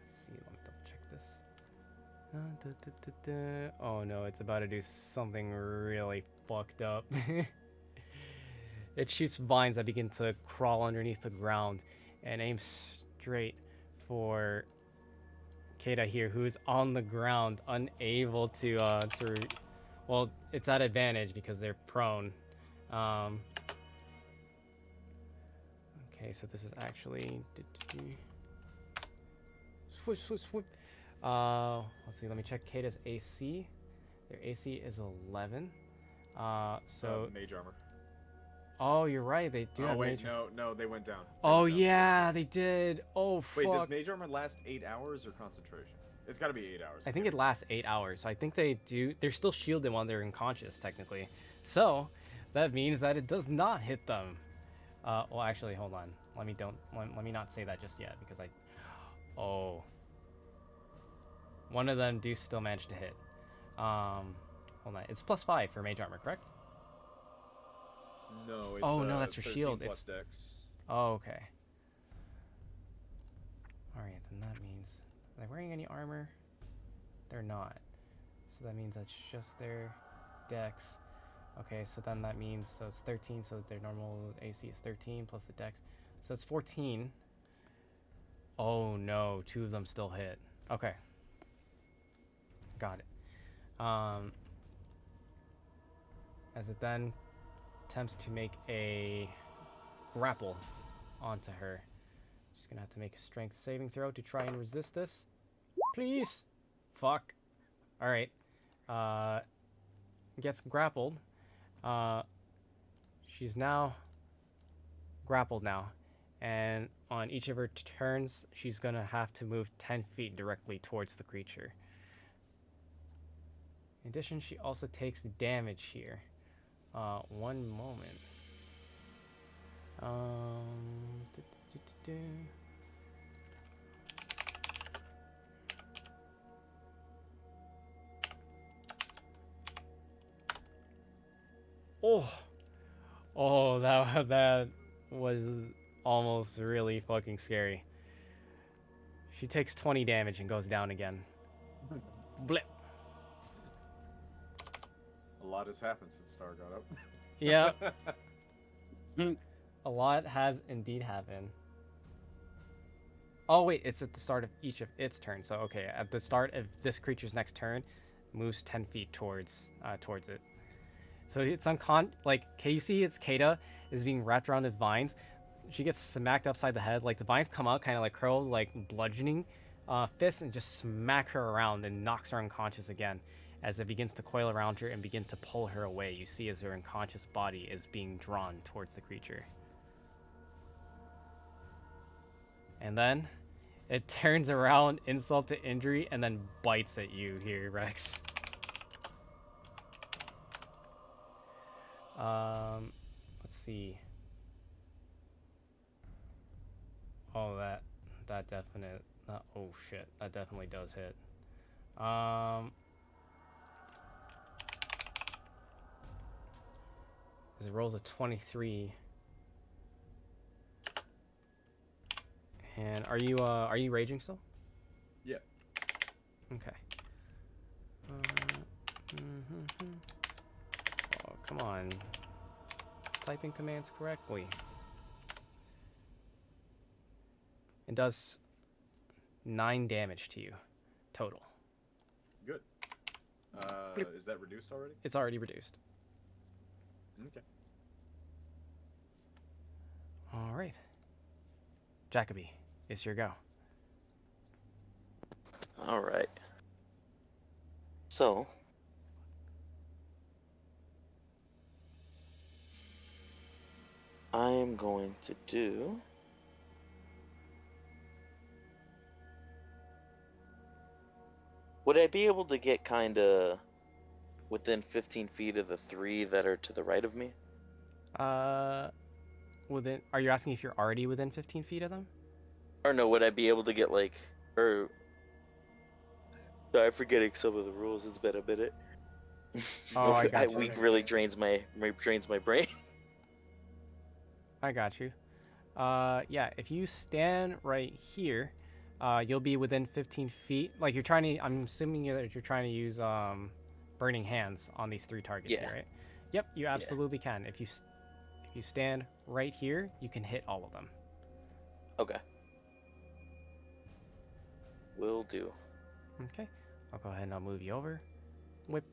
Let's see, let me double check this. Oh no, it's about to do something really fucked up. It shoots vines that begin to crawl underneath the ground and aims straight for Kata here, who is on the ground, unable to well, it's at advantage because they're prone. Okay, so this is actually swoop. Let's see. Let me check Kata's AC. Their AC is 11. So mage armor. Oh, you're right. They do have wait, mage. no, they went down. Oh yeah, they did. Oh fuck. Wait, does mage armor last 8 hours or concentration? It's got to be 8 hours. I think it lasts 8 hours. So I think they do. They're still shielded while they're unconscious, technically. So that means that it does not hit them. Well, actually, hold on. Let me not say that just yet because oh, one of them do still manage to hit. Hold on. It's +5 for mage armor, correct? No, it's oh no, that's for 13 shield. plus It's dex. oh okay. All right, then that means are they wearing any armor? They're not. So that means that's just their dex. Okay, so then that means so it's 13. So their normal AC is 13 plus the dex, so it's 14. Oh no, 2 of them still hit. Okay, got it. As it then attempts to make a grapple onto her. She's gonna have to make a strength saving throw to try and resist this. Please! Fuck. Alright. Gets grappled. She's now grappled now. And on each of her turns, she's gonna have to move 10 feet directly towards the creature. In addition, she also takes damage here. One moment. Oh, that was almost really fucking scary. She takes 20 damage and goes down again. Blip. A lot has happened since Star got up. Yeah. A lot has indeed happened. Oh wait, it's at the start of each of its turns. So okay, at the start of this creature's next turn, moves 10 feet towards it. So it's like, can you see its Kata is being wrapped around with vines? She gets smacked upside the head. Like the vines come out, kind of like curled, like bludgeoning fists, and just smack her around and knocks her unconscious again. as it begins to coil around her and begin to pull her away. You see as her unconscious body is being drawn towards the creature. And then it turns around, insult to injury, and then bites at you here, Rex. Let's see. Oh, that definite. Oh shit, that definitely does hit. It rolls a 23. And are you raging still? Yeah. Okay. Mhm. Oh, come on. Typing commands correctly. It does 9 damage to you total. Good. Bloop. Is that reduced already? It's already reduced. Okay. All right. Jacoby, it's your go. All right. So, I'm going to do. Would I be able to get kind of within 15 feet of the 3 that are to the right of me? Within? Are you asking if you're already within 15 feet of them? Or no, would I be able to get like, or sorry, I'm forgetting some of the rules. It's been a minute. Oh, I got you. Week really drains my brain. I got you. Yeah, if you stand right here, you'll be within 15 feet. Like you're trying to, I'm assuming that you're trying to use burning hands on these 3 targets Yeah. here, right? Yep, you absolutely can. If you stand right here, you can hit all of them. Okay. Will do. Okay, I'll go ahead and I'll move you over. Whip.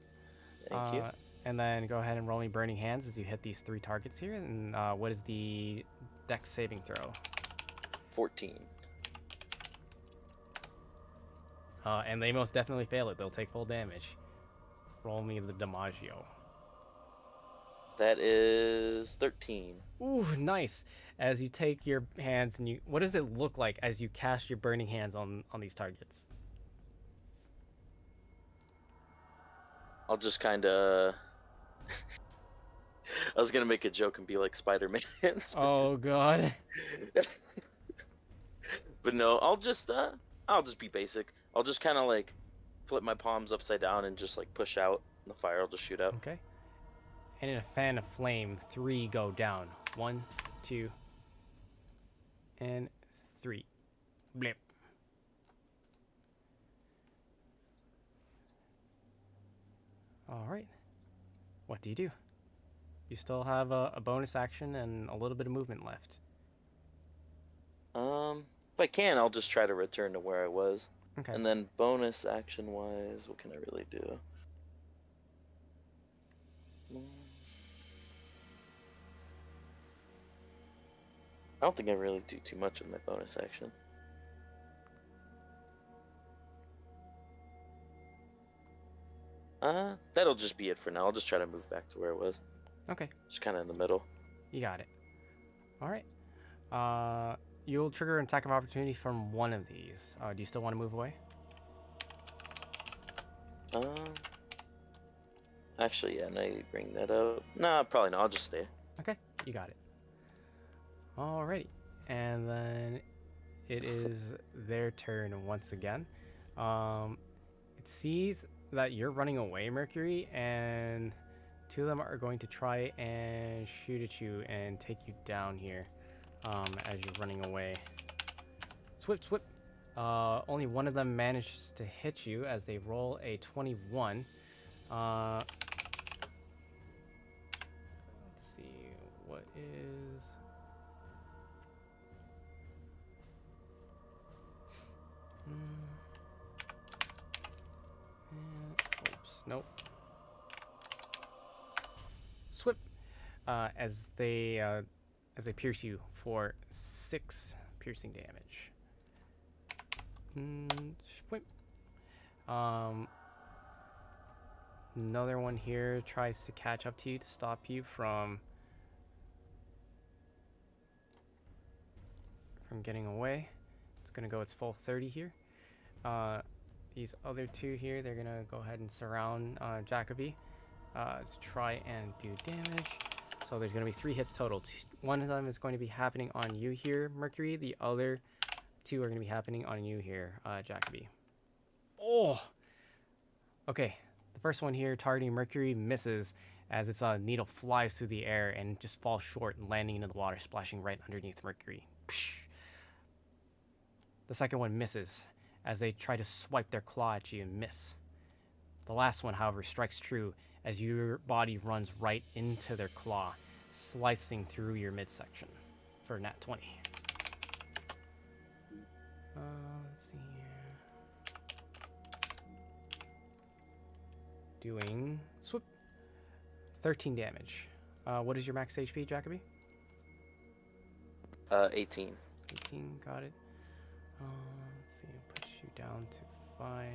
Thank you. And then go ahead and roll me burning hands as you hit these 3 targets here. And what is the dex saving throw? 14. And they most definitely fail it. They'll take full damage. Roll me the DiMaggio. That is 13. Ooh, nice. As you take your hands and you, what does it look like as you cast your burning hands on these targets? I'll just kind of. I was gonna make a joke and be like Spider-Man. Oh god. But no, I'll just be basic. I'll just kind of like flip my palms upside down and just like push out, and the fire will just shoot out. Okay. And in a fan of flame, 3 go down. 1, 2, and 3. Blip. All right. What do you do? You still have a bonus action and a little bit of movement left. If I can, I'll just try to return to where I was. Okay. And then bonus action wise, what can I really do? I don't think I really do too much of my bonus action. That'll just be it for now. I'll just try to move back to where I was. Okay. Just kind of in the middle. You got it. All right. You'll trigger an attack of opportunity from one of these. Do you still want to move away? Actually, yeah, now you bring that up. Nah, probably not. I'll just stay. Okay, you got it. Alrighty. And then it is their turn once again. It sees that you're running away, Mercury, and 2 of them are going to try and shoot at you and take you down here as you're running away. Swip, swip. Only one of them manages to hit you as they roll a 21. Let's see, what is... Oops, nope. Swip. As they pierce you for 6 piercing damage. Swip. Another one here tries to catch up to you to stop you from getting away. It's gonna go its full 30 here. These other two here, they're gonna go ahead and surround Jacoby to try and do damage. So there's gonna be 3 hits total. One of them is going to be happening on you here, Mercury. The other 2 are gonna be happening on you here, Jacoby. Oh! Okay, the first one here, targeting Mercury, misses as its needle flies through the air and just falls short, landing into the water, splashing right underneath Mercury. Psh. The second one misses as they try to swipe their claw at you and miss. The last one, however, strikes true as your body runs right into their claw, slicing through your midsection for a nat 20. Let's see here. Doing swoop. 13 damage. What is your max HP, Jacoby? 18. 18, got it. Let's see, put you down to 5.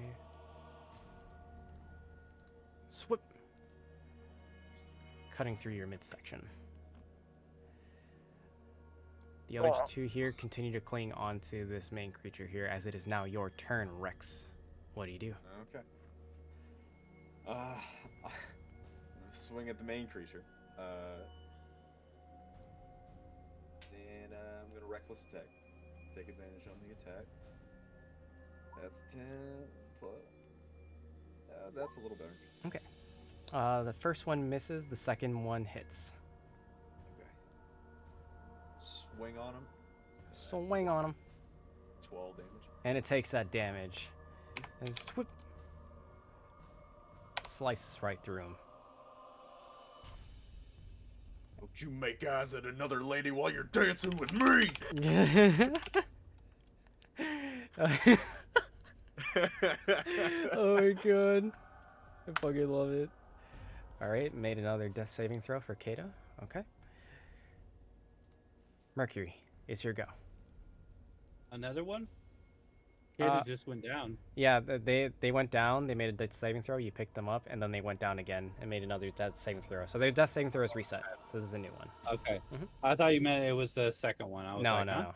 Swoop. Cutting through your midsection. The other 2 here continue to cling onto this main creature here as it is now your turn, Rex. What do you do? Okay. I'm gonna swing at the main creature. And I'm gonna reckless attack. Take advantage on the attack. That's 10 plus. That's a little better. Okay. The first one misses, the second one hits. Okay. Swing on him. Swing on him. 12 damage. And it takes that damage. And swoop. Slices right through him. Don't you make eyes at another lady while you're dancing with me! Oh my god. I fucking love it. Alright, made another death saving throw for Kato. Okay. Mercury, it's your go. Another one? Kata just went down. Yeah, they went down, they made a death saving throw, you picked them up, and then they went down again and made another death saving throw. So their death saving throw is reset. So this is a new one. Okay. Mhm. I thought you meant it was the second one. I was No, like, no, huh? no.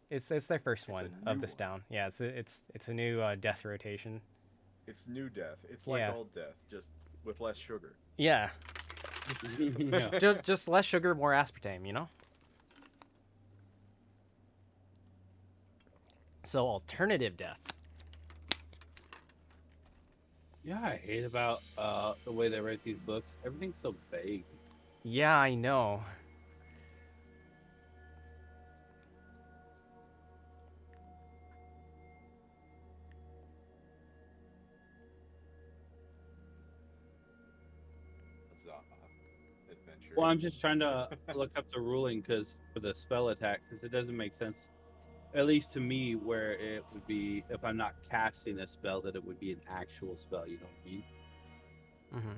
It's their first It's a one new of this one. down. Yeah, it's a new death rotation. It's new death. It's like Yeah. old death, just with less sugar. Yeah, Yeah. just less sugar, more aspartame, you know? So alternative death. Yeah, I hate about the way they write these books. Everything's so vague. Yeah, I know. Huzzah. Adventure. Well, I'm just trying to look up the ruling because for the spell attack, because it doesn't make sense, at least to me, where it would be if I'm not casting a spell, that it would be an actual spell. You know what I mean? Mm-hmm.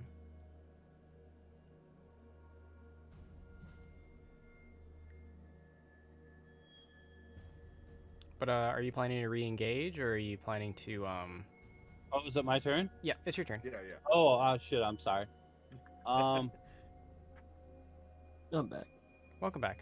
But are you planning to re-engage, or are you planning to Oh, is it my turn? Yeah, it's your turn. Yeah, yeah. Oh, shit! I'm sorry. I'm back. Welcome back.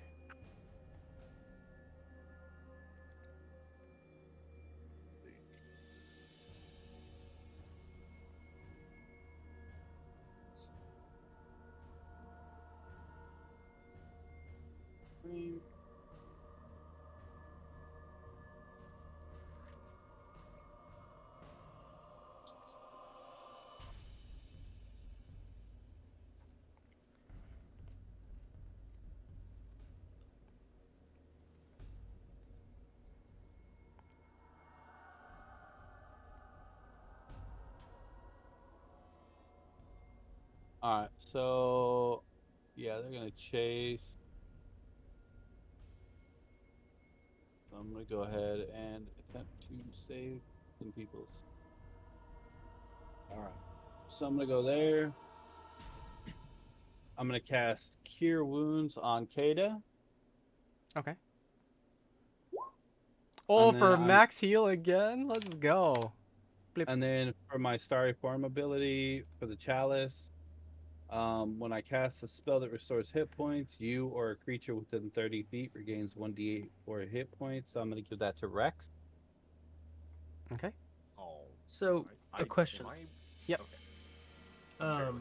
All right, so yeah, they're gonna chase. So I'm gonna go ahead and attempt to save some people's. All right, so I'm gonna go there. I'm gonna cast Cure Wounds on Kada. Okay. Oh, And for then I'm- max heal again? Let's go. Blip. And then for my Starry Form ability for the Chalice, when I cast a spell that restores hit points, you or a creature within 30 feet regains 1d8 for hit points. So I'm going to give that to Rex. Okay. Oh. So a question. Yep. Okay. I'm barely-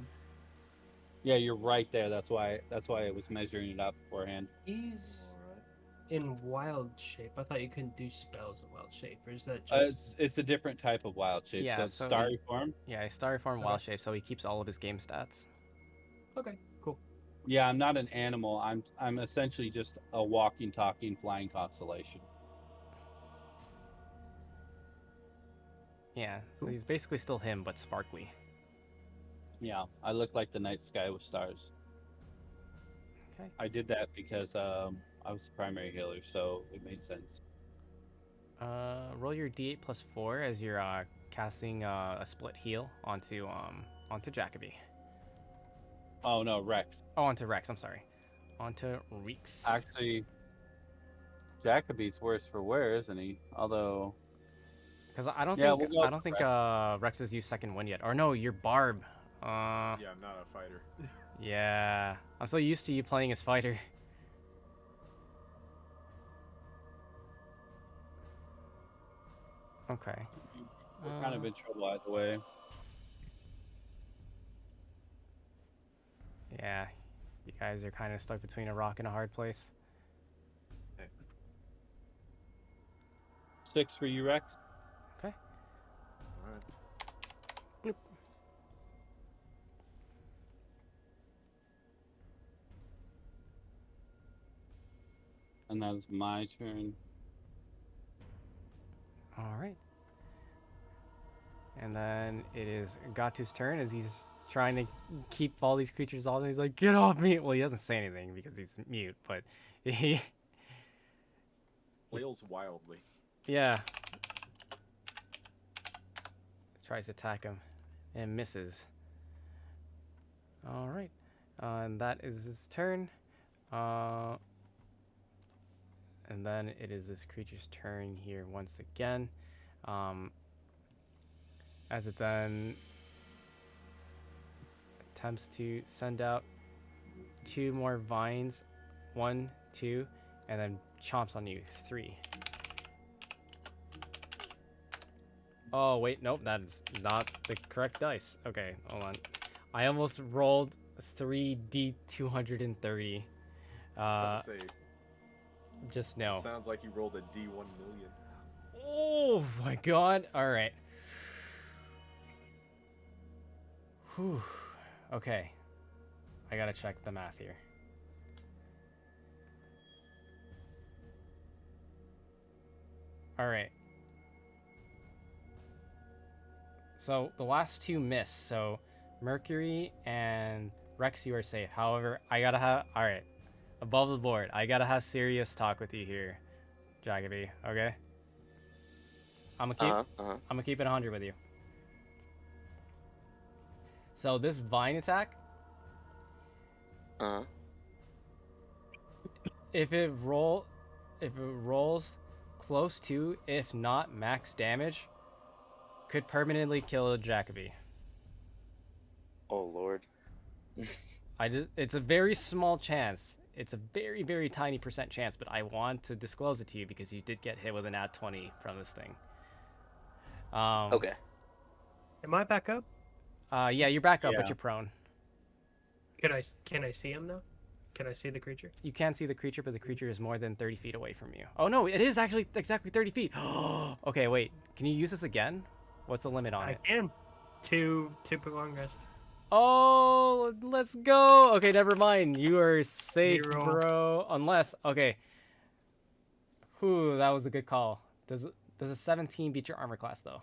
Yeah, you're right there. That's why I was measuring it out beforehand. He's in wild shape. I thought you couldn't do spells in wild shape, or is that It's just? it's a different type of wild shape. Yeah, So it's so Starry Form. Yeah, he's Starry Form Okay. Wild Shape, so he keeps all of his game stats. Okay, cool. Yeah, I'm not an animal. I'm essentially just a walking, talking, flying constellation. Yeah, so he's basically still him, but sparkly. Yeah, I look like the night sky with stars. Okay. I did that because I was the primary healer, so it made sense. Roll your d8 plus 4 as you're casting a split heal onto Jacoby. Oh no, Rex. Oh, onto Rex. I'm sorry, onto Reeks. Actually, Jacoby's worse for wear, isn't he? Although, Because I don't yeah, think we'll go I don't think Rex has used second wind yet. Or no, you're Barb. Yeah, I'm not a fighter. Yeah, I'm so used to you playing as fighter. Okay. we're kind of in trouble either way. Yeah, you guys are kind of stuck between a rock and a hard place. 6 for you, Rex. Okay. All right. Bloop. And that was my turn. All right. And then it is Gatu's turn as he's trying to keep all these creatures on. He's like, "Get off me!" Well, he doesn't say anything because he's mute, but he, Flails wildly. yeah, tries to attack him and misses. All right, and that is his turn. And then it is this creature's turn here once again. As it then attempts to send out 2 more vines, 1, 2, and then chomps on you, 3. Oh wait, nope, that is not the correct dice. Okay, hold on. I almost rolled 3d230. I was about to say, Just no. it sounds like you rolled a D1 million. Oh my god! All right. Whew. Okay. I gotta check the math here. Alright. So the last 2 miss. So Mercury and Rex, you are safe. However, I gotta have. Alright. Above the board. I gotta have serious talk with you here, Jacoby. Okay? I'm gonna keep it 100 with you. So this vine attack, if it rolls close to, if not max damage, could permanently kill Jacoby. Oh lord. It's a very small chance. It's a very, very tiny % chance, but I want to disclose it to you because you did get hit with an Act 20 from this thing. Okay. Am I back up? Yeah, you're back up, but Yeah. you're prone. Can I see him now? Can I see the creature? You can see the creature, but the creature is more than 30 feet away from you. Oh no, it is actually exactly 30 feet. Okay, wait. Can you use this again? What's the limit on I it? can. Two long rest. Oh, let's go. Okay, never mind. You are safe, Reroll. bro. Unless, okay. Whew, that was a good call. Does a 17 beat your armor class though?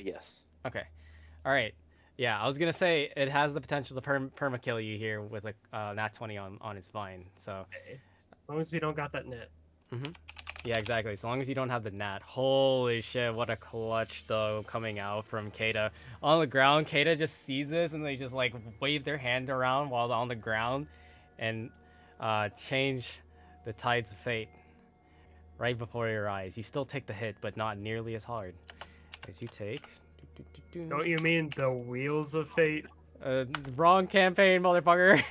Yes. Okay. All right. Yeah, I was gonna say it has the potential to perma kill you here with a nat 20 on its vine. So. Okay. As long as we don't got that net. Yeah, exactly. As long as you don't have the gnat. Holy shit, what a clutch, though, coming out from Kata. On the ground, Kata just sees this, and they just, like, wave their hand around while on the ground and change the tides of fate. right before your eyes. You still take the hit, but not nearly as hard. As you take. Don't you mean the Wheels of Fate? Wrong campaign, motherfucker.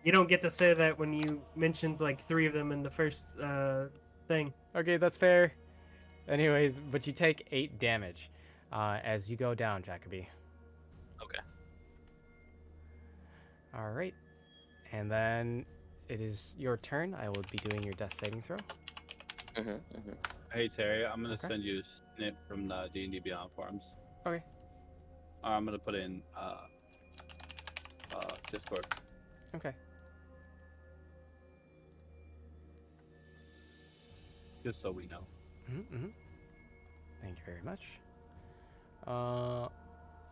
You don't get to say that when you mentioned like 3 of them in the first thing. Okay, that's fair. Anyways, but you take 8 damage as you go down, Jacoby. Okay. All right, and then it is your turn. I will be doing your death saving throw. Hey Terry, I'm gonna Okay. send you a snip from the D&D Beyond forums. Okay. I'm gonna put in Discord. Okay. Just so we know. Mm-hmm. Thank you very much. All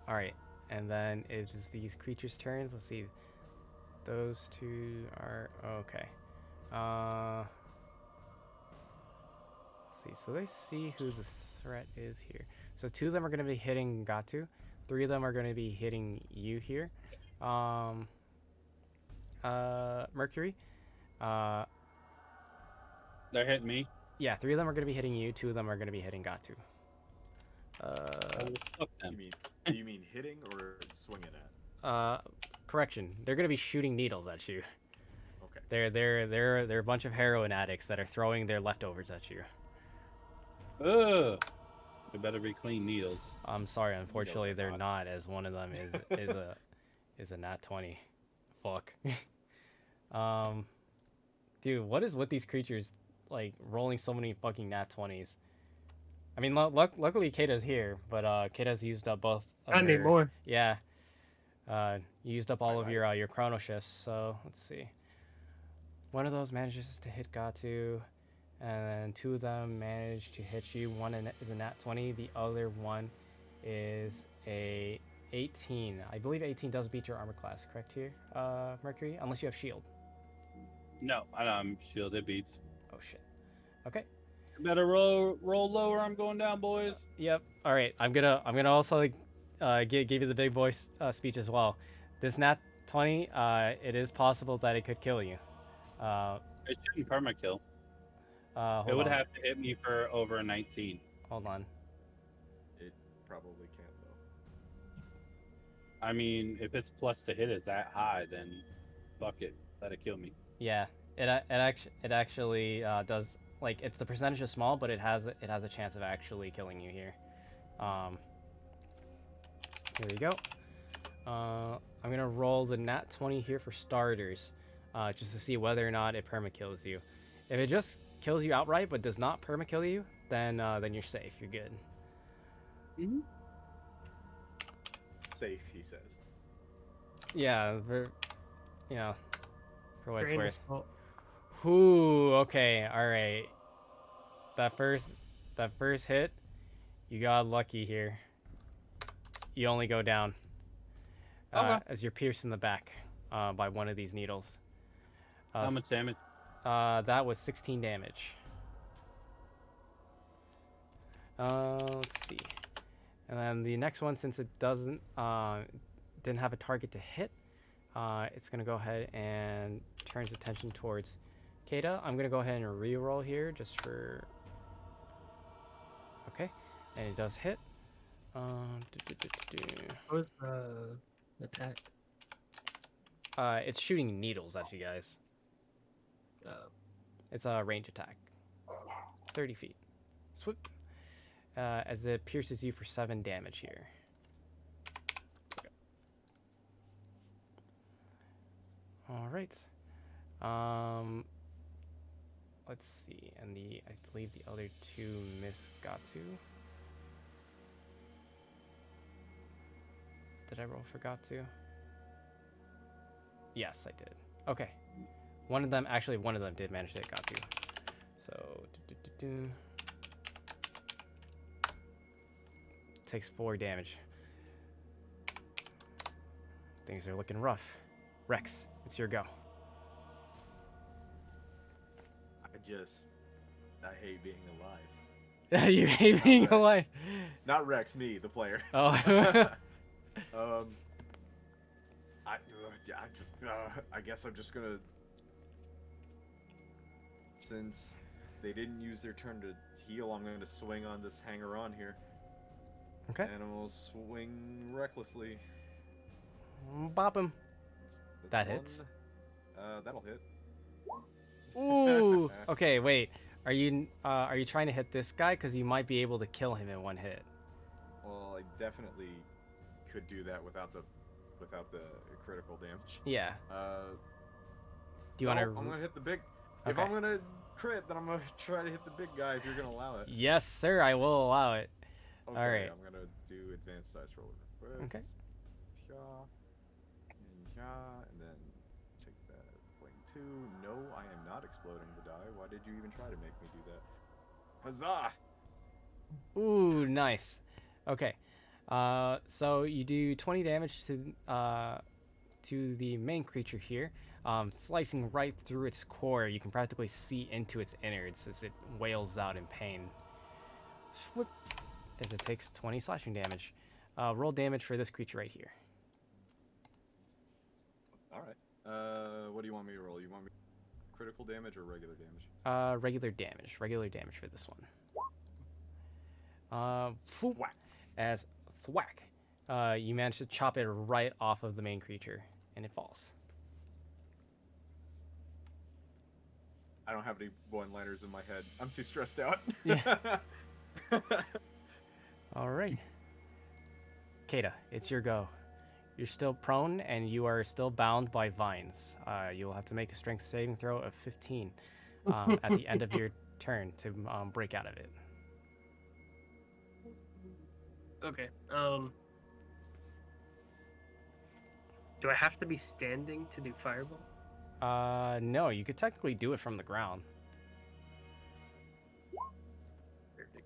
right, and then it is these creatures' turns. Let's see. Those 2 are okay. Let's see. So they see who the threat is here. So 2 of them are going to be hitting Gatu. 3 of them are going to be hitting you here. Mercury. They're hitting me. Yeah, 3 of them are going to be hitting you. 2 of them are going to be hitting Gatu. Fuck them. You mean hitting or swinging at? Correction. They're going to be shooting needles at you. Okay. They're a bunch of heroin addicts that are throwing their leftovers at you. Ugh. They better be clean needles. I'm sorry, unfortunately Needles are they're hot. not, as one of them is a nat 20. Fuck. Dude, what is with these creatures like rolling so many fucking nat 20s? I mean, luckily Kata's here, but Kata's used up both. I need more. Yeah. You used up all of Right. your chrono shifts, so let's see. One of those manages to hit Gatu, and then 2 of them manage to hit you. One is a nat 20, the other one is a 18. I believe 18 does beat your armor class, correct here, Mercury? Unless you have shield. No, I'm shielded beats. Oh shit. Okay. Better roll lower. I'm going down, boys. Yep. All right. I'm gonna also give you the big boy speech as well. This nat 20, it is possible that it could kill you. It shouldn't permakill. Hold It would on. have to hit me for over a 19. Hold on. It probably can't though. I mean, if its plus to hit is that high, then fuck it, let it kill me. Yeah. It actually does. Like, it's the percentage is small, but it has a chance of actually killing you here. Here we go. I'm gonna roll the nat 20 here for starters, just to see whether or not it permakills you. If it just kills you outright but does not permakill you, then you're safe. You're good. Mm-hmm. Safe, he says. Yeah. For what it's Grain of worth. salt. Ooh. Okay. All right. That first hit, you got lucky here. You only go down as you're pierced in the back by one of these needles. How much damage? That was 16 damage. Let's see. And then the next one, since it didn't have a target to hit, it's gonna go ahead and turn its attention towards Kata. I'm gonna go ahead and re-roll here just for. Okay, and it does hit. What was the attack? It's shooting needles at you guys. It's a range attack. 30 feet. Swoop. As it pierces you for 7 damage here. Alright. Let's see. And I believe the other 2 miss Gatu. Did I roll for Gatu? Yes, I did. Okay. One of them did manage to hit Gatu. So, takes 4 damage. Things are looking rough. Rex, it's your go. I hate being alive. You hate being Rex. alive. Not Rex, me, the player. Oh. I guess I'm just gonna, since they didn't use their turn to heal, I'm going to swing on this hanger-on here. Okay. And I'm going to swing recklessly. Bop him. That's That one. hits. That'll hit. Ooh. Okay, wait. Are you trying to hit this guy? Because you might be able to kill him in one hit. Well, I definitely could do that without the critical damage. Yeah. Do you No, want I'm to? gonna hit the big. If Okay. I'm gonna crit, then I'm gonna try to hit the big guy. If you're gonna allow it. Yes, sir. I will allow it. Okay, Alright. I'm gonna do advanced dice roll real quick. Okay. Pya, and then take that point 2. No, I am not exploding the die. Why did you even try to make me do that? Huzzah! Ooh, nice. Okay. So you do 20 damage to the main creature here, slicing right through its core. You can practically see into its innards as it wails out in pain. Swoop, as it takes 20 slashing damage. Roll damage for this creature right here. All right. What do you want me to roll? You want me critical damage or regular damage? Regular damage. Regular damage for this one. Phoop, Whack. as thwack, you manage to chop it right off of the main creature, and it falls. I don't have any one-liners in my head. I'm too stressed out. Yeah. All right. Kata, it's your go. You're still prone, and you are still bound by vines. You'll have to make a strength saving throw of 15 at the end of your turn to break out of it. Okay. Do I have to be standing to do fireball? No, you could technically do it from the ground.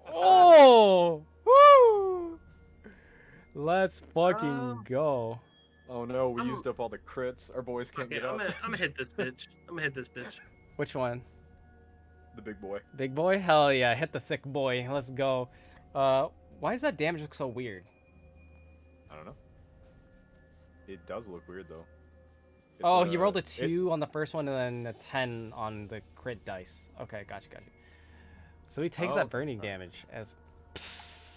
Oh! Woo! Let's fucking go. Oh no, we I'm- used up all the crits. Our boys can't Okay, get I'm up. gonna hit this bitch. I'm gonna hit this bitch. Which one? The big boy. Big boy? Hell yeah, hit the thick boy. Let's go. Why does that damage look so weird? I don't know. It does look weird though. It's, Oh, he rolled a it- 2 on the first one and then a 10 on the crit dice. Okay, gotcha. So he takes Oh, that burning okay. damage as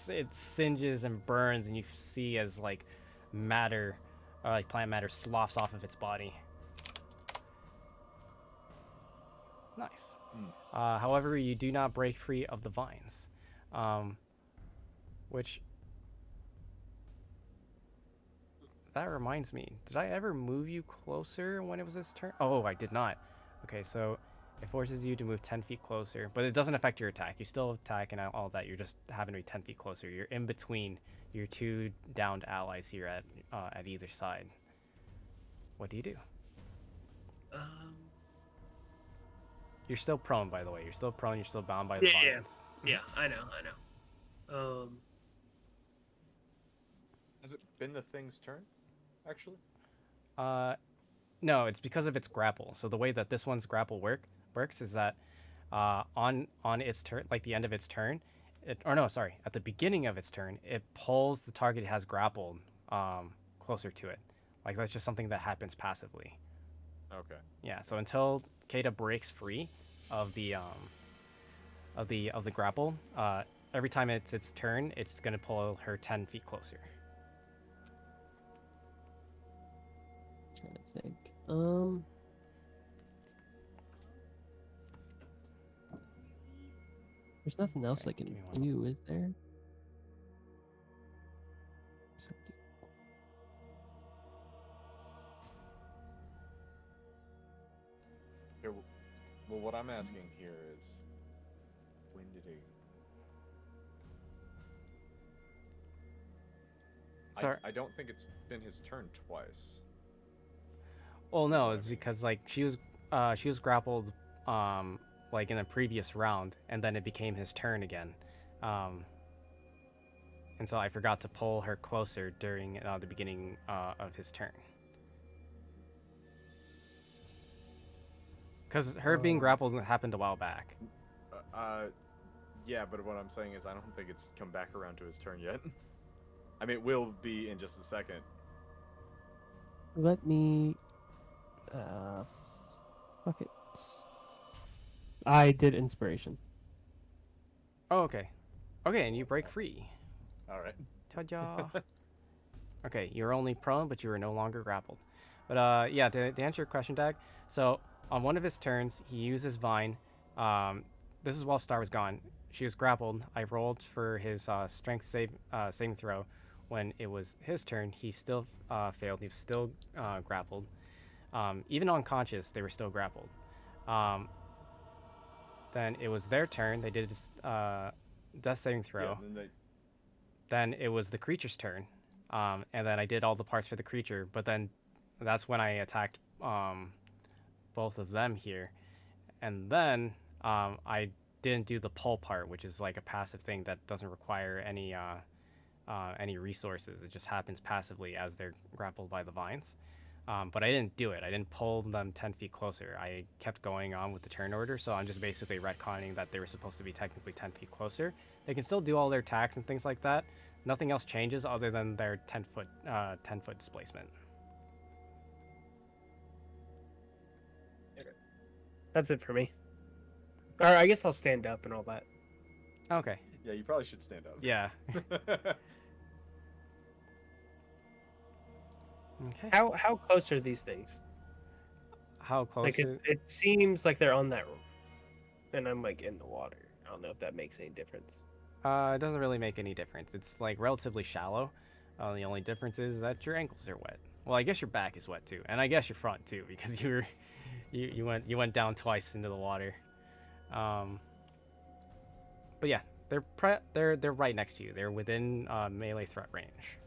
it singes and burns, and you see as like matter, like plant matter, sloughs off of its body. Nice. However, you do not break free of the vines, which. That reminds me, did I ever move you closer when it was this turn? Oh, I did not. Okay, so it forces you to move 10 feet closer, but it doesn't affect your attack. You still attack and all that. You're just having to be 10 feet closer. You're in between your two downed allies here at either side. What do you do? You're still prone, by the way. You're still prone. You're still bound by the Yeah, vines. Yeah, I know. Has it been the thing's turn? Actually? No, it's because of its grapple. So the way that this one's grapple works is that on its turn, like the end of its turn, at the beginning of its turn, it pulls the target it has grappled closer to it. Like that's just something that happens passively. Okay. Yeah. So until Kata breaks free of the grapple, every time it's its turn, it's gonna pull her 10 feet closer. Trying to think. There's nothing else I Okay, can give me do, is there? So do- Here, well, what I'm asking here is, when did he? Sorry. I don't think it's been his turn twice. Well, no, it's because like she was grappled like in a previous round, and then it became his turn again, and so I forgot to pull her closer during the beginning of his turn. Because her being grappled happened a while back. Yeah, but what I'm saying is I don't think it's come back around to his turn yet. I mean, it will be in just a second. Let me. Fuck it. I did inspiration. Oh, okay. Okay, and you break free. All right. Ta-da. Okay, you're only prone, but you are no longer grappled. But yeah, to answer your question, Dag. So on one of his turns, he uses Vine. This is while Star was gone. She was grappled. I rolled for his strength saving throw. When it was his turn, he still failed. He was still grappled. Even unconscious, they were still grappled. Then it was their turn. They did death saving throw. Yeah, Then it was the creature's turn. And then I did all the parts for the creature. But then that's when I attacked both of them here. And then I didn't do the pull part, which is like a passive thing that doesn't require any resources. It just happens passively as they're grappled by the vines. But I didn't do it. I didn't pull them 10 feet closer. I kept going on with the turn order, so I'm just basically retconning that they were supposed to be technically 10 feet closer. They can still do all their attacks and things like that. Nothing else changes other than their 10-foot displacement. That's it for me. Or I guess I'll stand up and all that. Okay. Yeah, you probably should stand up. Yeah. Okay. How close are these things? How close? Like it seems like they're on that room, and I'm like in the water. I don't know if that makes any difference. It doesn't really make any difference. It's like relatively shallow. The only difference is that your ankles are wet. Well, I guess your back is wet too, and I guess your front too, because you went down twice into the water. But yeah, they're right next to you. They're within melee threat range.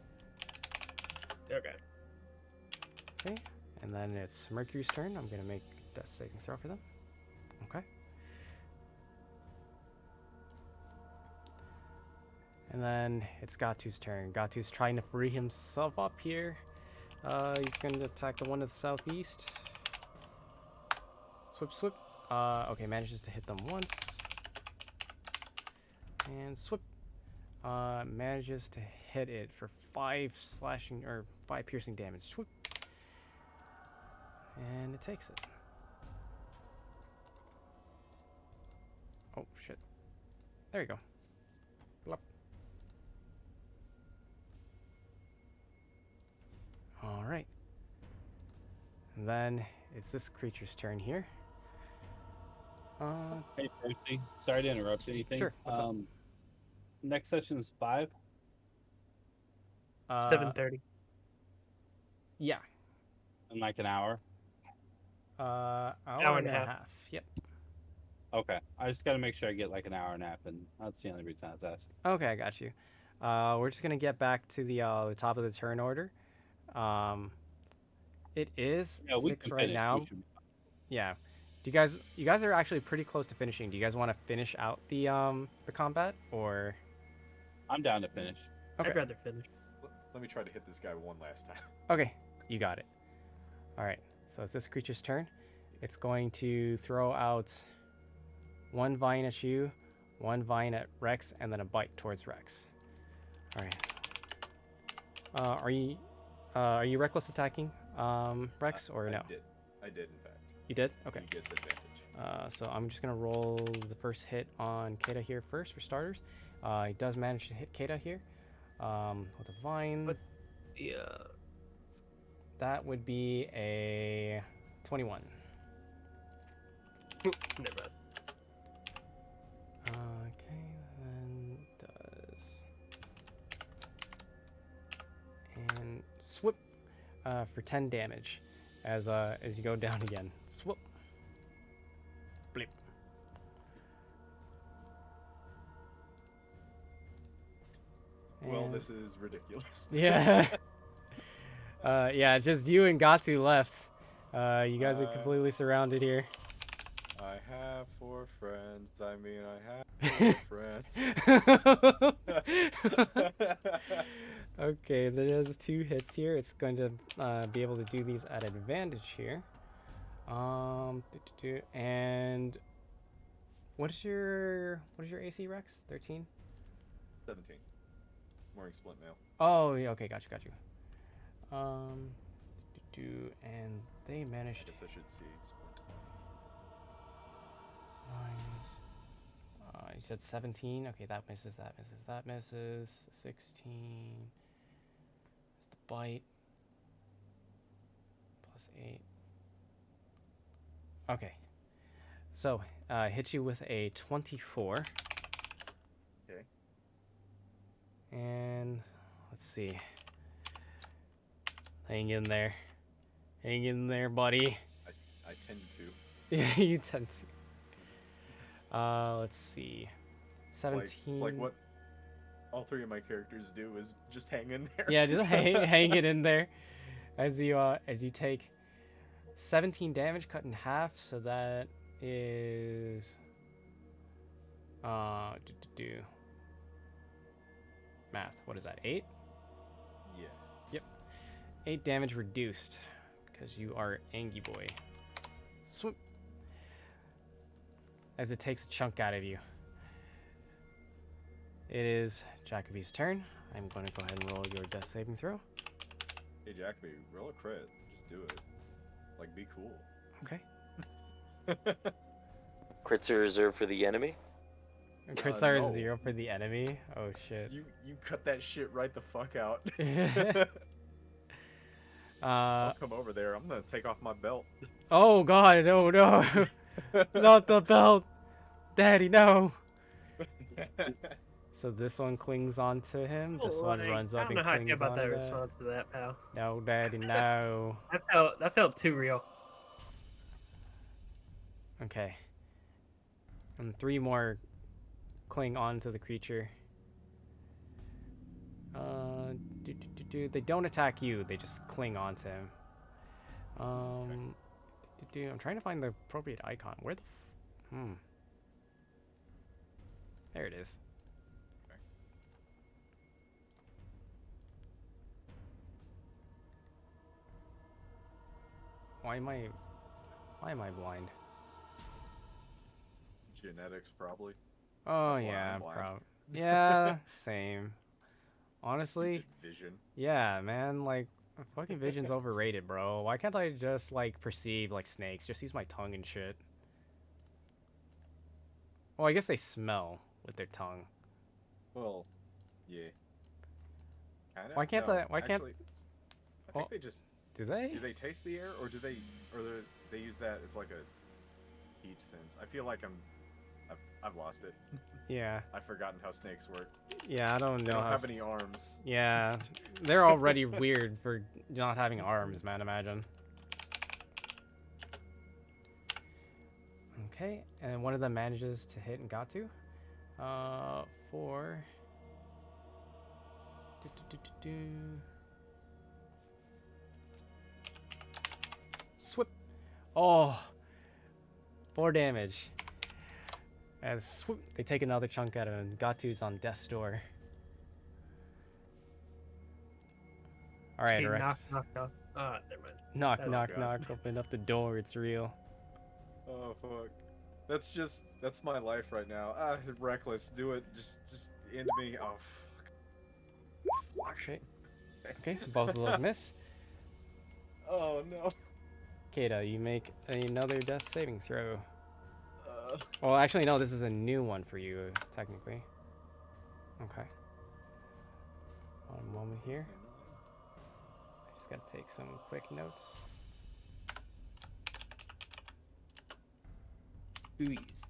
Okay. Okay, and then it's Mercury's turn. I'm gonna make a death saving throw for them. Okay. And then it's Gatu's turn. Gatu's trying to free himself up here. He's going to attack the one to the southeast. Swip, swip. Okay, manages to hit them once. And swip. Manages to hit it for 5 piercing damage. Swip. And it takes it. Oh, shit. There you go. Blop. All right. And then it's this creature's turn here. Hey, Percy. Sorry to interrupt anything. Sure, what's up? Next session is 5. 7:30. Yeah. In like an hour. Hour and a half. Yep. Okay. I just got to make sure I get like an hour and a half, and that's the only reason I was asking. Okay, I got you. We're just gonna get back to the top of the turn order. It is Yeah, we 6 can right finish. now. We should- Yeah. You guys are actually pretty close to finishing. Do you guys want to finish out the combat, or? I'm down to finish. Okay. I'd rather finish. Let me try to hit this guy one last time. Okay, you got it. All right. So it's this creature's turn. It's going to throw out 1 vine at you, 1 vine at Rex, and then a bite towards Rex. All right. Are you reckless attacking, Rex, or no? I did in fact. You did? Okay. He gets advantage. So I'm just gonna roll the first hit on Kata here first for starters. He does manage to hit Kata here, with a vine. What? Yeah. That would be a 21. Never mind. Okay, then does and swoop for 10 damage as you go down again. Swoop. Bleep. Well, And- this is ridiculous. Yeah. Yeah, it's just you and Gatsu left. You guys are completely surrounded here. I have 4 friends. I mean, I have 4 friends. Okay, there's 2 hits here. It's going to be able to do these at advantage here. And what is your AC, Rex? 13? 17. Morning splint mail. Oh, yeah, okay, got you. And they I managed guess I should see splint. lines. You said 17. Okay, that misses. That misses. That misses. 16. It's the bite. Plus 8. Okay. So, hit you with a 24. Okay. And let's see. Hang in there. Hang in there, buddy. I tend to. Yeah, you tend to. Let's see. Like, 17. like what all three of my characters do is just hang in there. Yeah, just hang it in there as you take 17 damage cut in half, so that is math. What is that? 8? Yeah. Yep. 8 damage reduced because you are Angie Boy. Swoop. As it takes a chunk out of you. It is Jacoby's turn. I'm going to go ahead and roll your death saving throw. Hey Jacoby, roll a crit. Just do it. Like, be cool. Okay. Crits are reserved for the enemy. Crits are no. 0 for the enemy. Oh shit. You cut that shit right the fuck out. I'll come over there. I'm gonna take off my belt. Oh god, no, no. Not the belt. Daddy, no. So this one clings onto him. This one runs up and I don't know how I feel clings about that onto that. response to that, pal. No, Daddy, no. That felt too real. Okay. And 3 more cling onto the creature. They don't attack you. They just cling onto him. I'm trying to find the appropriate icon. Where the There it is. Okay. Why am I blind? Genetics, probably. Oh That's why yeah, I'm blind. yeah, same. Honestly, Stupid vision. yeah, man, like fucking vision's overrated, bro. Why can't I just like perceive like snakes? Just use my tongue and shit. Well, I guess they smell with their tongue. Well, yeah. Kinda. Why can't No, I- why can't- actually, I think Oh. they just Do they? do they taste the air, or do they use that as like a heat sense? I feel like I've lost it. Yeah, I've forgotten how snakes work. yeah, I don't They know don't how. have any arms. Yeah, they're already weird for not having arms, man. Imagine. Okay, and one of them manages to hit and got to. For. Swip. Oh. 4 damage. As swoop, they take another chunk out of him. Gatu's on death's door. Alright, Say Rex. knock, knock, knock. Never mind. Knock, That's knock, God. knock. Open up the door. It's real. Oh fuck. That's my life right now. Reckless. Do it. Just end me. Oh fuck. Okay. Okay, both of those miss. Oh no. Kata, you make another death saving throw. Well, actually, no, this is a new one for you, technically. Okay. One moment here. I just gotta take some quick notes. Ooze.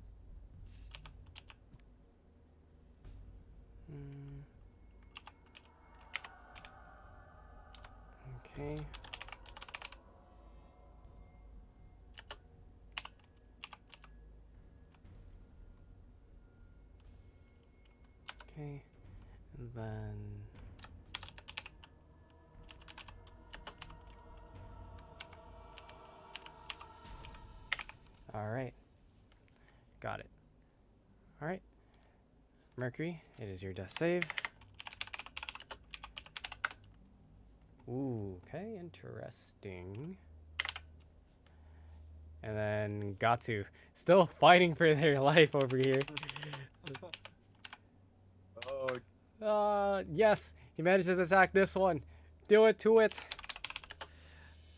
Okay. Okay. And then all right. Got it. All right. Mercury, it is your death save. Ooh, okay, interesting. And then Gatu, still fighting for their life over here. Oh, Yes, he manages to attack this one. Do it to it.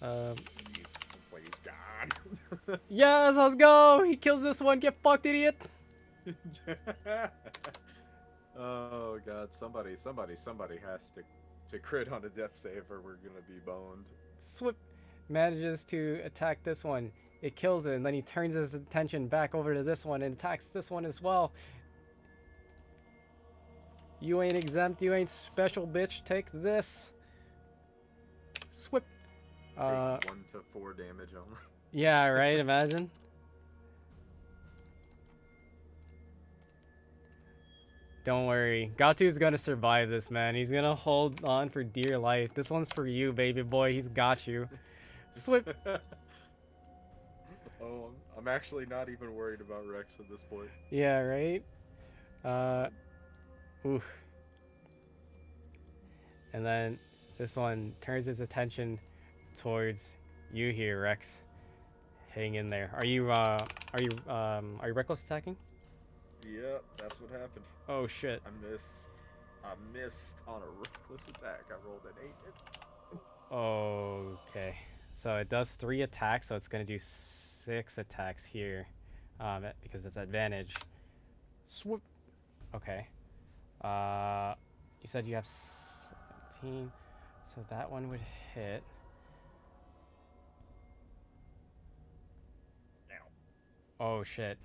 please, God. Yes, let's go. He kills this one. Get fucked, idiot. Oh god, somebody has to crit on a death save or we're gonna be boned. Swip manages to attack this one. It kills it, and then he turns his attention back over to this one and attacks this one as well. You ain't exempt, you ain't special, bitch. Take this. Swip. Take 1 to 4 damage only. Yeah, right, imagine. Don't worry. Gatu's gonna survive this, man. He's gonna hold on for dear life. This one's for you, baby boy. He's got you. Swip. Oh, I'm actually not even worried about Rex at this point. Yeah, right? Oof. And then this one turns his attention towards you here, Rex. Hang in there. Are you reckless attacking? Yep, that's what happened. Oh shit. I missed on a reckless attack. I rolled an 8. Okay. So it does 3 attacks, so it's gonna do 6 attacks here. Because it's advantage. Swoop. Okay. You said you have 17, so that one would hit. Oh shit.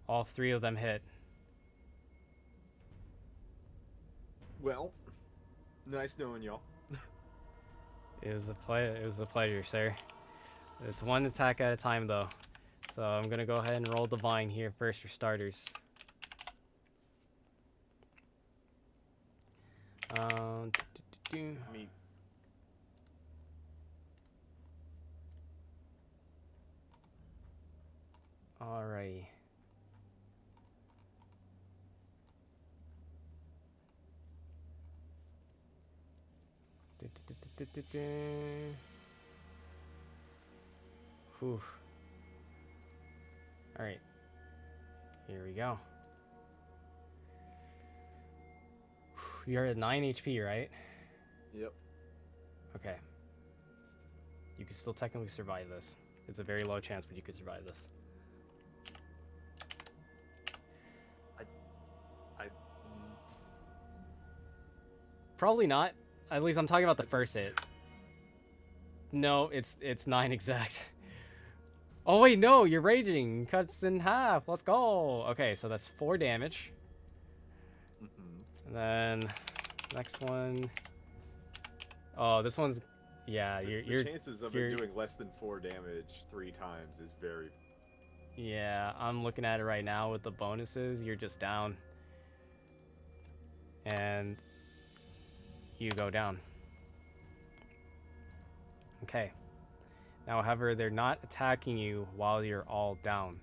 All 3 of them hit. Well, nice knowing y'all. It was a pleasure, sir. It's 1 attack at a time though. So I'm gonna go ahead and roll Divine here first for starters. Me. Alrighty. Whew. Alright. Here we go. You're at 9 HP, right? Yep. Okay. You can still technically survive this. It's a very low chance, but you could survive this. Probably not. At least I'm talking about the first hit. No, it's 9 exact. Oh wait, no, you're raging. Cuts in half. Let's go. Okay, so that's 4 damage. And then next one. Oh, this one's yeah. The chances of it doing less than 4 damage 3 times is very. Yeah, I'm looking at it right now with the bonuses. You're just down, and you go down. Okay. Now, however, they're not attacking you while you're all down.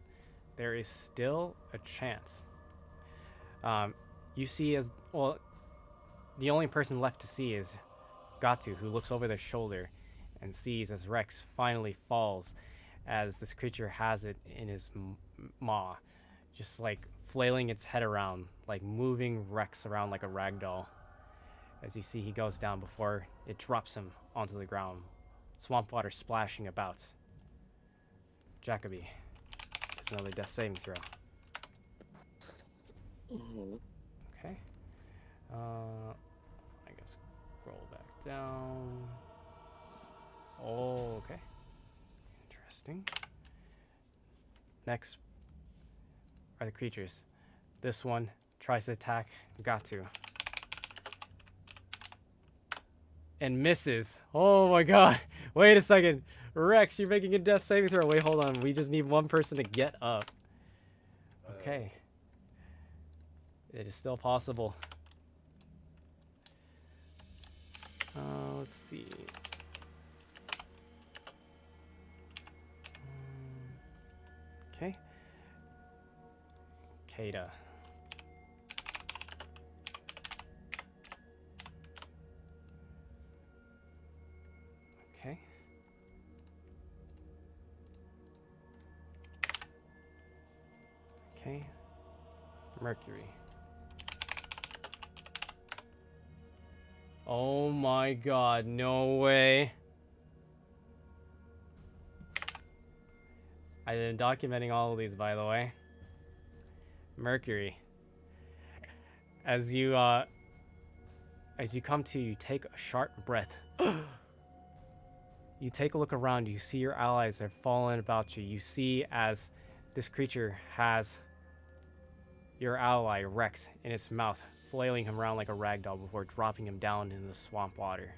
There is still a chance. You see as well. The only person left to see is Gatu, who looks over their shoulder and sees as Rex finally falls, as this creature has it in his maw, just like flailing its head around, like moving Rex around like a rag doll. As you see, he goes down before it drops him onto the ground. Swamp water splashing about. Jacoby, just another death saving throw. Okay. I guess roll back down. Oh, okay. Interesting. Next are the creatures. This one tries to attack Gatu. And misses. Oh my god. Wait a second. Rex, you're making a death saving throw. Wait, hold on. We just need one person to get up. Okay. It is still possible. Let's see. Okay. Kada. Okay. Okay. Mercury. Oh my god, no way. I've been documenting all of these, by the way. Mercury. As you come to, you take a sharp breath. You take a look around. You see your allies are falling about you. You see as this creature has your ally Rex in its mouth, flailing him around like a ragdoll before dropping him down in the swamp water.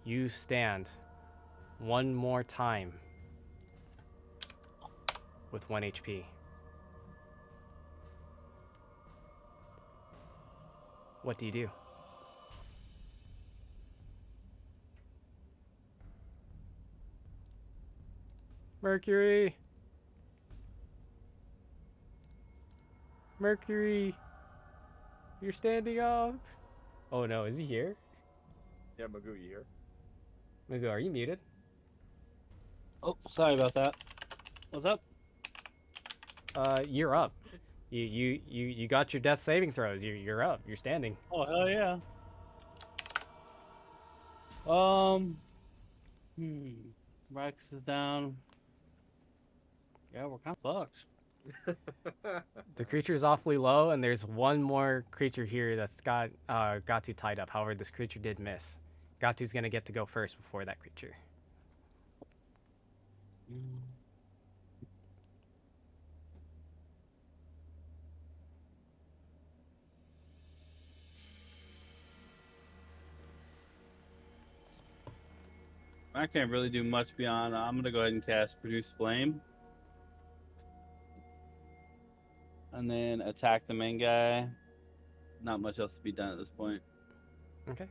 You stand one more time with 1 HP. What do you do? Mercury! Mercury! You're standing up! Oh no, is he here? Yeah, Magoo, you here? Magoo, are you muted? Oh, sorry about that. What's up? You're up. You got your death saving throws. You're up. You're standing. Oh, hell yeah. Rex is down. Yeah, we're kind of fucked. The creature is awfully low, and there's one more creature here that's got Gatu tied up. However, this creature did miss. Gatu's gonna get to go first before that creature. I can't really do much beyond. I'm gonna go ahead and cast Produce Flame, and then attack the main guy. Not much else to be done at this point. Okay.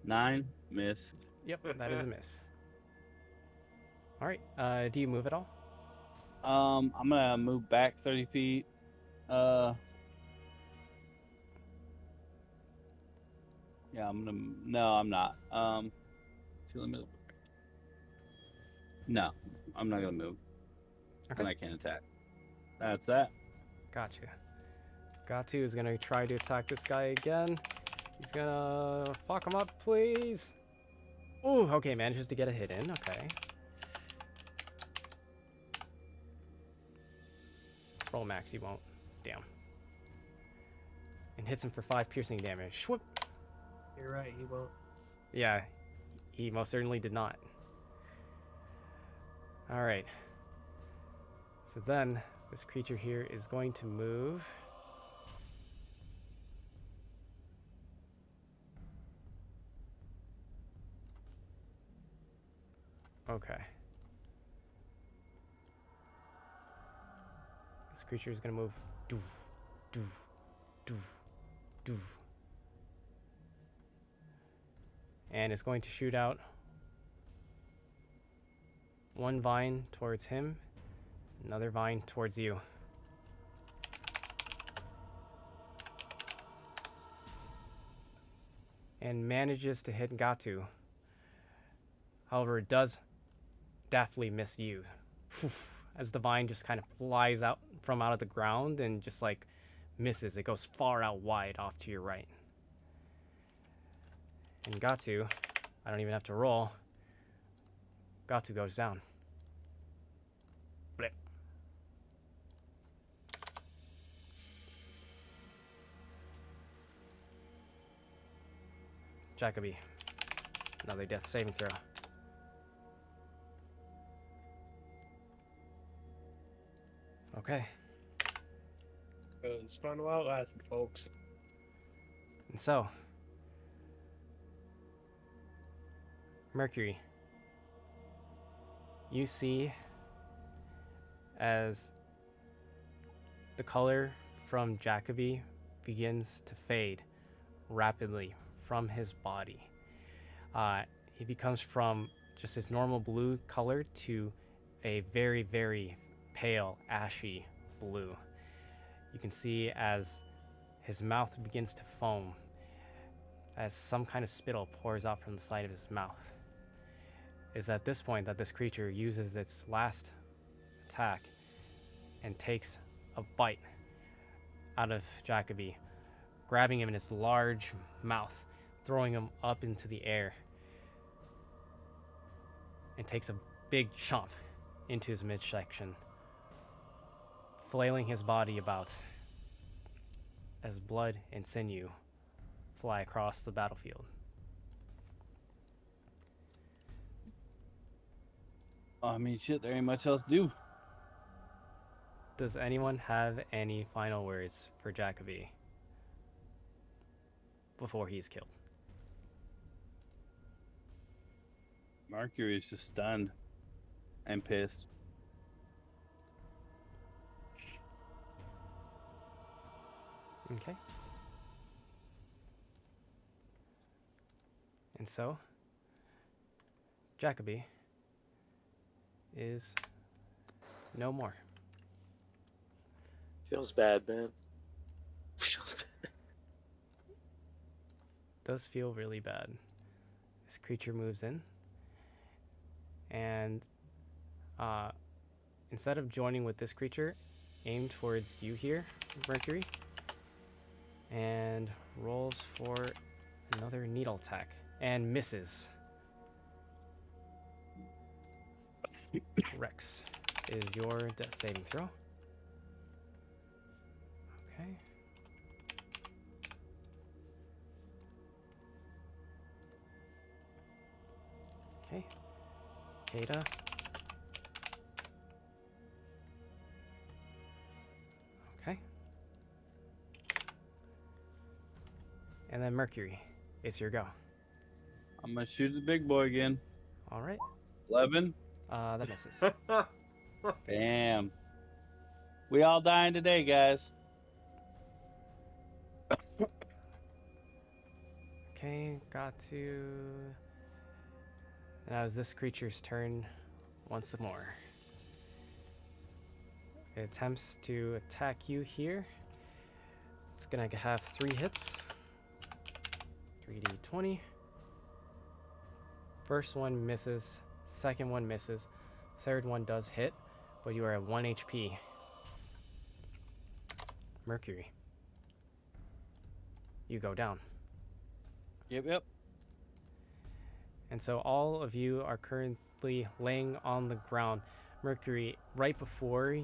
9, miss. Yep, that is a miss. All right. Do you move at all? I'm gonna move back 30 feet. Yeah, no, I'm not. See, let me look. No, I'm not gonna move. Okay. And I can't attack. That's that. Gotcha. Gatu is gonna try to attack this guy again. He's gonna fuck him up, please. Ooh, okay, manages to get a hit in. Okay. Roll max, you won't. Damn. And hits him for 5 piercing damage. Shwoop. You're right, he won't. Yeah, he most certainly did not. Alright. So then, this creature here is going to move. Okay. This creature is going to move. Doof, doof, doof, doof. And it's going to shoot out one vine towards him, another vine towards you. And manages to hit Gatu. However, it does deftly miss you. As the vine just kind of flies out from out of the ground and just like misses. It goes far out wide off to your right. And Gatu, I don't even have to roll. Gatu goes down. Blip. Jacoby, another death saving throw. Okay. It was fun while it lasted, folks. And so, Mercury, you see as the color from Jacoby begins to fade rapidly from his body. He becomes from just his normal blue color to a very, very pale, ashy blue. You can see as his mouth begins to foam, as some kind of spittle pours out from the side of his mouth. Is at this point that this creature uses its last attack and takes a bite out of Jacoby, grabbing him in its large mouth, throwing him up into the air, and takes a big chomp into his midsection, flailing his body about as blood and sinew fly across the battlefield. I mean, shit, there ain't much else to do. Does anyone have any final words for Jacoby before he's killed? Mercury's just stunned and pissed. Okay. And so, Jacoby is no more. Feels bad, man. Feels bad. Does feel really bad. This creature moves in, and instead of joining with this creature, aim towards you here, Mercury, and rolls for another needle attack and misses. Rex is your death saving throw. Okay. Okay. Kata. Okay. And then Mercury, it's your go. I'm gonna shoot the big boy again. All right. 11. That misses. Bam. We all dying today, guys. Okay, got to. Now is this creature's turn once more. It attempts to attack you here. It's gonna have 3 hits. 3d20. First one misses. Second one misses. Third one does hit, but you are at 1 HP. Mercury. You go down. Yep. And so all of you are currently laying on the ground. Mercury, right before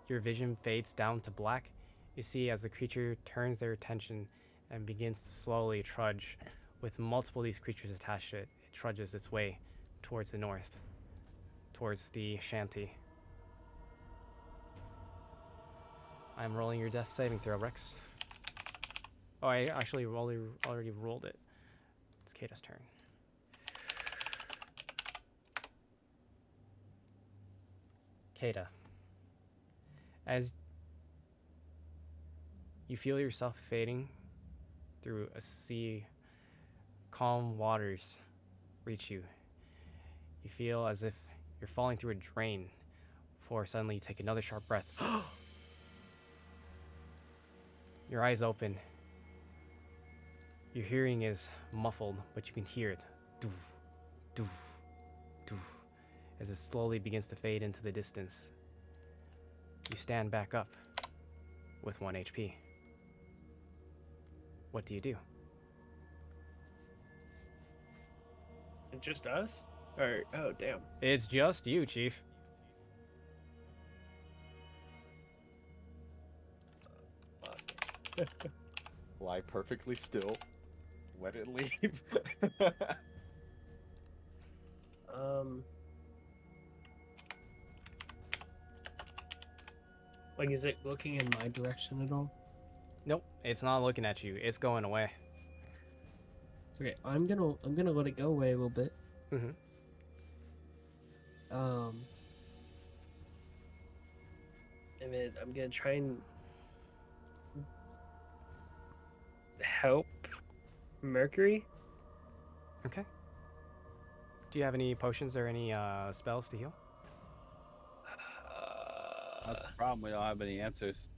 your vision fades down to black, you see as the creature turns their attention and begins to slowly trudge with multiple of these creatures attached to it. It trudges its way towards the north, towards the shanty. I'm rolling your death saving throw, Rex. Oh, I actually already rolled it. It's Kata's turn. Kata, as you feel yourself fading through a sea, calm waters reach you. You feel as if you're falling through a drain before suddenly you take another sharp breath. Your eyes open. Your hearing is muffled, but you can hear it. Doof, doof, doof, as it slowly begins to fade into the distance. You stand back up with 1 HP. What do you do? Just us? Or oh damn. It's just you, Chief. Lie perfectly still. Let it leave. Like, is it looking in my direction at all? Nope, it's not looking at you. It's going away. Okay, I'm gonna let it go away a little bit. Mm-hmm. And then I'm gonna try and help Mercury. Okay. Do you have any potions or any spells to heal? That's the problem. We don't have any answers.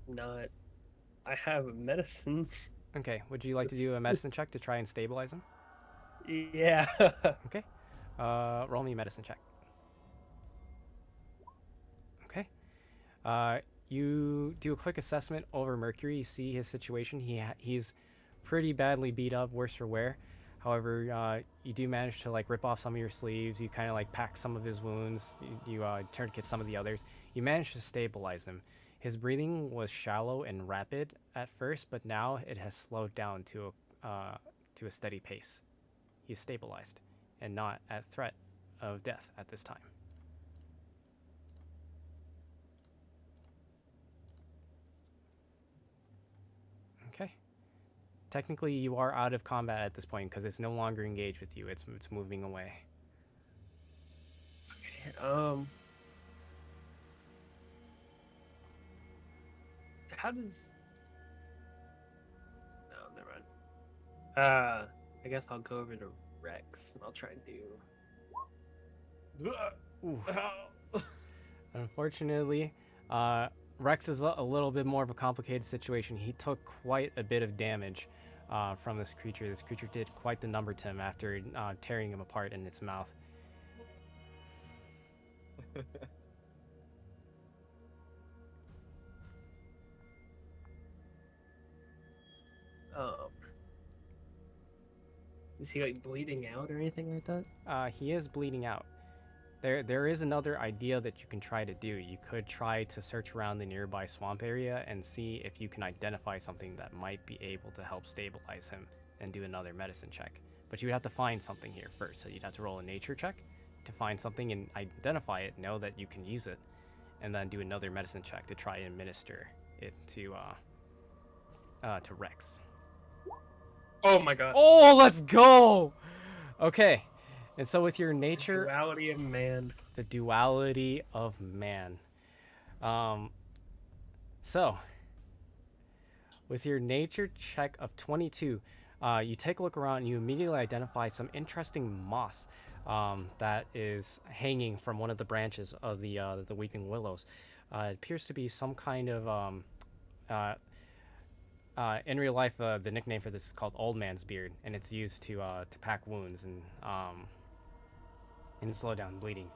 Not. I have medicine. Okay, would you like to do a medicine check to try and stabilize him? Yeah. Okay. Roll me a medicine check. Okay. You do a quick assessment over Mercury. You see his situation. He's pretty badly beat up, worse for wear. However, you do manage to like rip off some of your sleeves. You kind of like pack some of his wounds. You tourniquet some of the others. You manage to stabilize him. His breathing was shallow and rapid at first, but now it has slowed down to a steady pace. He's stabilized and not at threat of death at this time. Okay. Technically, you are out of combat at this point because it's no longer engaged with you. It's moving away. How does? No, never mind. I guess I'll go over to Rex and I'll try and do. Ooh. Unfortunately, Rex is a little bit more of a complicated situation. He took quite a bit of damage from this creature. This creature did quite the number to him after tearing him apart in its mouth. Is he like bleeding out or anything like that? He is bleeding out. There is another idea that you can try to do. You could try to search around the nearby swamp area and see if you can identify something that might be able to help stabilize him and do another medicine check. But you would have to find something here first, so you'd have to roll a nature check to find something and identify it, know that you can use it, and then do another medicine check to try and administer it to Rex. Oh my god. Oh, let's go! Okay. And so with your nature... Duality of man. The duality of man. So, with your nature check of 22, you take a look around and you immediately identify some interesting moss that is hanging from one of the branches of the weeping willows. It appears to be some kind of... in real life, the nickname for this is called Old Man's Beard, and it's used to pack wounds and slow down bleeding.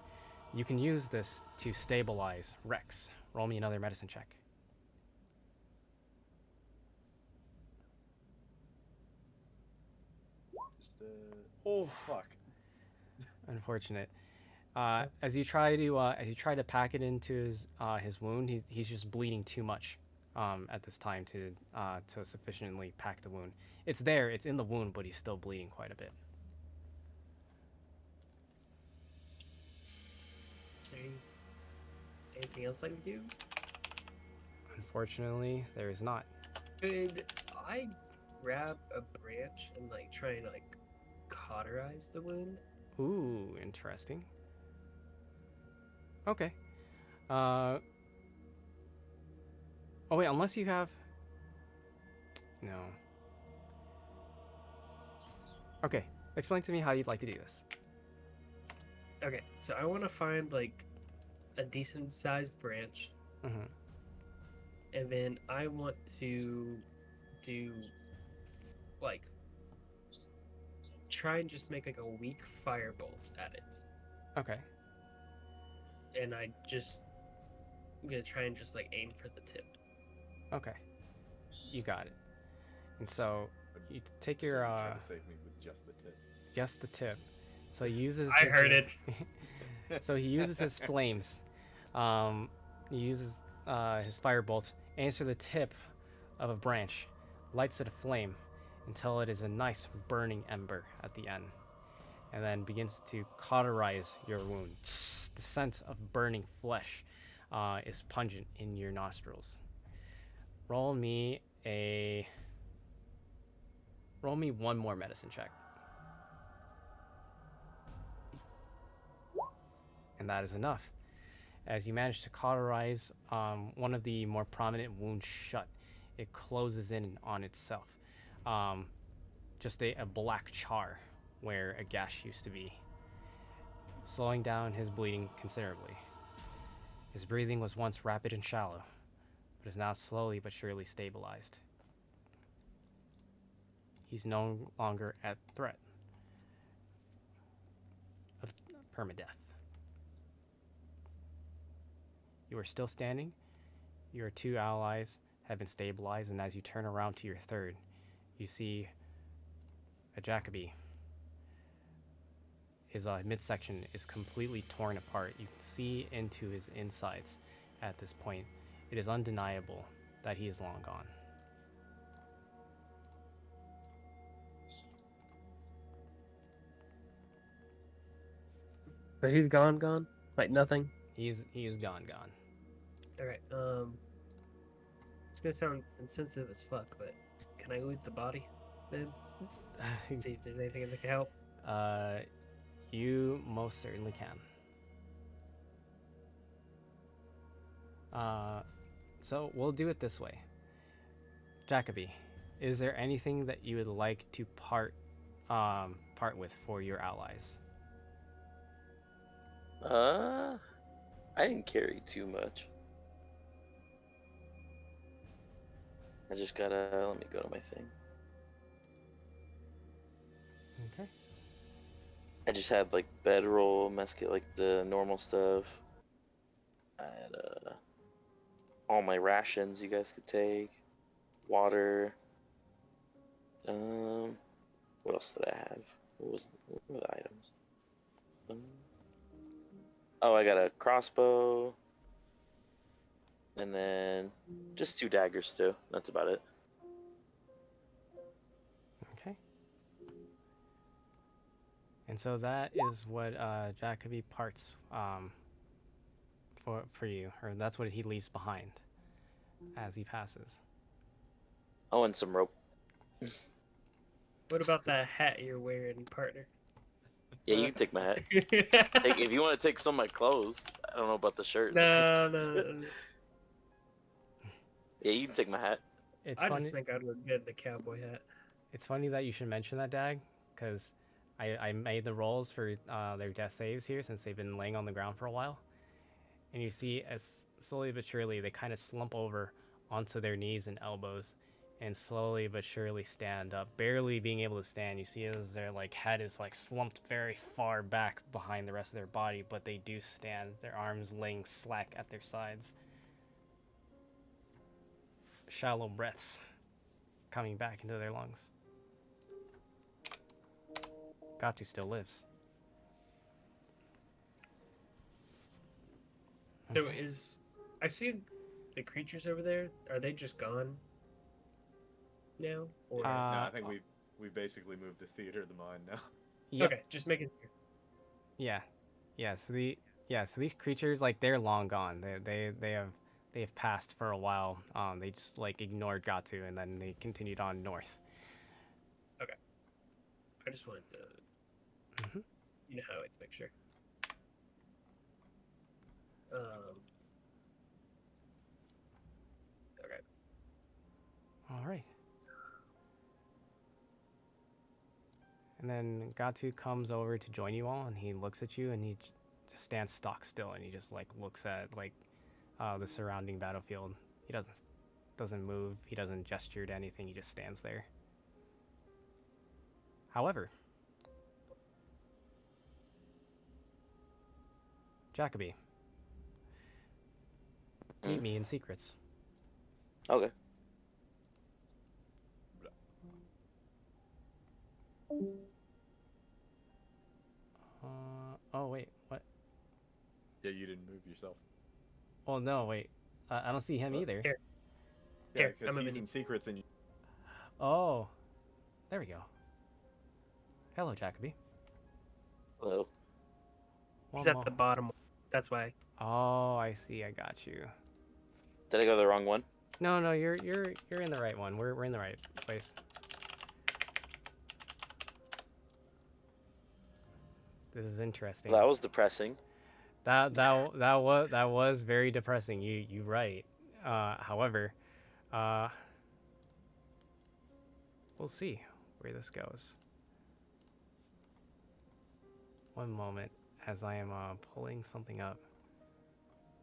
You can use this to stabilize Rex. Roll me another medicine check. Oh fuck! Unfortunate. As you try to pack it into his wound, he's just bleeding too much at this time to sufficiently pack the wound. It's there, it's in the wound, but he's still bleeding quite a bit. Is there anything else I can do? Unfortunately, there is not. Could I grab a branch and like try and like cauterize the wound? Ooh, interesting. Okay. Oh wait, unless you have... No. Okay, explain to me how you'd like to do this. Okay, so I want to find like a decent sized branch, Mm-hmm. and then I want to do like try and just make like a weak firebolt at it, Okay. and I'm gonna try and just like aim for the tip. Okay. You got it. And so you take your Trying to save me with just the tip. just the tip. So he uses I heard it. So he uses his flames. He uses his firebolt, aims for the tip of a branch, lights it aflame until it is a nice burning ember at the end, and then begins to cauterize your wound. The scent of burning flesh is pungent in your nostrils. Roll me one more medicine check. And that is enough. As you manage to cauterize one of the more prominent wounds shut, it closes in on itself. Just a black char where a gash used to be, slowing down his bleeding considerably. His breathing was once rapid and shallow, but is now slowly but surely stabilized. He's no longer at threat of permadeath. You are still standing. Your two allies have been stabilized, and as you turn around to your third, you see a Jacoby his midsection is completely torn apart. You can see into his insides at this point. It is undeniable that he is long gone. So he's gone? Like nothing? He is gone. Alright, it's gonna sound insensitive as fuck, but can I loot the body then? See if there's anything that can help. You most certainly can. So we'll do it this way. Jacoby, is there anything that you would like to part with for your allies? I didn't carry too much. I just gotta let me go to my thing. Okay. I just had like bedroll, mesket, like the normal stuff. I had all my rations you guys could take, water. What else did I have? What were the items? Oh, I got a crossbow, and then just 2 daggers too. That's about it. Okay. And so that is what Jacoby parts for you, or that's what he leaves behind as he passes. Oh, and some rope. What about that hat you're wearing, partner? Yeah, you can take my hat. If you want to take some of my clothes, I don't know about the shirt. No. Yeah, you can take my hat. It's I funny. just think I'd look good in the cowboy hat. It's funny that you should mention that, Dag, because I made the rolls for their death saves here since they've been laying on the ground for a while. And you see, as slowly but surely, they kind of slump over onto their knees and elbows and slowly but surely stand up, barely being able to stand. You see as their head is slumped very far back behind the rest of their body, but they do stand, their arms laying slack at their sides. Shallow breaths coming back into their lungs. Act2 still lives. So I see the creatures over there. Are they just gone now? Or No, I think we've basically moved to Theater of the Mind now. Yep. okay, just making sure. Yeah. So these creatures, they're long gone. They have passed for a while. They just ignored Act2 and then they continued on north. I just wanted to, you know how I make sure. Okay. All right. And then Act2 comes over to join you all, and he looks at you, and he just stands stock still, and he just looks at the surrounding battlefield. He doesn't move. He doesn't gesture to anything. He just stands there. However, Jacoby, meet me in secrets. Okay. Oh wait, what? Yeah, you didn't move yourself. Oh no, wait. I don't see him either. Here. Yeah, Here, because I'm he's a in secrets and Oh, there we go. Hello, Jacoby. Hello. He's at the bottom. That's why. Oh, I see. I got you. Did I go the wrong one? No, you're in the right one. We're in the right place. This is interesting. That was depressing. That was very depressing. You right. However, we'll see where this goes. One moment as I am pulling something up.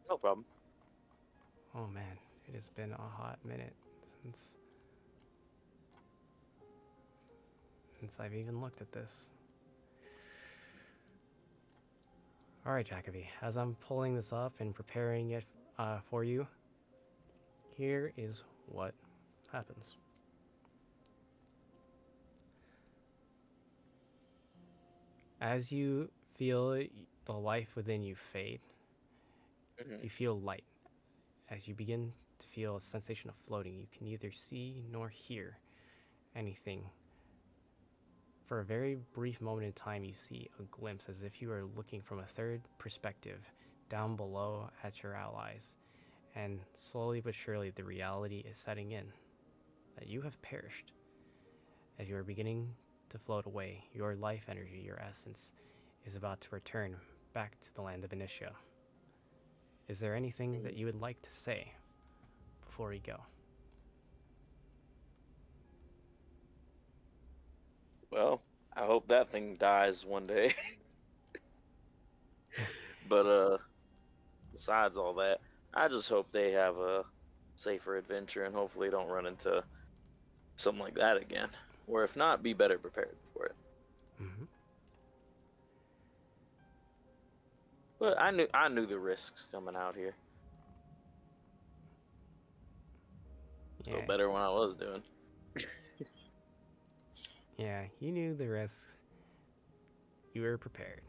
No problem. Oh man, it has been a hot minute since I've even looked at this. All right, Jacoby, as I'm pulling this up and preparing it for you, here is what happens. As you feel the life within you fade. Mhm. You feel light. As you begin to feel a sensation of floating, you can neither see nor hear anything. For a very brief moment in time, you see a glimpse as if you are looking from a third perspective down below at your allies. And slowly but surely, the reality is setting in that you have perished. As you are beginning to float away, your life energy, your essence, is about to return back to the land of Innitia. Is there anything that you would like to say before we go? Well, I hope that thing dies one day. But besides all that, I just hope they have a safer adventure and hopefully don't run into something like that again. Or if not, be better prepared for it. Mm-hmm. But I knew the risks coming out here. Still Yeah, better when I was doing. yeah, you knew the risks. You were prepared.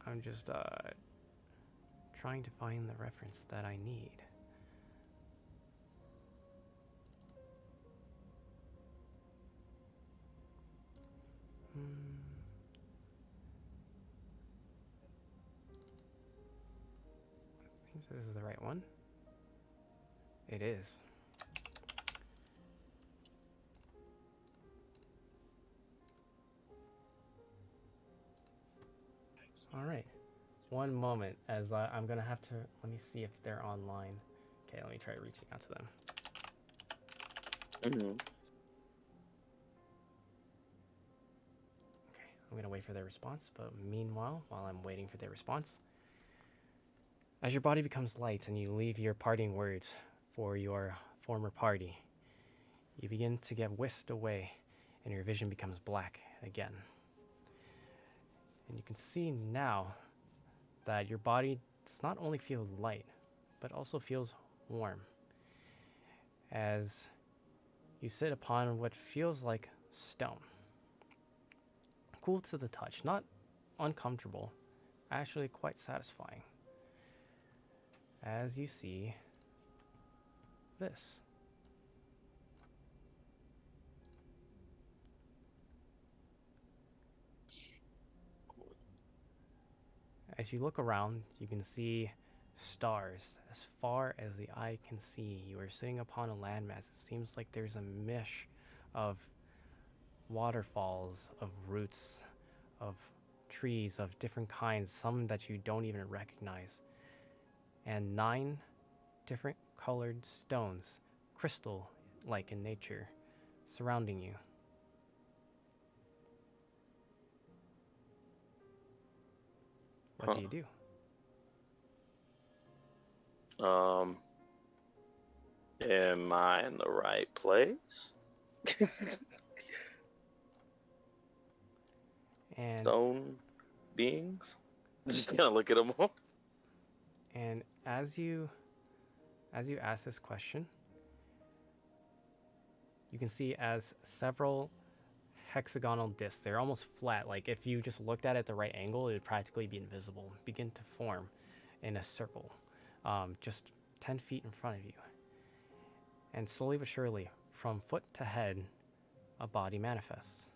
I'm just trying to find the reference that I need. Hmm. I think this is the right one. It is. All right. One moment, as I'm gonna have to let me see if they're online. Okay, let me try reaching out to them. Mm-hmm. Okay, I'm gonna wait for their response. But meanwhile, while I'm waiting for their response, as your body becomes light and you leave your parting words for your former party, you begin to get whisked away, and your vision becomes black again. And you can see now that your body does not only feel light, but also feels warm as you sit upon what feels like stone. Cool to the touch, not uncomfortable, actually quite satisfying. As you see this. As you look around, you can see stars as far as the eye can see. You are sitting upon a landmass. It seems like there's a mesh of waterfalls, of roots, of trees of different kinds, some that you don't even recognize, and 9 different colored stones, crystal like in nature, surrounding you. What Huh. do you do? Am I in the right place? And Stone beings? Just gonna look at them all. and as you ask this question, you can see as several hexagonal discs, they're almost flat, like if you just looked at it at the right angle, it would practically be invisible, begin to form in a circle, just 10 feet in front of you. And slowly but surely, from foot to head, a body manifests.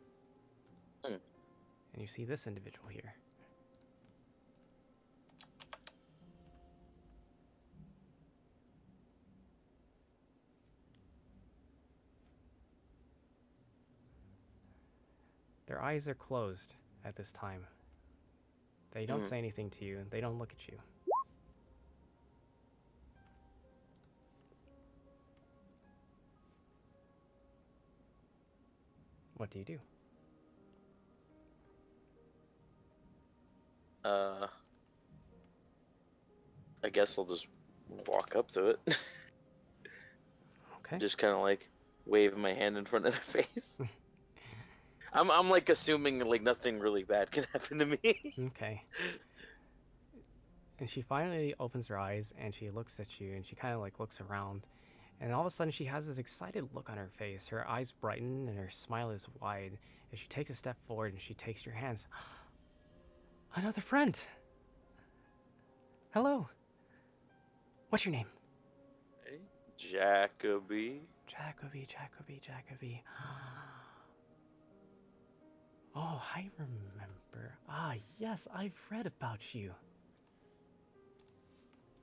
Hmm. And you see this individual here. Their eyes are closed at this time. They don't Mhm. say anything to you, they don't look at you. What do you do? I guess I'll just walk up to it. Okay. Just kind of like wave my hand in front of their face. I'm like assuming like nothing really bad can happen to me. Okay. And she finally opens her eyes and she looks at you and she kind of like looks around And all of a sudden, she has this excited look on her face. Her eyes brighten and her smile is wide as she takes a step forward and she takes your hands. Another friend! Hello. What's your name? Hey, Jacoby. Jacoby. Oh, I remember. Ah, yes, I've read about you.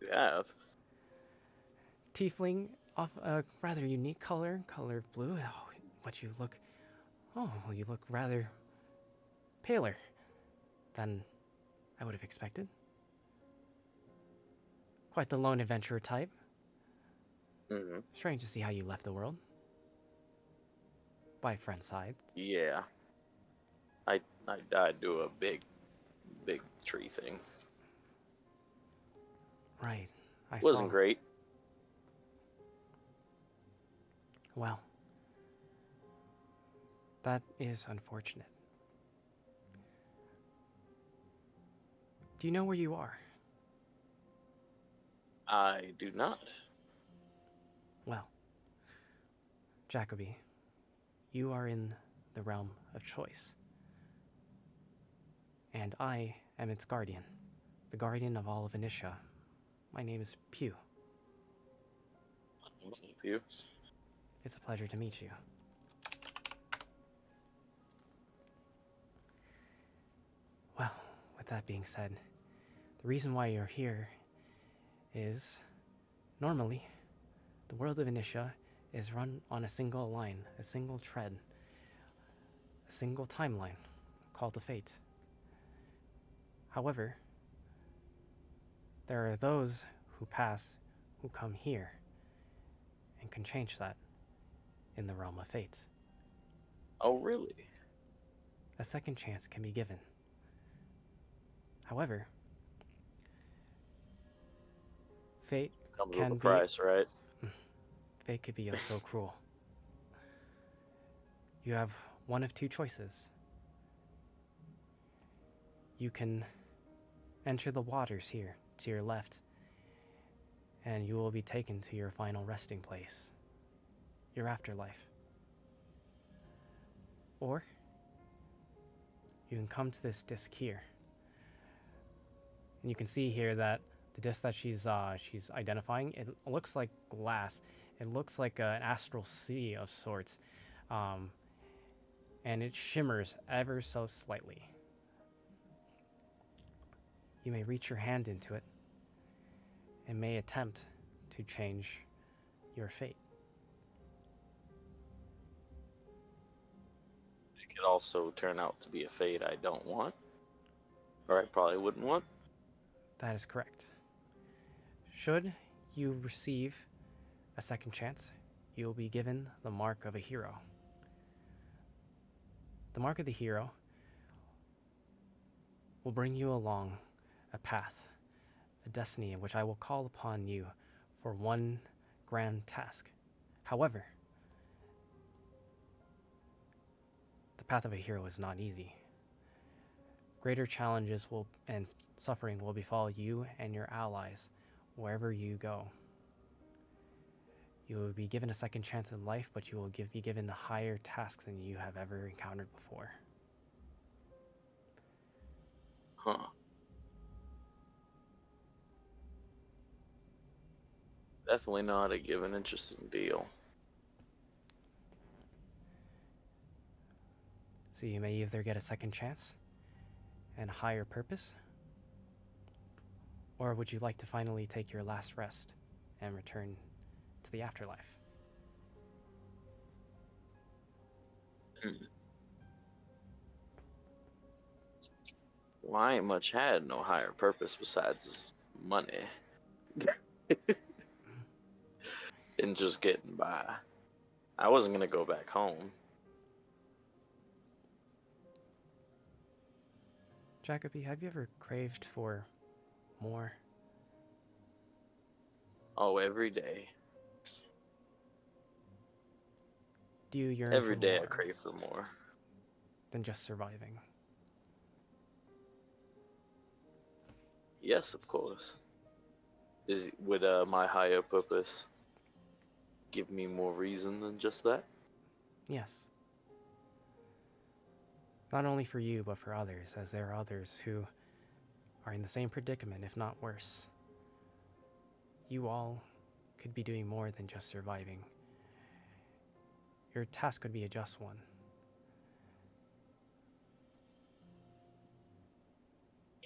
You have. Tiefling of a rather unique color of blue. Oh, but you look. Oh, well, you look rather paler than I would have expected. Quite the lone adventurer type. Mm-hmm. Strange to see how you left the world. By a friend's side. Yeah. I died do a big tree thing. Right. I Wasn't saw. great. Well, that is unfortunate. Do you know where you are? I do not. Well, Jacoby, you are in the realm of choice. And I am its guardian, the guardian of all of Innitia. My name is Pew. You. It's a pleasure to meet you. Well, with that being said, the reason why you're here is normally the world of Innitia is run on a single line, a single tread, a single timeline called the Fate. However, there are those who pass who come here and can change that in the realm of fate. Oh, really? A second chance can be given. However, fate Comes can with a be price, right? fate could be oh so cruel. You have one of two choices. You can enter the waters here to your left, and you will be taken to your final resting place, your afterlife. Or you can come to this disc here, and you can see here that the disc that she's identifying, it looks like glass. It looks like an astral sea of sorts, and it shimmers ever so slightly. You may reach your hand into it and may attempt to change your fate. It could also turn out to be a fate I don't want, or I probably wouldn't want. That is correct. Should you receive a second chance, you will be given the mark of a hero. The mark of the hero will bring you along a path, a destiny in which I will call upon you for one grand task. However, the path of a hero is not easy. Greater challenges and suffering will befall you and your allies wherever you go. You will be given a second chance in life, but you will be given higher tasks than you have ever encountered before. Huh. Definitely not a given interesting deal. So you may either get a second chance and a higher purpose, or would you like to finally take your last rest and return to the afterlife? Well, I ain't much had no higher purpose besides money. And just getting by. I wasn't gonna go back home. Jacoby, have you ever craved for more? Oh, every day. Do you yearn Every for day I more crave for more. than just surviving? Yes, of course. Is with my higher purpose. give me more reason than just that? Yes. Not only for you, but for others, as there are others who are in the same predicament, if not worse. You all could be doing more than just surviving. Your task could be a just one.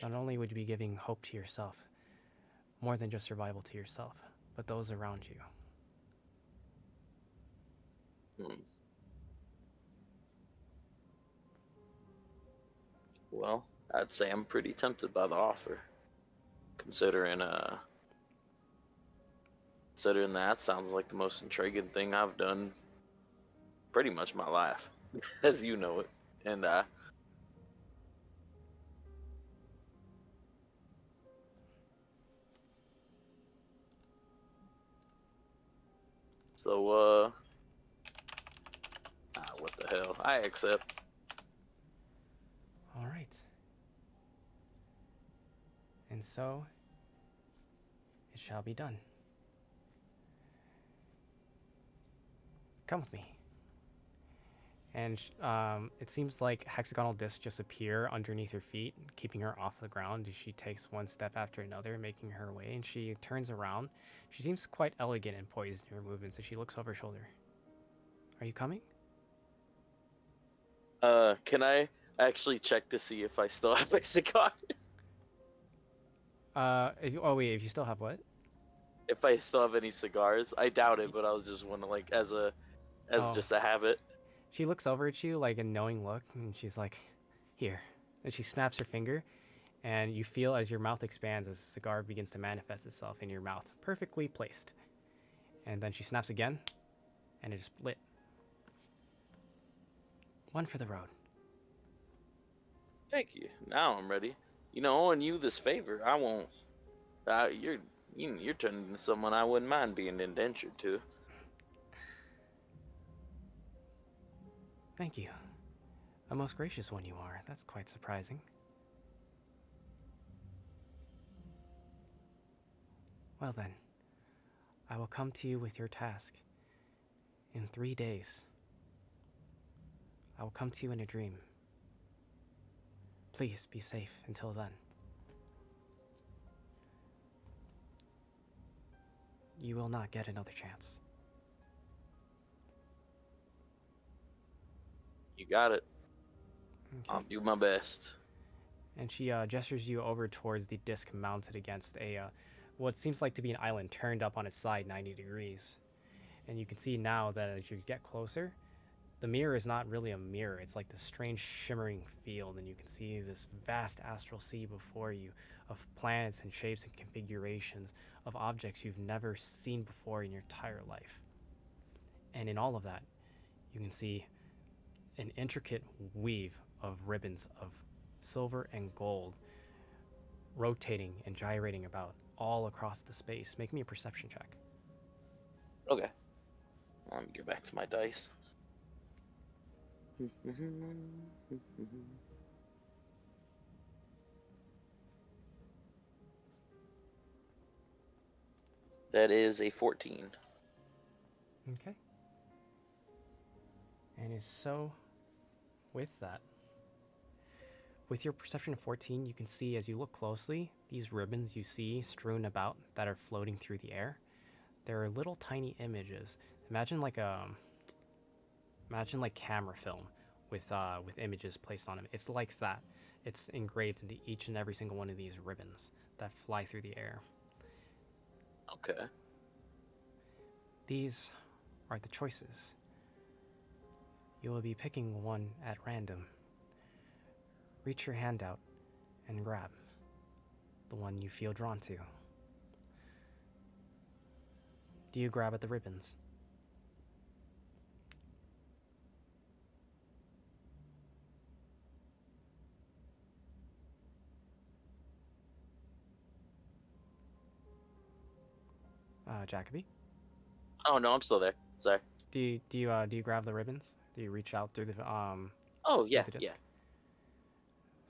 Not only would you be giving hope to yourself, more than just survival to yourself, but those around you. Well, I'd say I'm pretty tempted by the offer, considering that sounds like the most intriguing thing I've done pretty much my life, as you know it. And so what the hell? I accept. All right. And so, it shall be done. Come with me. And it seems like hexagonal discs just appear underneath her feet, keeping her off the ground as she takes one step after another, making her way, and she turns around. She seems quite elegant and poised in her movements as she looks over her shoulder. Are you coming? Can I actually check to see if I still have my cigars? If you still have what? If I still have any cigars? I doubt it, but I was just wondering, like, as just a habit. She looks over at you like a knowing look, and she's like, here. And she snaps her finger, and you feel as your mouth expands as the cigar begins to manifest itself in your mouth, perfectly placed. And then she snaps again, and it is lit. One for the road. Thank you. Now I'm ready. You know, owing you this favor, I won't. You're turning into someone I wouldn't mind being indentured to. Thank you. A most gracious one you are. That's quite surprising. Well then, I will come to you with your task. In 3 days. I will come to you in a dream. Please be safe until then. You will not get another chance. You got it. Okay. I'll do my best. And she gestures you over towards the disc mounted against a what seems like to be an island turned up on its side 90 degrees. And you can see now that as you get closer, the mirror is not really a mirror. It's like this strange shimmering field, and you can see this vast astral sea before you of planets and shapes and configurations of objects you've never seen before in your entire life. And in all of that, you can see an intricate weave of ribbons of silver and gold rotating and gyrating about all across the space. Make me a perception check. Okay. Let me get back to my dice. That is a 14. Okay. And is so with that. With your perception of 14, you can see as you look closely, these ribbons you see strewn about that are floating through the air. There are little tiny images. Imagine like camera film with images placed on them. It's like that. It's engraved into each and every single one of these ribbons that fly through the air. Okay. These are the choices. You will be picking one at random. Reach your hand out and grab the one you feel drawn to. Do you grab at the ribbons? Jacoby? Oh no, I'm still there. Sorry. Do you grab the ribbons? Do you reach out through the Oh yeah, the disc? yeah.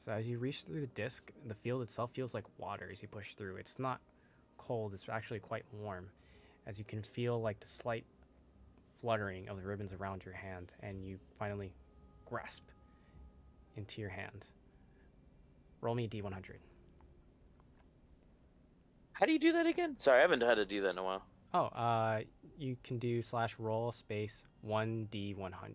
So as you reach through the disc, the field itself feels like water as you push through. It's not cold, it's actually quite warm. As you can feel like the slight fluttering of the ribbons around your hand, and you finally grasp into your hand. Roll me a d100. How do you do that again? Sorry, I haven't had to do that in a while. Oh, you can do /roll space 1d100.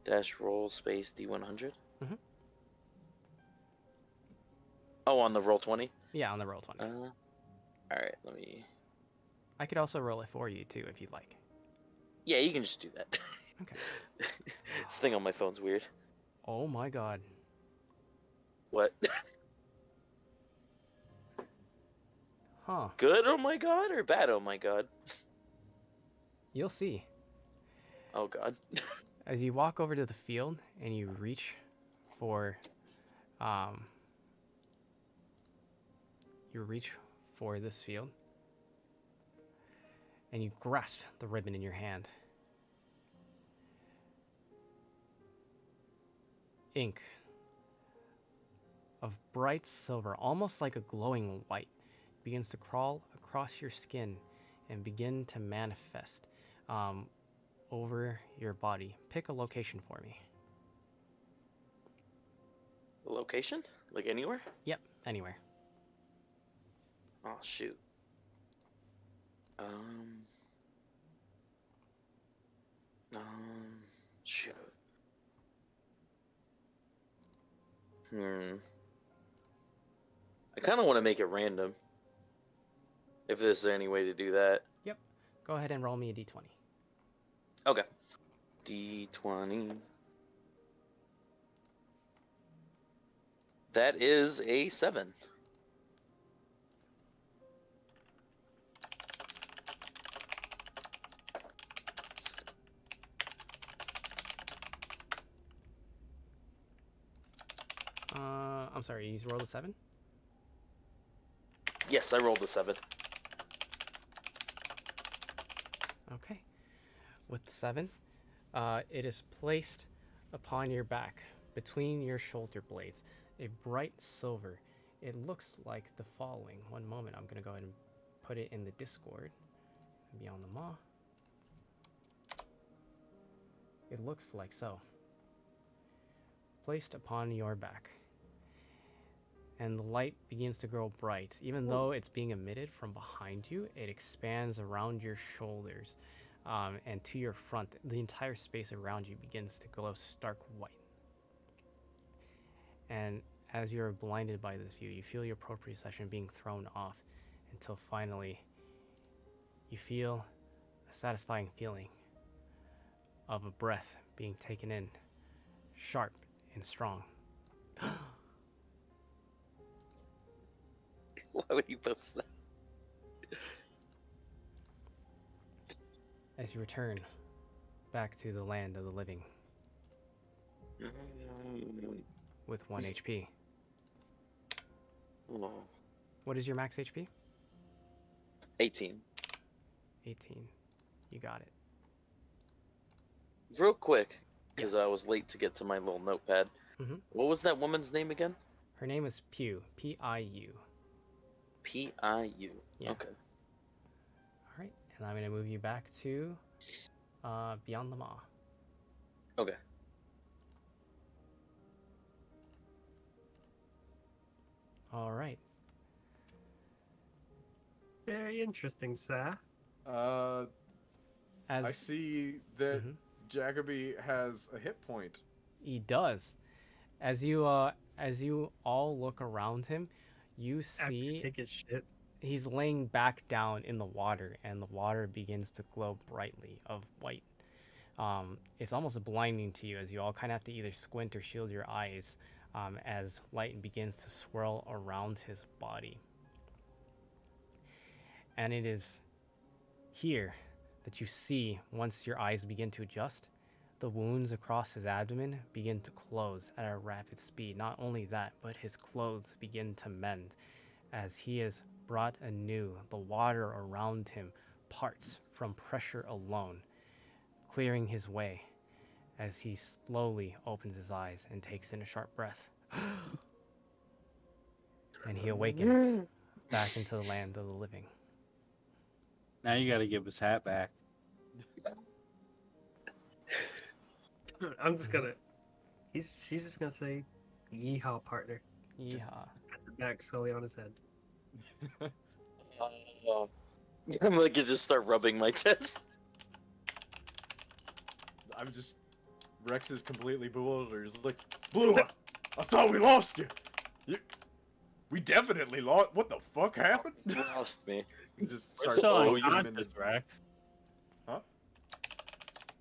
Dash roll space D100. Mhm. Oh, on the roll 20. Yeah, on the roll 20. All right, let me. I could also roll it for you too if you'd like. Yeah, you can just do that. Okay. This thing on my phone's weird. Oh my god. What? Huh. Good? Oh my god, or bad? Oh my god. You'll see. Oh god. As you walk over to the field and you reach for this field and you grasp the ribbon in your hand. Ink of bright silver, almost like a glowing white, begins to crawl across your skin and begin to manifest over your body. Pick a location for me. Location? Like anywhere? Yep, anywhere. Oh shoot. Shoot. I kind of want to make it random. If there's any way to do that. Yep. Go ahead and roll me a d20. Okay. D20. That is a 7. I'm sorry, you rolled a 7? Yes, I rolled a 7. Okay. With the 7, it is placed upon your back, between your shoulder blades, a bright silver. It looks like the following. One moment, I'm going to go ahead and put it in the Discord. Beyond the Maw. It looks like so. Placed upon your back. And the light begins to grow bright. Even though it's being emitted from behind you, it expands around your shoulders and to your front. The entire space around you begins to glow stark white. And as you're blinded by this view, you feel your proprioception being thrown off until finally you feel a satisfying feeling of a breath being taken in, sharp and strong. Why would you post that? As you return back to the land of the living with 1 HP. Oh. What is your max HP? 18. 18. You got it. Real quick, because Yes. I was late to get to my little notepad. Mhm. What was that woman's name again? Her name is Piu. P-I-U. P-I-U. Yeah. Okay. All right, and I'm going to move you back to Beyond the Maw. Okay. All right. Very interesting, sir. I As see that Mhm. Jacoby has a hit point. he does, as you all look around him, you After see take his shit. he's laying back down in the water, and the water begins to glow brightly of white. It's almost blinding to you as you all kind of have to either squint or shield your eyes as light begins to swirl around his body. And it is here that you see, once your eyes begin to adjust, the wounds across his abdomen begin to close at a rapid speed. Not only that, but his clothes begin to mend as he is brought anew. The water around him parts from pressure alone, clearing his way as he slowly opens his eyes and takes in a sharp breath. and he awakens back into the land of the living. Now you gotta give his hat back. I'm just gonna. She's just gonna say, "Yeehaw, partner." Just Yeehaw. pat the back slowly on his head. I'm like, I just start rubbing my chest. I'm just. Rex is completely bewildered. He's like, Blue, I thought we lost you. We definitely lost. What the fuck happened? You lost me. He just We're starts still throwing him unconscious, into. Rex. Huh?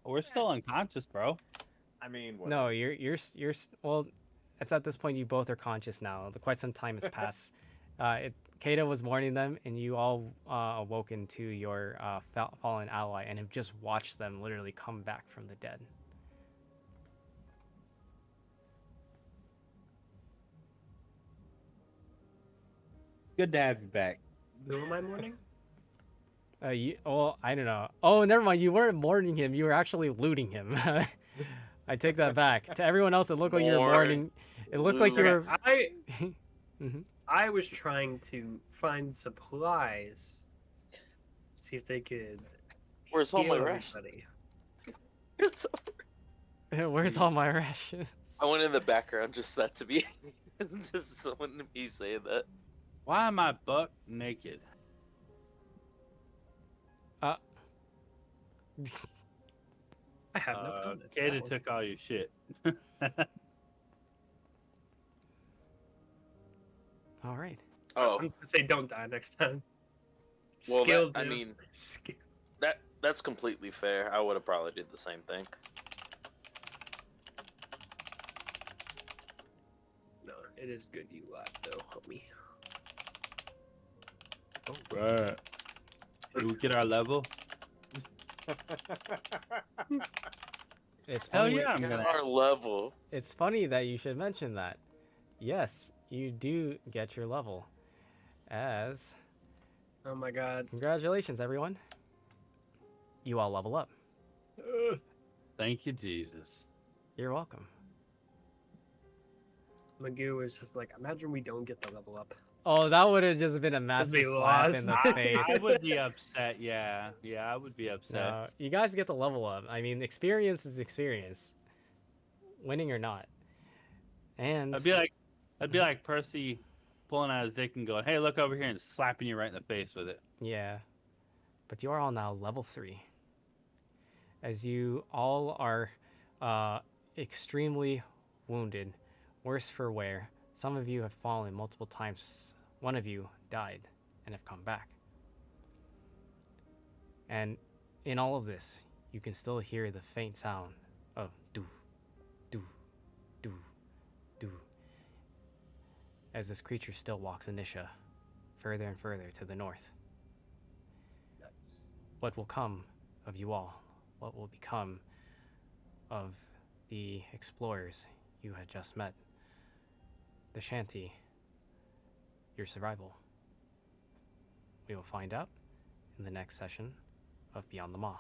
We're still unconscious, bro. I mean, what? No, well, it's at this point you both are conscious now. Quite some time has passed. Kata was warning them, and you all awoken to your fallen ally and have just watched them literally come back from the dead. Good to have you back. Who am I mourning? Well, I don't know. Oh, never mind. You weren't mourning him. You were actually looting him. I take that back. To everyone else, it looked like you were mourning. It looked like you were. Mhm. I was trying to find supplies. See if they could. Where's all my heal rations? everybody. Where's all my rations? I went in the background just that to be, just someone to be saying that. Why am I buck naked? I have no comment. to Kata that one. took all your shit. All right. Oh, I'm gonna say don't die next time. Well, Skill I death. mean- Skill- that's completely fair. I would have probably did the same thing. No, it is good you lied though, homie. Right. Did we get our level? It's Hell funny. yeah, I'm Got gonna. our level. It's funny that you should mention that. Yes, you do get your level. As Oh my god. congratulations, everyone. You all level up. Thank you, Jesus. You're welcome. Magoo is just like, imagine we don't get the level up. Oh, that would have just been a massive we slap in the lost. face. I would be upset. Yeah, I would be upset. No, you guys get the level up. I mean, experience is experience, winning or not. And I'd be like Percy pulling out his dick and going, "Hey, look over here," and slapping you right in the face with it. yeah, but you are all now level 3. As you all are extremely wounded, worse for wear. Some of you have fallen multiple times. One of you died and have come back. And in all of this, you can still hear the faint sound of do, do, do, do. As this creature still walks Innitia further and further to the north. Nice. What will come of you all? What will become of the explorers you had just met? The shanty, your survival. We will find out in the next session of Beyond the Maw.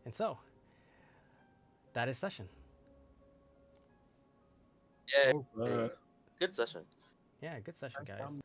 And so, that is session. Yeah, Alright. good session. Yeah, good session, Nice guys. job.